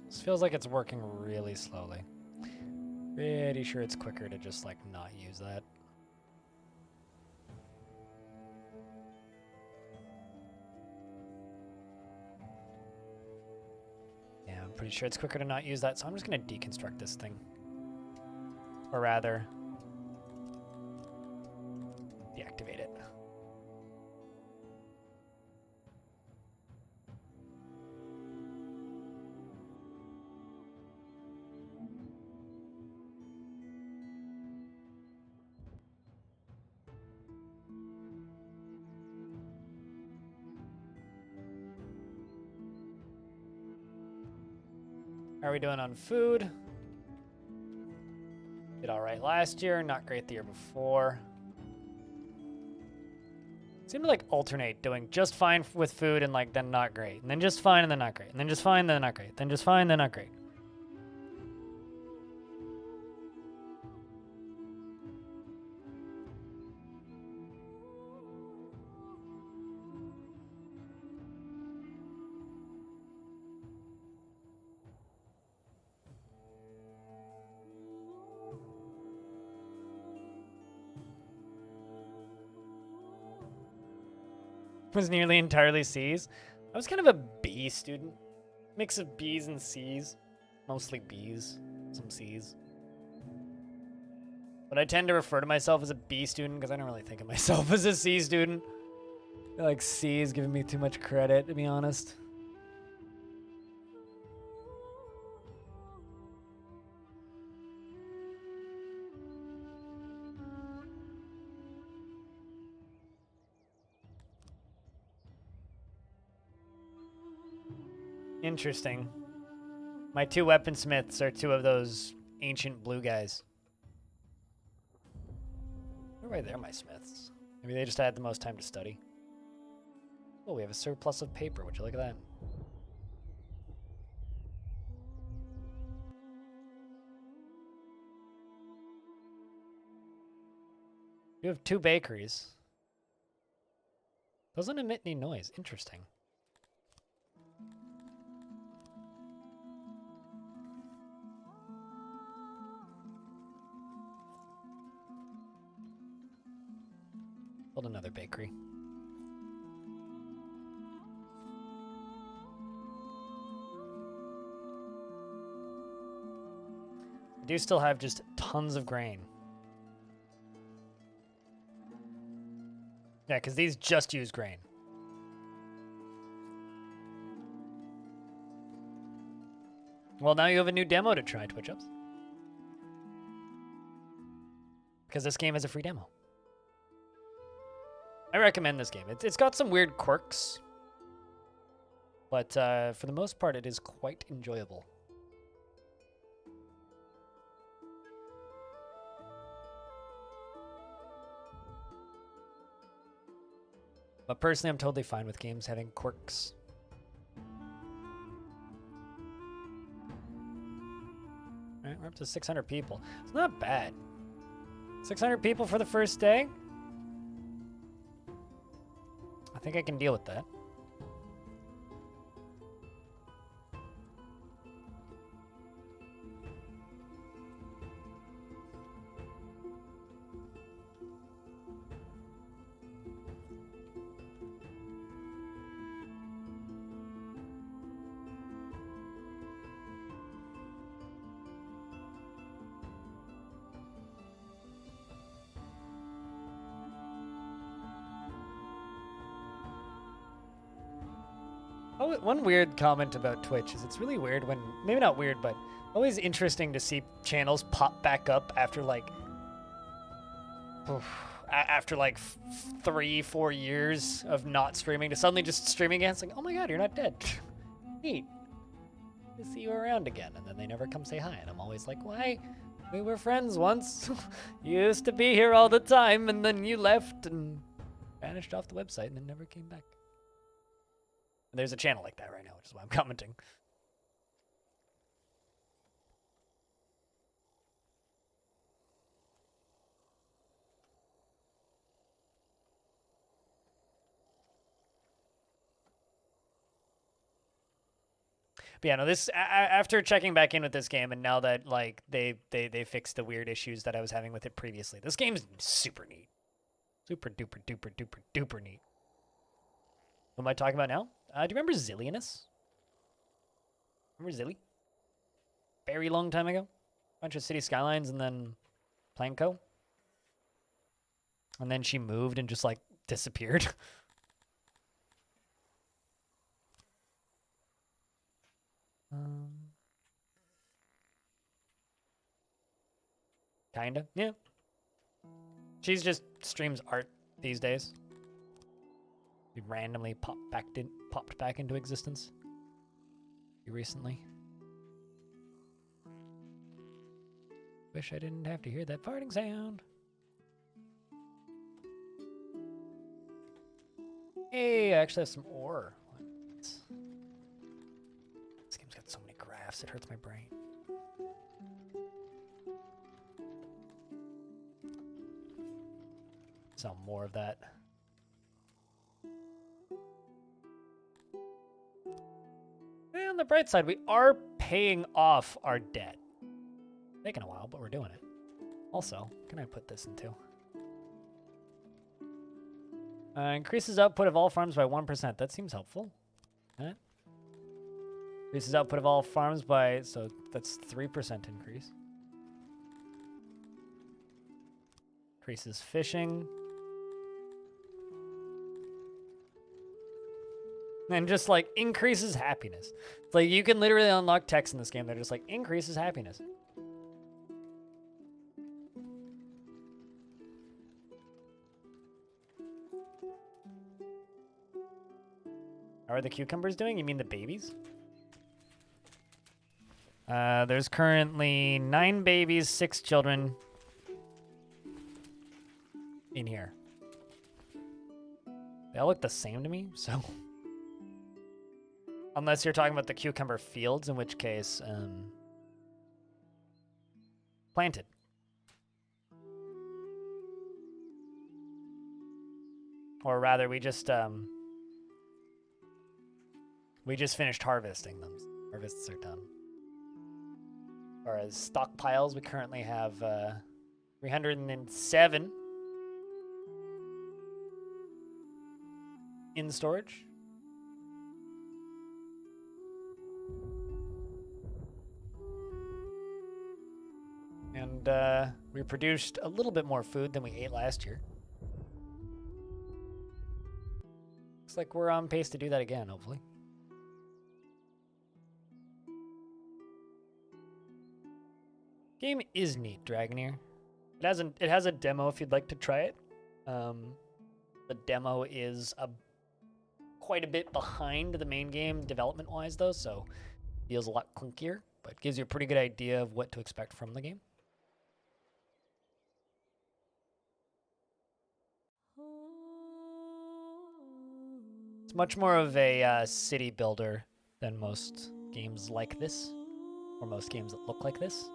This feels like it's working really slowly. Pretty sure it's quicker to just like not use that. Yeah, I'm pretty sure it's quicker to not use that, so I'm just gonna deconstruct this thing. Or rather, deactivate it. How are we doing on food? Did all right last year, not great the year before. Seem to like alternate doing just fine with food and like then not great, and then just fine and then not great, and then just fine, then not great, then just fine, then not great. Was nearly entirely C's. I was kind of a B student. Mix of B's and C's. Mostly B's, some C's. But I tend to refer to myself as a B student because I don't really think of myself as a C student. I feel like C is giving me too much credit, to be honest. Interesting. My two weaponsmiths are two of those ancient blue guys. Why they're my smiths? Maybe they just had the most time to study. Oh, we have a surplus of paper. Would you look at that? You have two bakeries. Doesn't emit any noise. Interesting. Build another bakery. I do still have just tons of grain. Yeah, because these just use grain. Well, now you have a new demo to try, Twitch Ups. Because this game is a free demo. I recommend this game. It's got some weird quirks, but for the most part, it is quite enjoyable. But personally, I'm totally fine with games having quirks. All right, we're up to 600 people. It's not bad. 600 people for the first day? I think I can deal with that. one weird comment about Twitch is it's really weird when, maybe not weird, but always interesting to see channels pop back up after like, after like 3-4 years of not streaming to suddenly just streaming again. It's like, oh my god, you're not dead. Neat. To see you around again. And then they never come say hi. And I'm always like, why? We were friends once. You used to be here all the time, and then you left and vanished off the website and then never came back. And there's a channel like that right now, which is why I'm commenting. But yeah, no, this after checking back in with this game, and now that like they fixed the weird issues that I was having with it previously, this game's super neat, super duper duper duper duper neat. What am I talking about now? Do you remember Zillianus? Remember Zilly? Very long time ago. Bunch of City Skylines and then Planco. And then she moved and just like disappeared. Kinda, yeah. She's just streams art these days. She randomly popped back into existence recently. Wish I didn't have to hear that farting sound. Hey, I actually have some ore. This game's got so many graphs, it hurts my brain. So more of that. And on the bright side, we are paying off our debt. Taking a while, but we're doing it. Also, what can I put this into? Increases output of all farms by 1%. That seems helpful. Huh? Increases output of all farms by, so that's 3% increase. Increases fishing. And just like increases happiness. It's like you can literally unlock texts in this game that are just like increases happiness. How are the cucumbers doing? You mean the babies? There's currently 9 babies, 6 children in here. They all look the same to me, so. Unless you're talking about the cucumber fields, in which case, planted. Or rather, we just finished harvesting them. Harvests are done. Or as stockpiles, we currently have 307 in storage. And we produced a little bit more food than we ate last year. Looks like we're on pace to do that again, hopefully. Game is neat, Dragoneer. It has a demo if you'd like to try it. The demo is quite a bit behind the main game development-wise, though, so feels a lot clunkier, but gives you a pretty good idea of what to expect from the game. It's much more of a city builder than most games like this, or most games that look like this.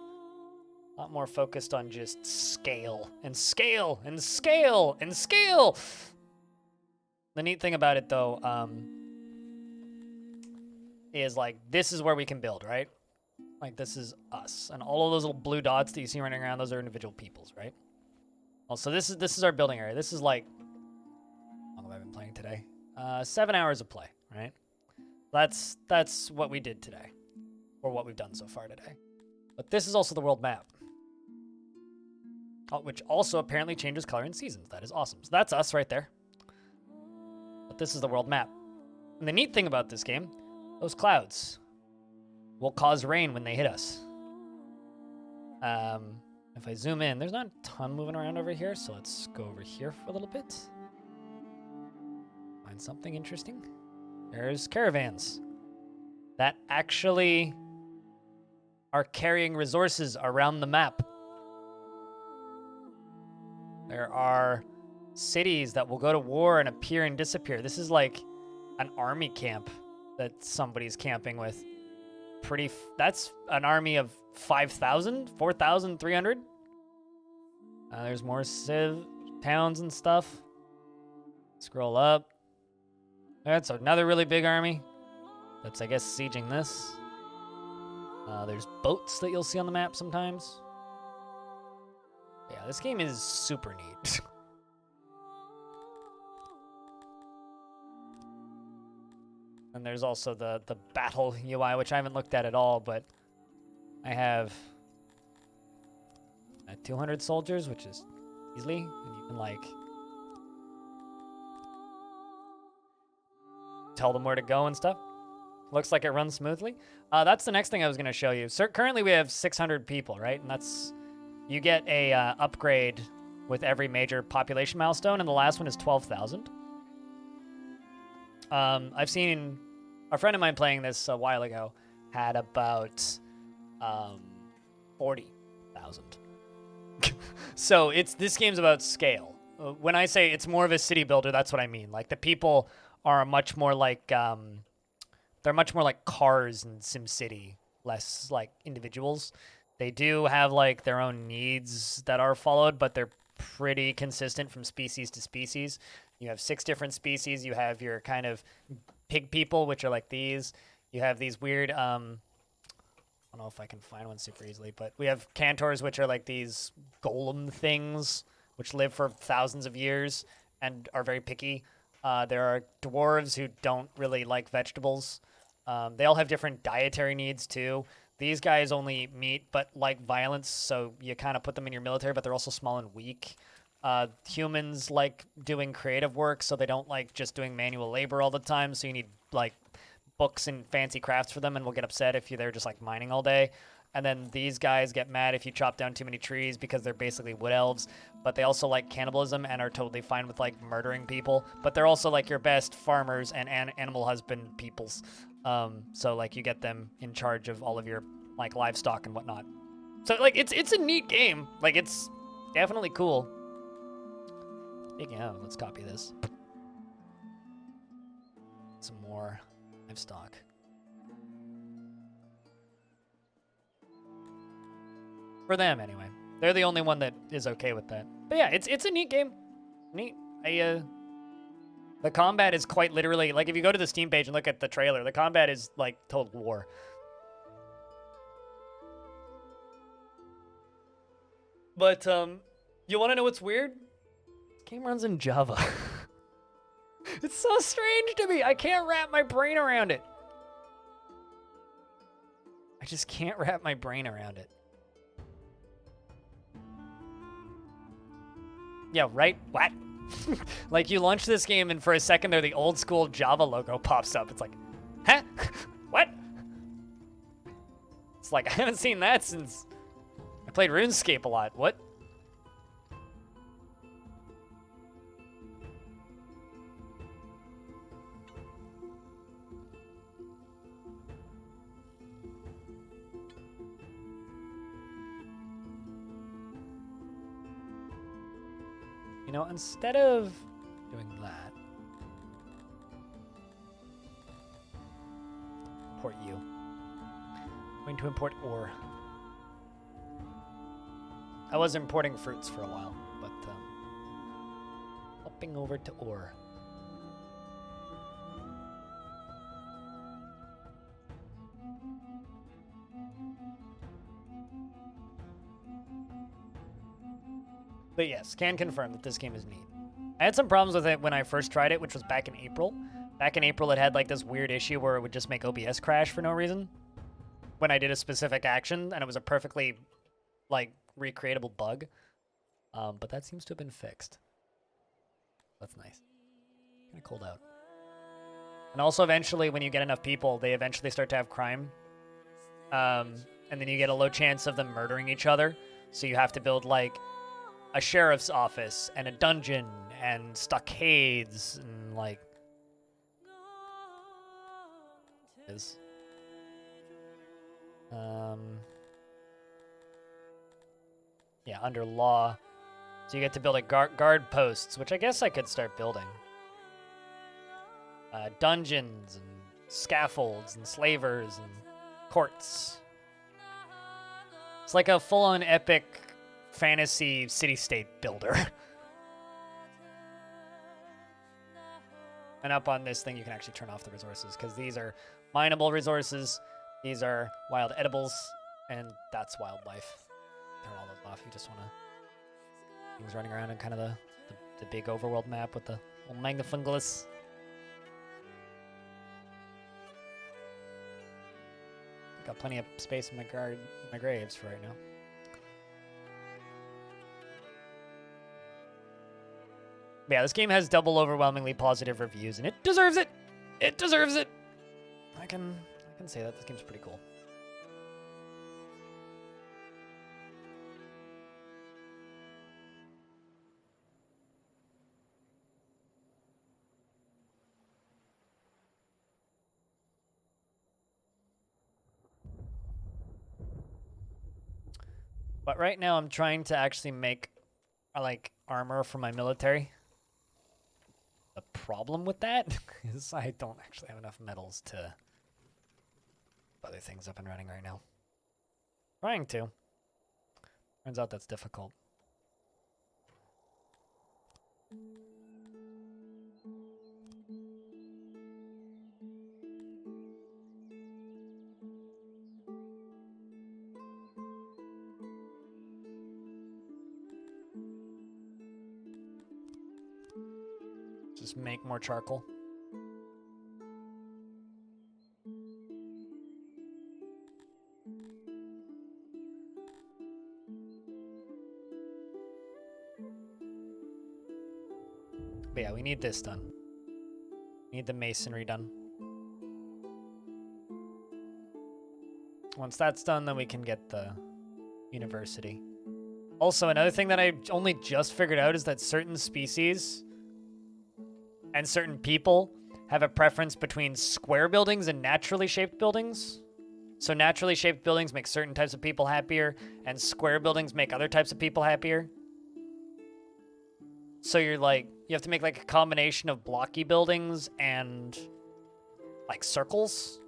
A lot more focused on just scale and scale and scale and scale. The neat thing about it, though, is like this is where we can build, right? Like this is us, and all of those little blue dots that you see running around, those are individual peoples, right? Also, this is our building area. This is like, how long have I been playing today? 7 hours of play, right? That's what we did today, or what we've done so far today. But this is also the world map, which also apparently changes color in seasons. That is awesome. So that's us right there. But this is the world map. And the neat thing about this game, Those clouds will cause rain when they hit us. If I zoom in, there's not a ton moving around over here, so let's go over here for a little bit. Find something interesting. There's caravans that actually are carrying resources around the map. There are cities that will go to war and appear and disappear. This is like an army camp that somebody's camping with. That's an army of 5,000, 4,300. There's more civ towns and stuff. Scroll up. That's another really big army that's, I guess, sieging this. There's boats that you'll see on the map sometimes. Yeah, this game is super neat. And there's also the battle UI, which I haven't looked at all, but I have 200 soldiers, which is easily, and you can like tell them where to go and stuff. Looks like it runs smoothly. That's the next thing I was going to show you. So currently we have 600 people, right? And that's, you get a upgrade with every major population milestone, and the last one is 12,000. I've seen a friend of mine playing this a while ago had about 40,000. So this game's about scale. When I say it's more of a city builder, that's what I mean. Like the people are much more like they're much more like cars in SimCity, less like individuals. They do have like their own needs that are followed, but they're pretty consistent from species to species. You have 6 different species. You have your kind of pig people, which are like these. You have these weird, I don't know if I can find one super easily, but we have cantors, which are like these golem things, which live for thousands of years and are very picky. There are dwarves who don't really like vegetables. They all have different dietary needs too. These guys only eat meat, but like violence, so you kind of put them in your military, but they're also small and weak. Humans like doing creative work, so they don't like just doing manual labor all the time, so you need like books and fancy crafts for them, and will get upset if they're just like mining all day. And then these guys get mad if you chop down too many trees because they're basically wood elves, but they also like cannibalism and are totally fine with like murdering people, but they're also like your best farmers and animal husband peoples. So like you get them in charge of all of your like livestock and whatnot. So like it's a neat game. Like it's definitely cool. Speaking of, let's copy this. Some more livestock. For them, anyway. They're the only one that is okay with that. But yeah, it's a neat game. Neat. The combat is quite literally, like if you go to the Steam page and look at the trailer, the combat is like total war. But you want to know what's weird? This game runs in Java. It's so strange to me. I can't wrap my brain around it. I just can't wrap my brain around it. Yeah, right? What? Like, you launch this game, and for a second there, the old school Java logo pops up. It's like, huh? What? It's like, I haven't seen that since I played RuneScape a lot. What? You know, instead of doing that, import you. I'm going to import ore. I was importing fruits for a while, but hopping over to ore. But yes, can confirm that this game is neat. I had some problems with it when I first tried it, which was back in April. Back in April, it had like this weird issue where it would just make OBS crash for no reason when I did a specific action, and it was a perfectly like recreatable bug. But that seems to have been fixed. That's nice. Kind of cold out. And also eventually when you get enough people, they eventually start to have crime. And then you get a low chance of them murdering each other. So you have to build like a sheriff's office and a dungeon and stockades and like is yeah, under law. So you get to build a guard posts, which I guess I could start building. Dungeons and scaffolds and slavers and courts. It's like a full-on epic fantasy city-state builder. And up on this thing, you can actually turn off the resources, because these are mineable resources, these are wild edibles, and that's wildlife. Turn all those off. You just want to... things running around in kind of the big overworld map with the little magnifungalus. Got plenty of space in my graves for right now. But yeah, this game has double overwhelmingly positive reviews, and it deserves it. It deserves it. I can say that this game's pretty cool. But right now I'm trying to actually make like armor for my military. The problem with that is I don't actually have enough metals to other things up and running right now. Trying to. Turns out that's difficult. Just make more charcoal. But yeah, we need this done. We need the masonry done. Once that's done, then we can get the university. Also, another thing that I only just figured out is that certain species and certain people have a preference between square buildings and naturally shaped buildings. So naturally shaped buildings make certain types of people happier, and square buildings make other types of people happier. So you're like, you have to make like a combination of blocky buildings and like circles,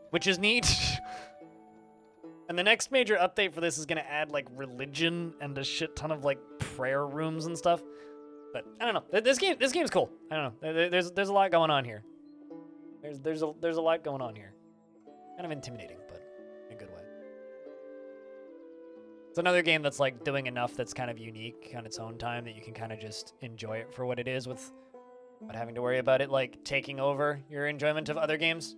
which is neat. And the next major update for this is gonna add like religion and a shit ton of like prayer rooms and stuff. But I don't know. This game's cool. I don't know. There's a lot going on here. There's a lot going on here. Kind of intimidating, but in a good way. It's another game that's like doing enough that's kind of unique on its own time that you can kind of just enjoy it for what it is without having to worry about it like taking over your enjoyment of other games.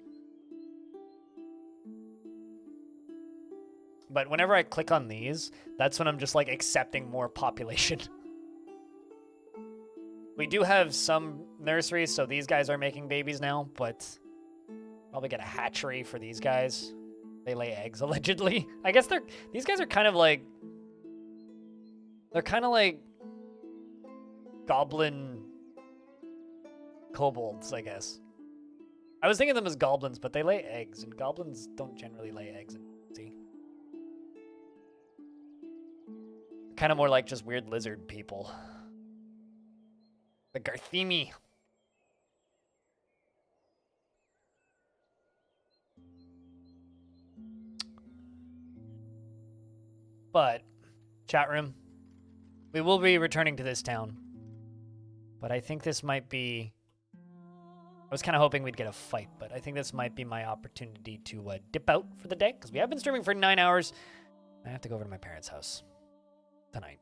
But whenever I click on these, that's when I'm just like accepting more population. We do have some nurseries, so these guys are making babies now, but probably get a hatchery for these guys. They lay eggs, allegedly. I guess these guys are kind of like... they're kind of like goblin kobolds, I guess. I was thinking of them as goblins, but they lay eggs, and goblins don't generally lay eggs. See? Kind of more like just weird lizard people. The Garthemi. But, chat room, we will be returning to this town. But I think this might be... I was kind of hoping we'd get a fight, but I think this might be my opportunity to dip out for the day, because we have been streaming for 9 hours. I have to go over to my parents' house tonight.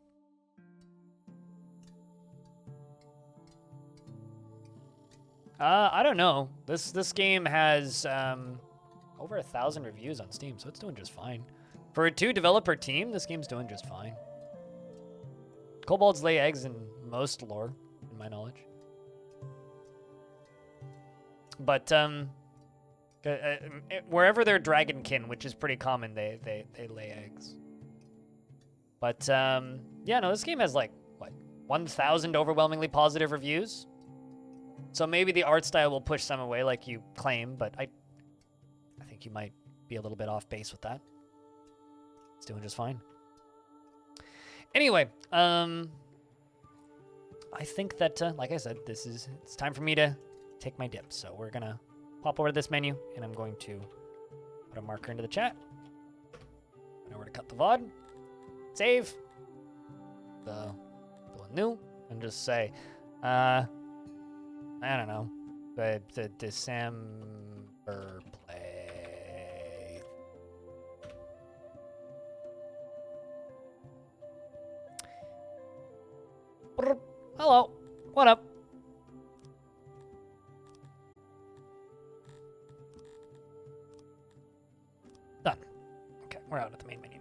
I don't know. This game has over 1,000 reviews on Steam, so it's doing just fine. For a 2-developer team, this game's doing just fine. Kobolds lay eggs in most lore, in my knowledge. But wherever they're dragonkin, which is pretty common, they lay eggs. But yeah, no, this game has like what 1,000 overwhelmingly positive reviews. So maybe the art style will push some away, like you claim, but I think you might be a little bit off base with that. It's doing just fine. Anyway, I think that, like I said, it's time for me to take my dip. So we're gonna pop over to this menu, and I'm going to put a marker into the chat. I know where to cut the VOD. Save the one new, and just say, I don't know, but the December play. Hello, what up? Done. Okay, we're out at the main menu